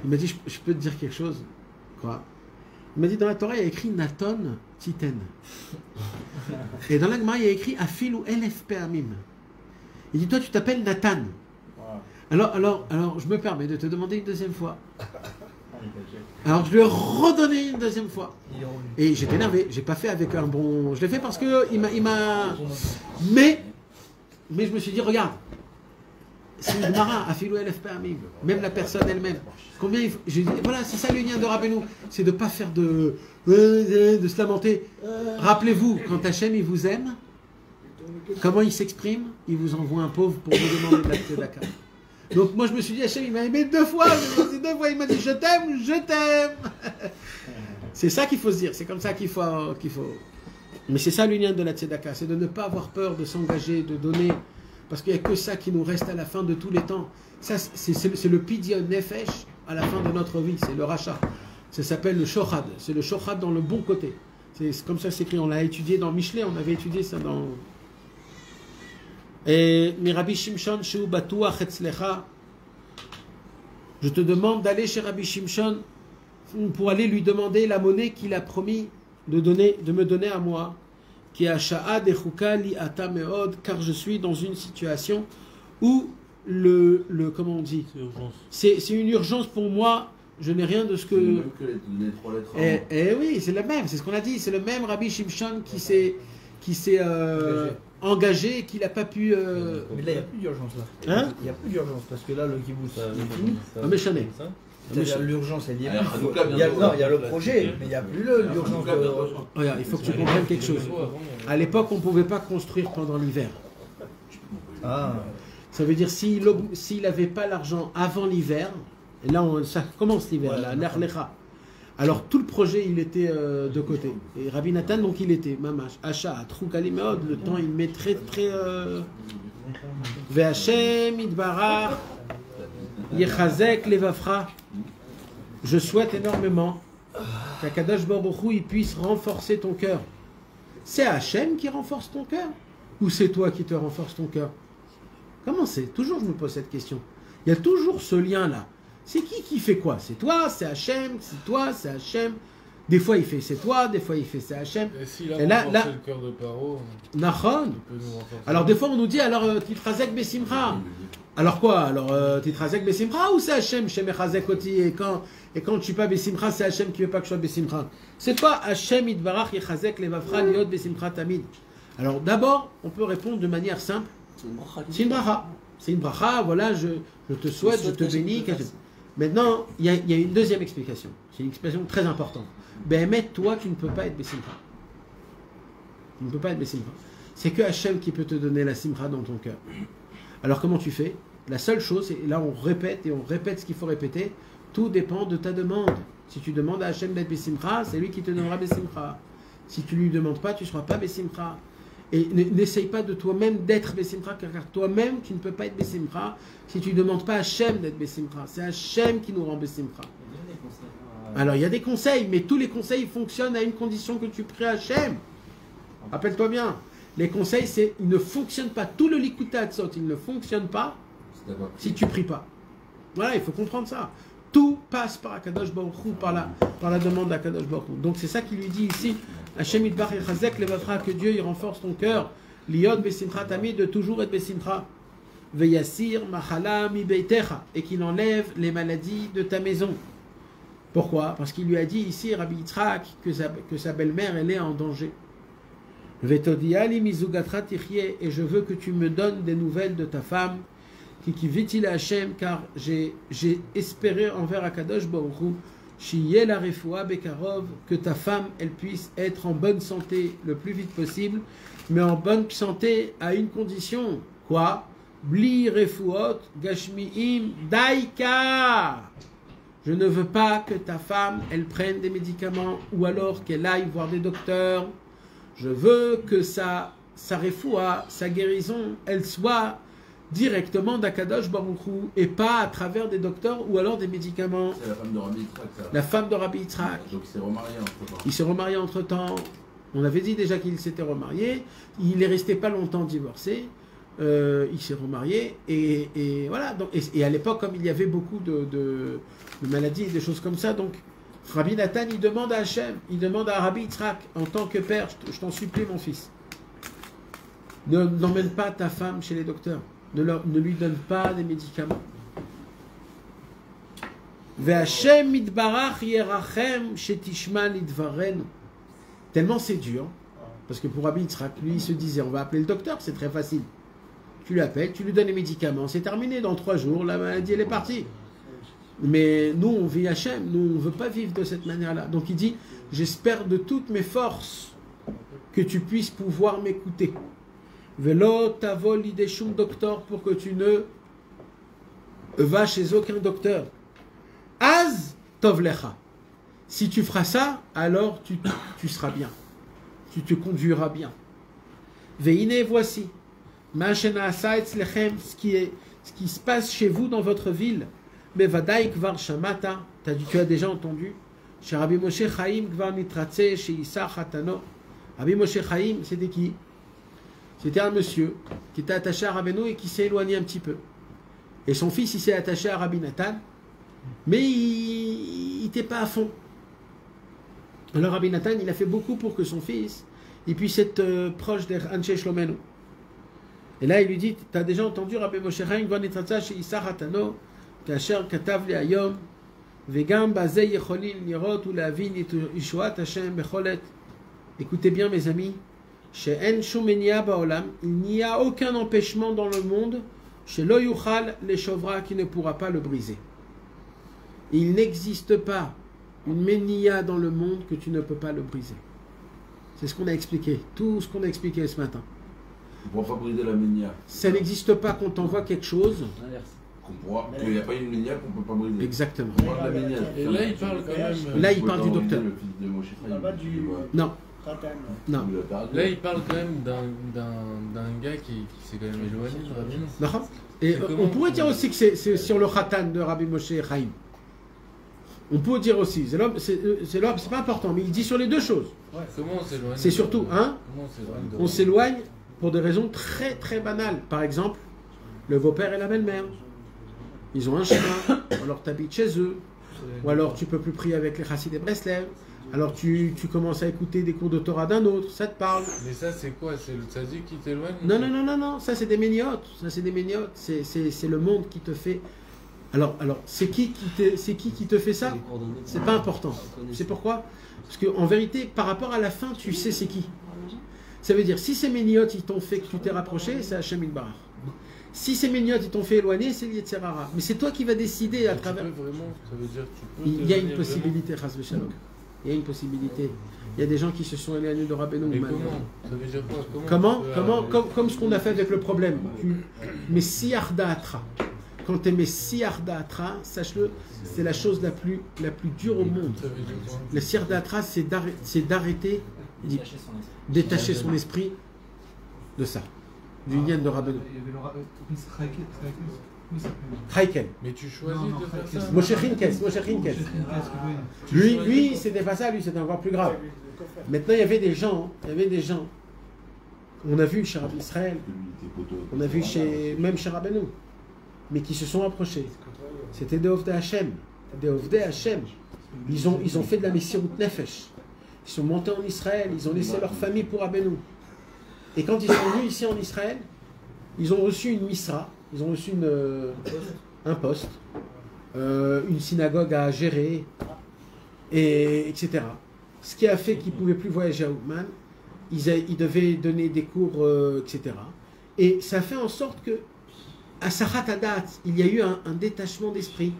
Il m'a dit, je peux te dire quelque chose? Quoi? Il m'a dit, dans la Torah, il y a écrit Naton Titen. Et dans la Gemara, il y a écrit Afil ou Elef Pe'amim. Il dit, toi, tu t'appelles Nathan. Alors, je me permets de te demander une deuxième fois. Alors, je lui ai redonné une deuxième fois. Et j'étais énervé. J'ai pas fait avec un bon... Je l'ai fait parce que il m'a... Mais je me suis dit, regarde. C'est une mara, afilou elef pe'amim. Même la personne elle-même. Combien il faut... Voilà, c'est ça le lien de Rabbeinu. C'est de ne pas faire de se lamenter. Rappelez-vous, quand Hachem il vous aime, comment il s'exprime? Il vous envoie un pauvre pour vous demander de la tzedaka. Donc moi je me suis dit, Hachem il m'a aimé 2 fois. Il m'a dit, je t'aime. C'est ça qu'il faut se dire, c'est comme ça qu'il faut... Mais c'est ça l'union de la tzedaka, c'est de ne pas avoir peur de s'engager, de donner, parce qu'il n'y a que ça qui nous reste à la fin de tous les temps. Ça, c'est le pidyon nefesh à la fin de notre vie, c'est le rachat. Ça s'appelle le shochad, c'est le shochad dans le bon côté. C'est comme ça que c'est écrit, on l'a étudié dans Michelet, on avait étudié ça dans... Et Rabbi Shimshon Shu Batuach Etzlecha, je te demande d'aller chez Rabbi Shimshon pour aller lui demander la monnaie qu'il a promis de me donner à moi, qui est Asha'a Dechuka Li Ata Meod, car je suis dans une situation où comment on dit, c'est une urgence pour moi, je n'ai rien de ce que... Même que les 3 lettres. Et oui, c'est le même, c'est ce qu'on a dit, c'est le même Rabbi Shimshon qui s'est engagé, qu'il n'a pas pu... Mais là, il n'y a plus d'urgence là. Hein? Il n'y a plus d'urgence parce que là, le kibbutz, c'est fini. Un méchané. C'est-à-dire l'urgence, elle y est Ah, plus. Hanouka, Il y a, bientôt. non, il y a le projet, mais il n'y a plus l'urgence. Regarde, il faut que tu comprennes quelque chose. À l'époque, on ne pouvait pas construire pendant l'hiver. Ah. Ça veut dire s'il n'avait pas l'argent avant l'hiver, et là ça commence l'hiver, là, l'Erlecha. Alors tout le projet il était de côté. Et Rabbi Nathan donc il était mamash, achat, troukalimeod, le temps il met très très. Ve'Hashem idbarach yechazek levafra. Je souhaite énormément qu'Akadosh Baruch Hu il puisse renforcer ton cœur. C'est Hachem qui renforce ton cœur ou c'est toi qui te renforce ton cœur? Comment c'est? Toujours je me pose cette question. Il y a toujours ce lien-là. C'est qui fait quoi? C'est toi, c'est Hachem, c'est toi, c'est Hachem. Des fois il fait c'est toi, des fois il fait c'est Hachem. Et s'il a là, renforcé le cœur de Paro, Nachon. il peut nous renforcer. Alors des fois on nous dit alors Titrazek Besimcha. Alors quoi? Alors Titrazek Besimcha ou c'est Hachem Shem Echazek Oti et quand je suis pas Besimcha, c'est Hachem qui veut pas que je sois Besimcha. C'est pas Hachem Idbarach Yechazek Levavcha Liot Besimcha Tamid. Alors d'abord on peut répondre de manière simple. C'est une bracha. C'est une bracha, voilà, je te souhaite, je te bénis. Maintenant, il y a une deuxième explication. C'est une explication très importante. Béhémet, toi, tu ne peux pas être Bessimcha. Tu ne peux pas être Bessimcha. C'est que Hachem qui peut te donner la Simcha dans ton cœur. Alors comment tu fais? La seule chose, et là on répète ce qu'il faut répéter, tout dépend de ta demande. Si tu demandes à Hachem d'être Bessimcha, c'est lui qui te donnera Bessimcha. Si tu ne lui demandes pas, tu ne seras pas Bessimcha. Et n'essaye pas de toi-même d'être Bessimcha, car toi-même, tu ne peux pas être Bessimcha si tu ne demandes pas à Hachem d'être Bessimcha. C'est Hachem qui nous rend Bessimcha. Alors, il y a des conseils, mais tous les conseils fonctionnent à une condition que tu pries à Hachem. Rappelle-toi bien, les conseils, ils ne fonctionnent pas. Tout le Likuta Hatzot, il ne fonctionne pas si tu pries pas. Voilà, il faut comprendre ça. Tout passe par Akadosh Baruch Hu, par la demande d'Akadosh Baruch Hu. Donc c'est ça qu'il lui dit ici. Hachem Yitbarach Yechazek Levavcha, que Dieu il renforce ton cœur. Liot Besimcha Tamid, de toujours être Besimcha. Veyassir Machala Mi Beitecha, et qu'il enlève les maladies de ta maison. Pourquoi? Parce qu'il lui a dit ici, Rabbi Yitzhak, que sa belle-mère elle est en danger. Vetodiali Mizugatra Tichye, et je veux que tu me donnes des nouvelles de ta femme. Qui vit-il à Hachem, car j'ai espéré envers Akadosh Baruch Hu, Shiyeh la refoua bekarov, que ta femme elle puisse être en bonne santé le plus vite possible, mais en bonne santé à une condition. Quoi? Bli refouot gashmiim daika. Je ne veux pas que ta femme elle prenne des médicaments ou alors qu'elle aille voir des docteurs. Je veux que sa refoua, sa guérison, elle soit directement d'Akadosh Baruch Hu et pas à travers des docteurs ou alors des médicaments. C'est la femme de Rabbi Yitzhak, ça. La femme de Rabbi Yitzhak. Donc il s'est remarié entre-temps. Il s'est remarié entre-temps. On avait dit déjà qu'il s'était remarié. Il est resté pas longtemps divorcé. Il s'est remarié et voilà. Donc, et à l'époque, comme il y avait beaucoup de maladies et des choses comme ça, donc Rabbi Nathan, il demande à Hachem, il demande à Rabbi Yitzhak, en tant que père, je t'en supplie mon fils, n'emmène pas ta femme chez les docteurs. Ne lui donne pas des médicaments. Ve'Hashem mitbarach yerachem shetishma lidvarenu. Tellement c'est dur, parce que pour Rabbi Yitzhak, lui, il se disait, on va appeler le docteur, c'est très facile. Tu l'appelles, tu lui donnes les médicaments, c'est terminé, dans 3 jours, la maladie, elle est partie. Mais nous, on vit Hachem, nous, on ne veut pas vivre de cette manière-là. Donc il dit, j'espère de toutes mes forces que tu puisses pouvoir m'écouter. Velo tavo l'ideshum docteur, pour que tu ne vas chez aucun docteur. Az tovlecha. Si tu feras ça, alors tu seras bien. Tu te conduiras bien. Veine, voici. Ce qui se passe chez vous dans votre ville. Mais Vadaïk var shamata. Tu as déjà entendu. Chez Rabbi Moshe Chaim Gvar Nitratse, chez Issa Hatano. Rabbi Moshe Chaim, c'était qui? C'était un monsieur qui était attaché à Rabbeinu et qui s'est éloigné un petit peu. Et son fils, il s'est attaché à Rabbi Nathan, mais il n'était pas à fond. Alors Rabbi Nathan, il a fait beaucoup pour que son fils il puisse être proche d'Anshei Shlomenu. Et là, il lui dit, tu as déjà entendu Rabbi Moshe Chaim Gvar Nitratse, chez Issa Hatano, Kasher Katav le Hayom, Vegam Bazei Yecholin Lirot ou Lavin Yishuat Hashem Becholet. Écoutez bien, mes amis. Chez En Shumenia Baolam, il n'y a aucun empêchement dans le monde chez Lo Yuchal les Shovra qui ne pourra pas le briser. Il n'existe pas une Menia dans le monde que tu ne peux pas le briser. C'est ce qu'on a expliqué, tout ce qu'on a expliqué ce matin. On ne pourra pas briser la ménia. Ça n'existe pas qu'on t'envoie quelque chose. Qu'il n'y a pas une ménia qu'on ne peut pas briser. Exactement. La ménia, Et là, il parle quand même. Là, il parle du docteur. Le fils de Moshe Chaim. Là-bas du- Non, Khatan. non. Là, il parle quand même d'un gars qui s'est quand même éloigné de Rabbeinu. D'accord. Et on pourrait dire aussi que c'est sur le Khatan de Rabbi Moshe Chaim. On peut dire aussi, c'est pas important, mais il dit sur les deux choses. Comment on s'éloigne? C'est surtout, hein, Comment on s'éloigne de on s'éloigne pour des raisons très très banales. Par exemple, le beau-père et la belle-mère. Ils ont un chemin, ou alors tu habites chez eux, ou alors tu peux plus prier avec les Chassidés de Breslev, alors tu commences à écouter des cours de Torah d'un autre, ça te parle. Mais ça, c'est quoi? C'est le tzaddik qui t'éloigne? Non, ça c'est des méniotes, c'est le monde qui te fait... Alors c'est qui te fait ça? C'est pas important. C'est pourquoi? Parce qu'en vérité, par rapport à la fin, tu sais c'est qui. Ça veut dire, si ces méniotes ils t'ont fait que tu t'es rapproché, c'est Hachem Ilbarach. Si ces méniotes ils t'ont fait éloigner, c'est Yetzirara. Mais c'est toi qui vas décider à travers... Vraiment, ça veut dire que tu peux Il y a une t'éloigner possibilité, Chas v'Shalom. Il y a une possibilité. Il y a des gens qui se sont éloignés de Rabbeinu. Mais maintenant. comment? Ça veut dire quoi? Comme ce qu'on a fait avec le problème. Messiar Da'atra. Quand tu es Messiar Da'atra, sache-le, c'est la chose la plus dure au monde. Ça veut dire quoi? Le Messiar Da'atra, c'est d'arrêter, détacher son esprit de ça. Du lien de Rabbeinu. Il y avait le comment il s'appelle? Haikel. Mais tu choisis Non, de faire ça? Moshe Chinkes. Lui, c'était pas ça, lui, c'était encore plus grave. Maintenant, il y avait des gens, on a vu chez Rabbi Israël, on a vu même chez Rabbeinu, mais qui se sont approchés. C'était des Ovdei Hashem. Ils ont fait de la Messirut Nefesh. Ils sont montés en Israël, ils ont laissé leur famille pour Rabbeinu. Et quand ils sont venus ici en Israël, ils ont reçu une misra, ils ont reçu un poste, une synagogue à gérer, etc. Ce qui a fait qu'ils ne pouvaient plus voyager à Ouman, ils devaient donner des cours, etc. Et ça a fait en sorte que, à Sahat Adat, il y a eu un détachement d'esprit.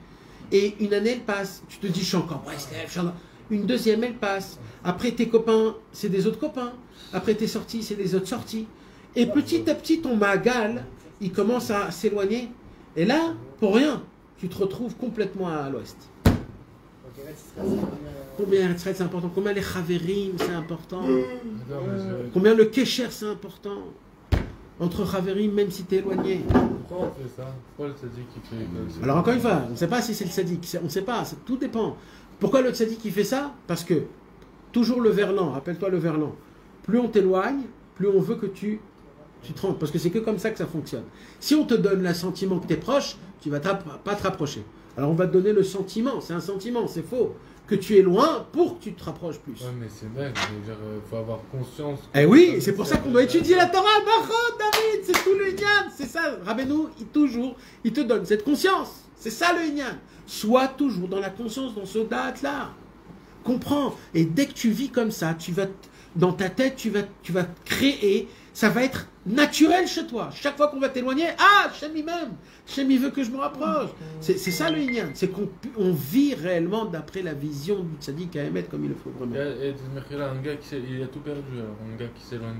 Et une année, elle passe, tu te dis, je suis encore Breslev, une deuxième, elle passe. Après, tes copains, c'est des autres copains. Après, tes sorties, c'est des autres sorties. Et petit à petit, ton magal, il commence à s'éloigner. Et là, pour rien, tu te retrouves complètement à l'ouest. Combien Eretz Israël, c'est important? Combien les Chaverim, c'est important? Combien le Kesher, c'est important? Entre Chaverim, même si tu es éloigné. Pourquoi on fait ça? Pourquoi le tzaddik qui fait comme ça? Alors encore une fois, on ne sait pas si c'est le tzaddik, on ne sait pas, tout dépend. Pourquoi le tzaddik il fait ça? Parce que, toujours le verlan, rappelle-toi le verlan, plus on t'éloigne, plus on veut que tu te rentres, parce que c'est que comme ça que ça fonctionne. Si on te donne le sentiment que tu es proche, tu ne vas pas te rapprocher. Alors on va te donner le sentiment, c'est un sentiment, c'est faux, que tu es loin pour que tu te rapproches plus. Ouais, mais c'est bête, il faut avoir conscience. Eh oui, c'est pour ça qu'on doit étudier la Torah. Nachon, David, c'est tout le Inyan. C'est ça, Rabbeinu, il te donne cette conscience. C'est ça le Inyan. Sois toujours dans la conscience, dans ce date-là. Comprends. Et dès que tu vis comme ça, dans ta tête, tu vas créer, ça va être naturel chez toi. Chaque fois qu'on va t'éloigner, Hachem même. Hachem veut que je me rapproche. C'est ça le Inyan. C'est qu'on vit réellement d'après la vision du tzaddik à émettre comme il le faut vraiment. Et un gars il a tout perdu, alors, un gars qui s'éloigne.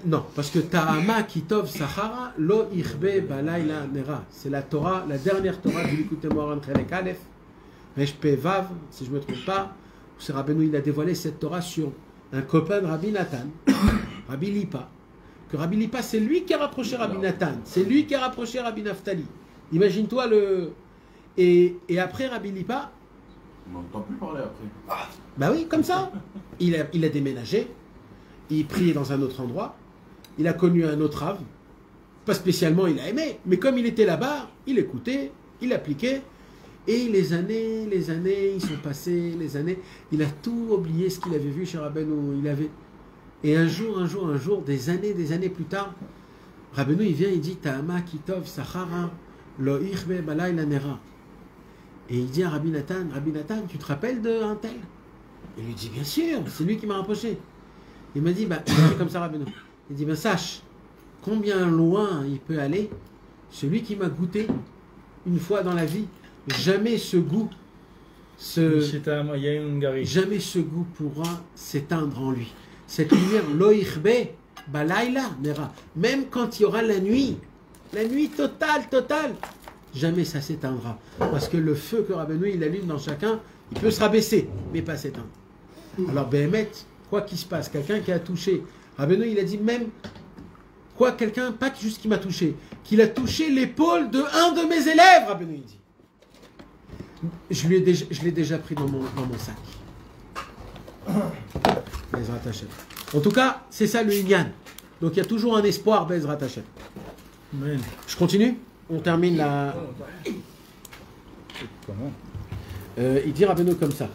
Non, parce que Ta'ama Kitov Sahara Lo Irbe Balayla Nera. C'est la Torah, la dernière Torah du Likutei Moharan Chelek Aleph. Reshpe Vav, si je ne me trompe pas, c'est Rabbeinu, il a dévoilé cette Torah sur un copain de Rabbi Nathan, Rabbi Lipa. Que Rabbi Lipa, c'est lui qui a rapproché Rabbi Nathan, c'est lui qui a rapproché Rabbi Naftali. Imagine-toi le... Et après Rabbi Lipa... On n'entend plus parler après. Bah oui, comme ça. Il a déménagé, il priait dans un autre endroit, il a connu un autre Rav, pas spécialement il a aimé, mais comme il était là-bas, il écoutait, il appliquait, et les années, ils sont passés, les années, il a tout oublié ce qu'il avait vu chez Rabbeinu, et un jour, des années plus tard, Rabbeinu il vient, il dit Ta'ama kitov sachara lo ichbe balay la nera. Et il dit à Rabbi Nathan, tu te rappelles d'un tel? Il lui dit, bien sûr, c'est lui qui m'a rapproché. Il m'a dit, il a dit comme ça, Rabbeinu. Il dit, sache combien loin il peut aller celui qui m'a goûté une fois dans la vie. Jamais ce goût, jamais ce goût pourra s'éteindre en lui. Cette lumière, loïchbe, balayla, nera. Même quand il y aura la nuit totale, jamais ça s'éteindra. Parce que le feu que Rabbeinu il allume dans chacun, il peut se rabaisser, mais pas s'éteindre. Alors, Béhémet, quoi qu'il se passe, quelqu'un qui a touché, Rabbeinu il a dit même, quelqu'un, pas juste qui m'a touché, qu'il a touché l'épaule de un de mes élèves, Rabbeinu il dit. Je l'ai déjà pris dans mon sac. Bezrat Hashem. En tout cas, c'est ça le Inyan. Donc il y a toujours un espoir, Bezrat Hashem. Je continue? On termine la... Comment il dit Rabbeinu comme ça.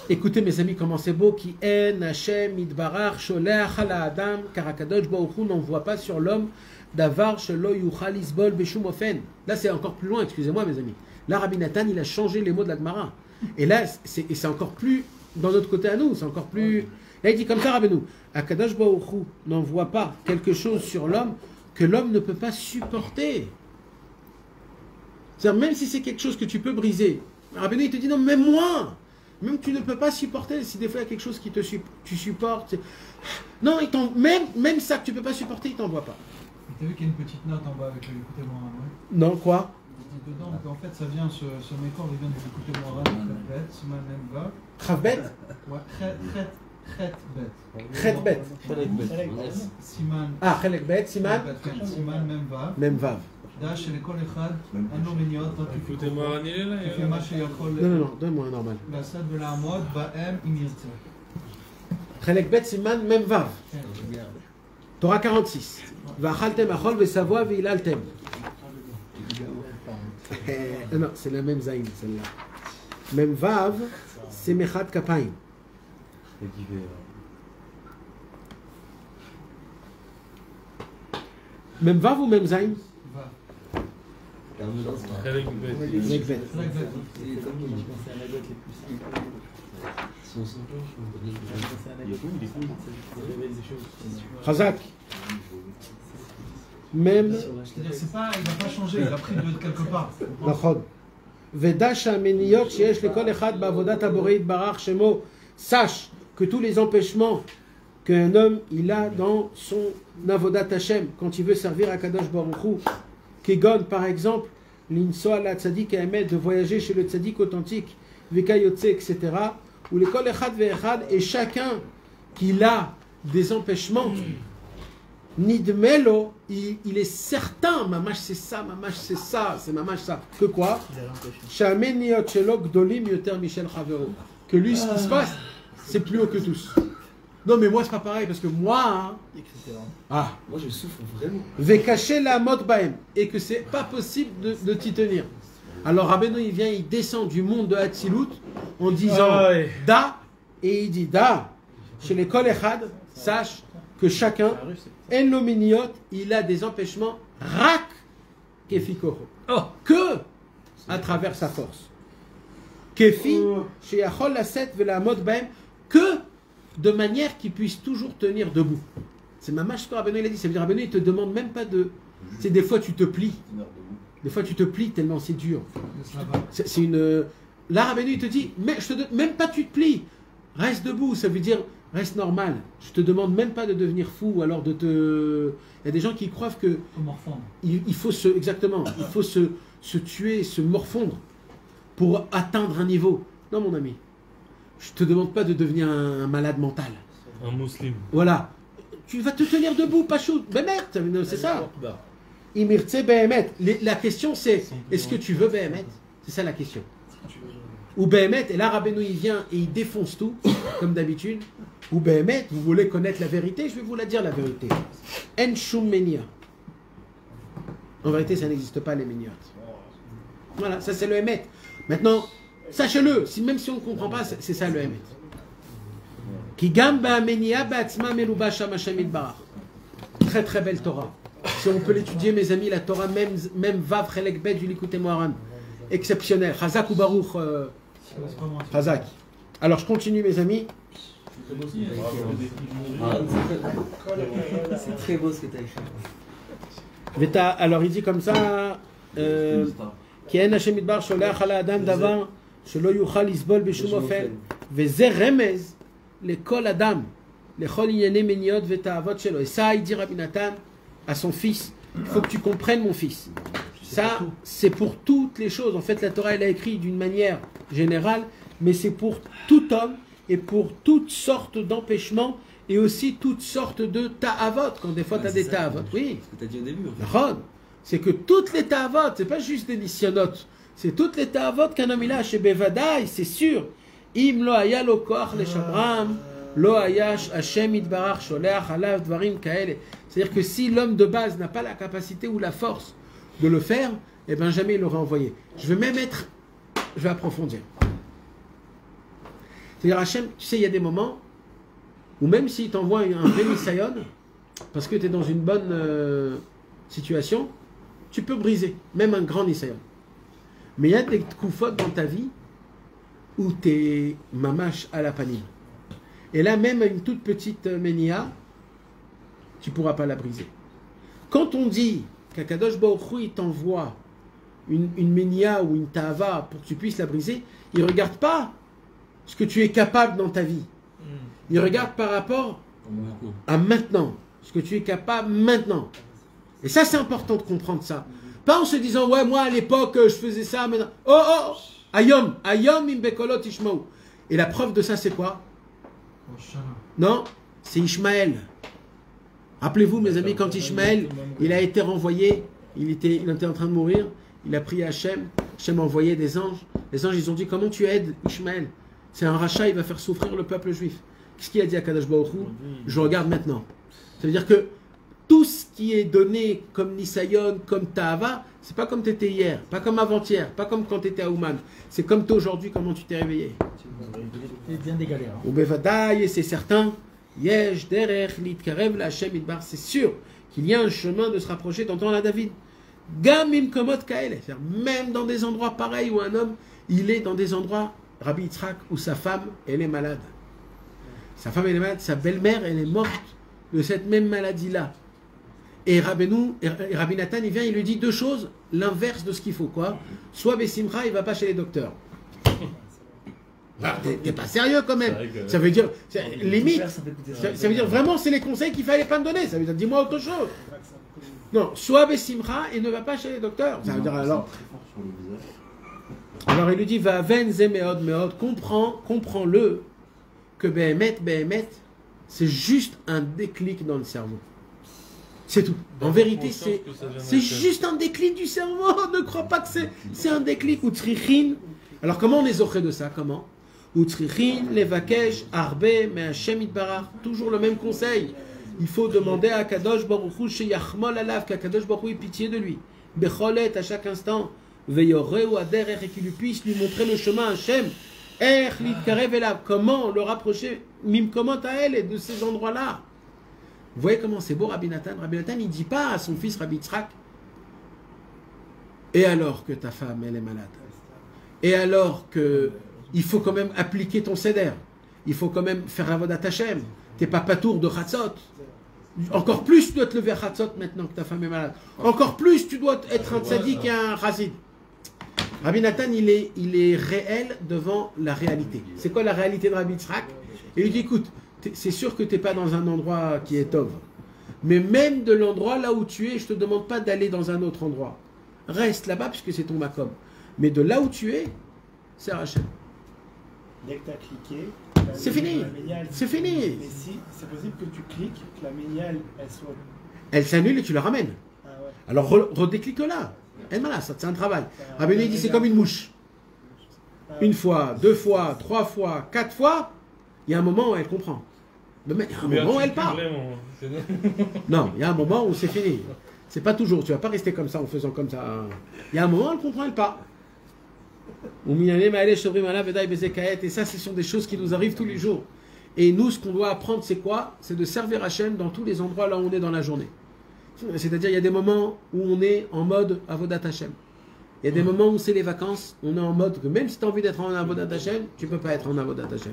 Écoutez mes amis comment c'est beau. Qui en Hashem idbarach sholeach ala adam car Akadosh Baruch Hu n'envoie pas sur l'homme davar shelo yuchal isbol beshum ofen. Là c'est encore plus loin, excusez-moi mes amis. Là Rabbi Nathan il a changé les mots de la Gemara. Et là c'est encore plus dans notre côté à nous, c'est encore plus... Là il dit comme ça Rabbeinu. Akadosh Baruch Hu n'envoie pas quelque chose sur l'homme que l'homme ne peut pas supporter. C'est-à-dire, même si c'est quelque chose que tu peux briser, Rabbeinu il te dit non, même moi, même tu ne peux pas supporter, si des fois il y a quelque chose qui tu supportes, non, même ça que tu ne peux pas supporter, il ne t'envoie pas. Tu as vu qu'il y a une petite note en bas avec le écoutez-moi, ouais? Non, quoi? Dedans, en fait, ça vient, ce mécor, il vient de l'écoutez-moi, Khavbet, Siman Memva. Khavbet? Ouais, Chetbet. Siman. Ah, Chelekbet, Siman? Siman Memva. Memvav. דע שלכל אחד אין לו מניעות לא Écoutez, moi, לפי מה שיכול Non, donne-moi normal. לעשות ולעמוד בהם אם ירצה. Chelekbet, Siman, Memvav. Torah 46. V'achaltem achol v'savoa v'ilaltem. Non, c'est la même zaïn, celle-là. Memvav, c'est Mechat Kapayim. Memvav ou Memzaïn? Chelekbet. Chazak. Même. C'est-à-dire, c'est pas, il va pas changer, il a pris de quelque part. נכון. ודע שהמניעות שיש לכל אחד בעבודת הבורא יתברך שמו, sache que tous les empêchements qu'un homme il a dans son avodat Hashem quand il veut servir à Kadosh Baruch Hu, Kegon par exemple, l'insoa la tzadik amet de voyager chez le tzadik authentique, vekayotse etc. Ou les kol echad ve'echad et chacun qu'il a des empêchements. Nidmelo, il est certain, mamash c'est ça, c'est mamash ça. Que quoi? Que lui, ce qui se passe, c'est plus haut que tous. Non, mais moi, c'est pas pareil, parce que moi... Moi, je souffre vraiment. Vekaché la mode baem. Et que c'est pas possible de t'y tenir. Alors, Rabbeinu, il vient, il descend du monde de Hatzilut en disant Da, et il dit Da, chez les Kol Echad, sache que chacun, en l'ominiot, il a des empêchements, rak kefikoho, que à travers sa force. Kefi, chez Yachol la set vela mode baem, que de manière qu'il puisse toujours tenir debout. C'est mamash ce que Rabbeinu il a dit. Ça veut dire Rabbeinu il te demande même pas de. C'est des fois tu te plies. Des fois tu te plies tellement c'est dur. C'est une. Là Rabbeinu il te dit mais je te donne même pas tu te plies. Reste debout. Ça veut dire Reste normal. Je te demande même pas de devenir fou ou alors de te... Il y a des gens qui croient que il faut se tuer, se morfondre pour atteindre un niveau. Non, mon ami. Je te demande pas de devenir un malade mental. Un musulman. Voilà. Tu vas te tenir debout, pas chaud. Bémet, c'est ça. Imirtse Bémet. La question c'est, est-ce que tu veux Bémet? C'est ça la question. Ou Bémet, et là Rabbeinu il vient et il défonce tout, comme d'habitude. Ou Bémet, vous voulez connaître la vérité, je vais vous la dire la vérité. En shum menia. En vérité, ça n'existe pas les méniotes. Voilà, ça c'est le Hémet. Maintenant, sachez-le, même si on ne comprend pas, c'est ça le Hémet. Ki gam ba'amenia ba'atzma meluba sham Hashem yitbarach. Très très belle Torah. Si on peut l'étudier, mes amis, la Torah, même Vav Chelek Bet du Likutei Moharan. Exceptionnel. Chazak ou Baruch. Chazak. Alors je continue, mes amis. C'est très beau ce que tu as écrit. Alors il dit comme ça. כי אין השם מדבר שולח על האדם דבר שלא יוכל לסבול בשום אופן וזה רמז לכל אדם לכל ענייני מניות ותאוות שלו. Et ça il dit Rabbi Nathan à son fils, il faut que tu comprennes mon fils, ça c'est pour toutes les choses. En fait la Torah elle a écrit d'une manière générale, mais c'est pour tout homme et pour toutes sortes d'empêchements et aussi toutes sortes de ta'avot. Quand des fois tu as des ta'avot, oui, Ce que tu as dit au début. c'est que toutes les ta'avot, c'est pas juste des nisyonotes, c'est toutes les ta'avot qu'un homme il a chez Bevadaï, c'est sûr. Im lo haya lo koach leshamram, lo haya Hashem yitbarach sholeach alav dvarim kaele. C'est-à-dire que si l'homme de base n'a pas la capacité ou la force de le faire, eh bien jamais il l'aurait envoyé. Je vais approfondir. C'est-à-dire Hashem, tu sais, il y a des moments où même s'il t'envoie un vrai nisayon, parce que tu es dans une bonne situation, tu peux briser, même un grand nisayon. Mais il y a des koufot dans ta vie où tu es mamash à la panine. Et là, même une toute petite ménia, tu ne pourras pas la briser. Quand on dit qu'Akadosh Baruch Hu, il t'envoie une ménia ou une ta'ava pour que tu puisses la briser, il ne regarde pas ce que tu es capable dans ta vie. Il regarde par rapport à maintenant, ce que tu es capable maintenant. Et ça, c'est important de comprendre ça. Pas en se disant, ouais, moi à l'époque, je faisais ça, maintenant. Oh, ayom imbekolot ishmaou. Et la preuve de ça, c'est quoi? Non, c'est Ishmaël. Rappelez-vous, mes amis, quand Ishmaël, il a été renvoyé, il était en train de mourir, il a prié Hachem, Hachem a envoyé des anges. Les anges, ils ont dit, comment tu aides Ishmaël? C'est un rachat, il va faire souffrir le peuple juif. Qu'est-ce qu'il a dit à Kadosh Baruch Hu? Je regarde maintenant. Ça veut dire que tout ce qui est donné comme Nisayon, comme Ta'ava, c'est pas comme tu étais hier, pas comme avant-hier, pas comme quand tu étais à Ouman. C'est comme toi aujourd'hui, comment tu t'es réveillé. C'est bien des galères. Ou Bevadaï, c'est certain. Yesh, derech, litkarev, la Hashem, idbar. C'est sûr qu'il y a un chemin de se rapprocher d'entendre la David. Gamim komot kaele. Même dans des endroits pareils où un homme, il est dans des endroits, Rabbi Yitzhak, où sa femme, elle est malade. Sa femme, elle est malade, sa belle-mère, elle est morte de cette même maladie-là. Et Rabbi Nathan, il vient, il lui dit deux choses, l'inverse de ce qu'il faut, quoi. Soit Bessimcha, il ne va pas chez les docteurs. Ah, t'es pas sérieux quand même. Ça veut dire, limite, ça veut dire vraiment, c'est les conseils qu'il fallait pas me donner. Ça veut dire, dis-moi autre chose. Non, soit Bessimcha et ne va pas chez les docteurs. Ça veut dire alors il lui dit, va ven ze meod meod, comprends-le, que Behemet, c'est juste un déclic dans le cerveau. C'est tout. En vérité, c'est juste un déclic du cerveau. Ne crois pas que c'est un déclic. Ou tzrichin. Alors comment on est zoché de ça? Comment? Ou tzrichin, levakesh, arbe, me Hashem yitbarach. Toujours le même conseil. Il faut demander à Kadosh Baruch Hu sheyachmol alav, qu'Akadosh Baruch Hu ait pitié de lui. Becholet, à chaque instant. Veyoreu aderech, et qu'il lui puisse lui montrer le chemin Hashem. Er litkarev elav. Comment le rapprocher? Mim comment à elle et de ces endroits-là. Vous voyez comment c'est beau Rabbi Nathan? Rabbi Nathan, il ne dit pas à son fils Rabbi Yitzhak, et alors que ta femme, elle est malade, et alors que il faut quand même appliquer ton seder, il faut quand même faire avodat Hashem, t'es pas patour de Chatzot, encore plus tu dois te lever à Chatzot maintenant que ta femme est malade, encore plus tu dois être un tzaddik et un chassid. Rabbi Nathan, il est réel devant la réalité. C'est quoi la réalité de Rabbi Yitzhak? Et il dit, écoute, c'est sûr que tu n'es pas dans un endroit qui est tov. Mais même de l'endroit là où tu es, je ne te demande pas d'aller dans un autre endroit. Reste là-bas puisque c'est ton makom. Mais de là où tu es, c'est Hachem. Dès que tu as cliqué, C'est fini. C'est fini. Mais si c'est possible que tu cliques, que la ménia elle soit. Elle s'annule et tu la ramènes. Ah ouais. Alors redéclique-la. C'est un travail. Rabbeinu dit c'est comme une mouche. Une fois, 2 fois, 3 fois, 4 fois, il y a un moment où elle comprend. Mais il y a un moment où elle part. Non, il y a un moment où c'est fini. C'est pas toujours. Tu vas pas rester comme ça en faisant comme ça. Il y a un moment où elle comprend, elle part. Et ça, ce sont des choses qui nous arrivent tous les jours. Et nous, ce qu'on doit apprendre, c'est quoi? C'est de servir Hachem dans tous les endroits là où on est dans la journée. C'est-à-dire, il y a des moments où on est en mode Avodat Hachem. Il y a des moments où c'est les vacances, on est en mode que même si tu as envie d'être en Avodat Hachem, tu ne peux pas être en Avodat Hachem.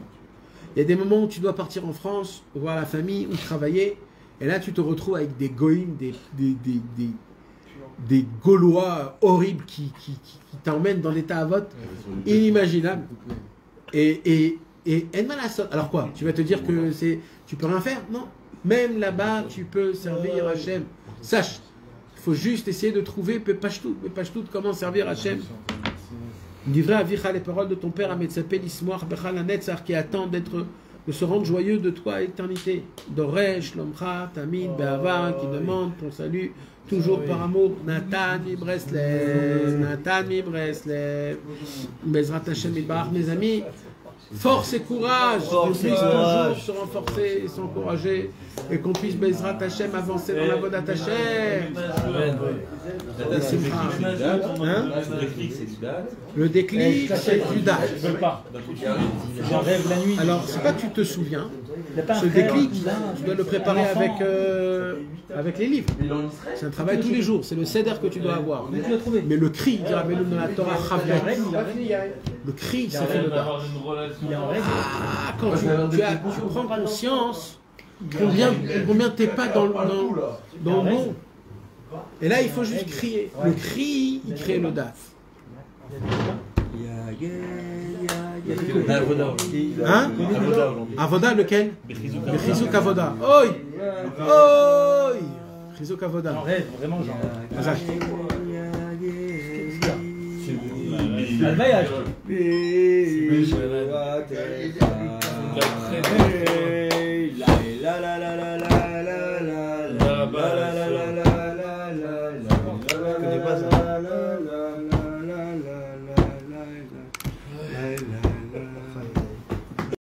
Il y a des moments où tu dois partir en France, voir la famille ou travailler, et là tu te retrouves avec des goïms, des Gaulois horribles qui t'emmènent dans des avot inimaginables. Et alors quoi? Tu vas te dire que tu peux rien faire? Non. Même là-bas, tu peux servir Hachem. Sache, il faut juste essayer de trouver Peshtout, comment servir Hachem. Livré à Vicha, les paroles de ton père, à Metzapé, l'Ismoir, Bechal, Anetzar, qui attend de se rendre joyeux de toi à l'éternité. Doresh, Lomcha, Tamid, Be'ava, qui demande ton salut, toujours par amour. Nathan, Breslev, Bezrat Hachem, Ilbar, mes amis. Force et courage, qu'on puisse toujours se renforcer et s'encourager, et qu'on puisse Bezrat Hachem avancer dans la Avodat Hachem. Le déclic, c'est du date. J'en rêve la nuit. Alors, c'est pas que tu te souviens. Ce déclic, tu dois le préparer avec les livres. C'est un travail tous les jours. C'est le seder que tu dois avoir. Mais le cri, dit Rabbeinu dans la Torah, le cri, ça fait le date. Quand tu prends conscience combien t'es pas dans le monde. Et là, il faut juste crier. Le cri, il crée le date. Hein? Avoda, lequel? Bechizouk Avoda. Oi! Oi! Bechizouk Avoda. J'en rêve, vraiment, j'en rêve. Alvaïage.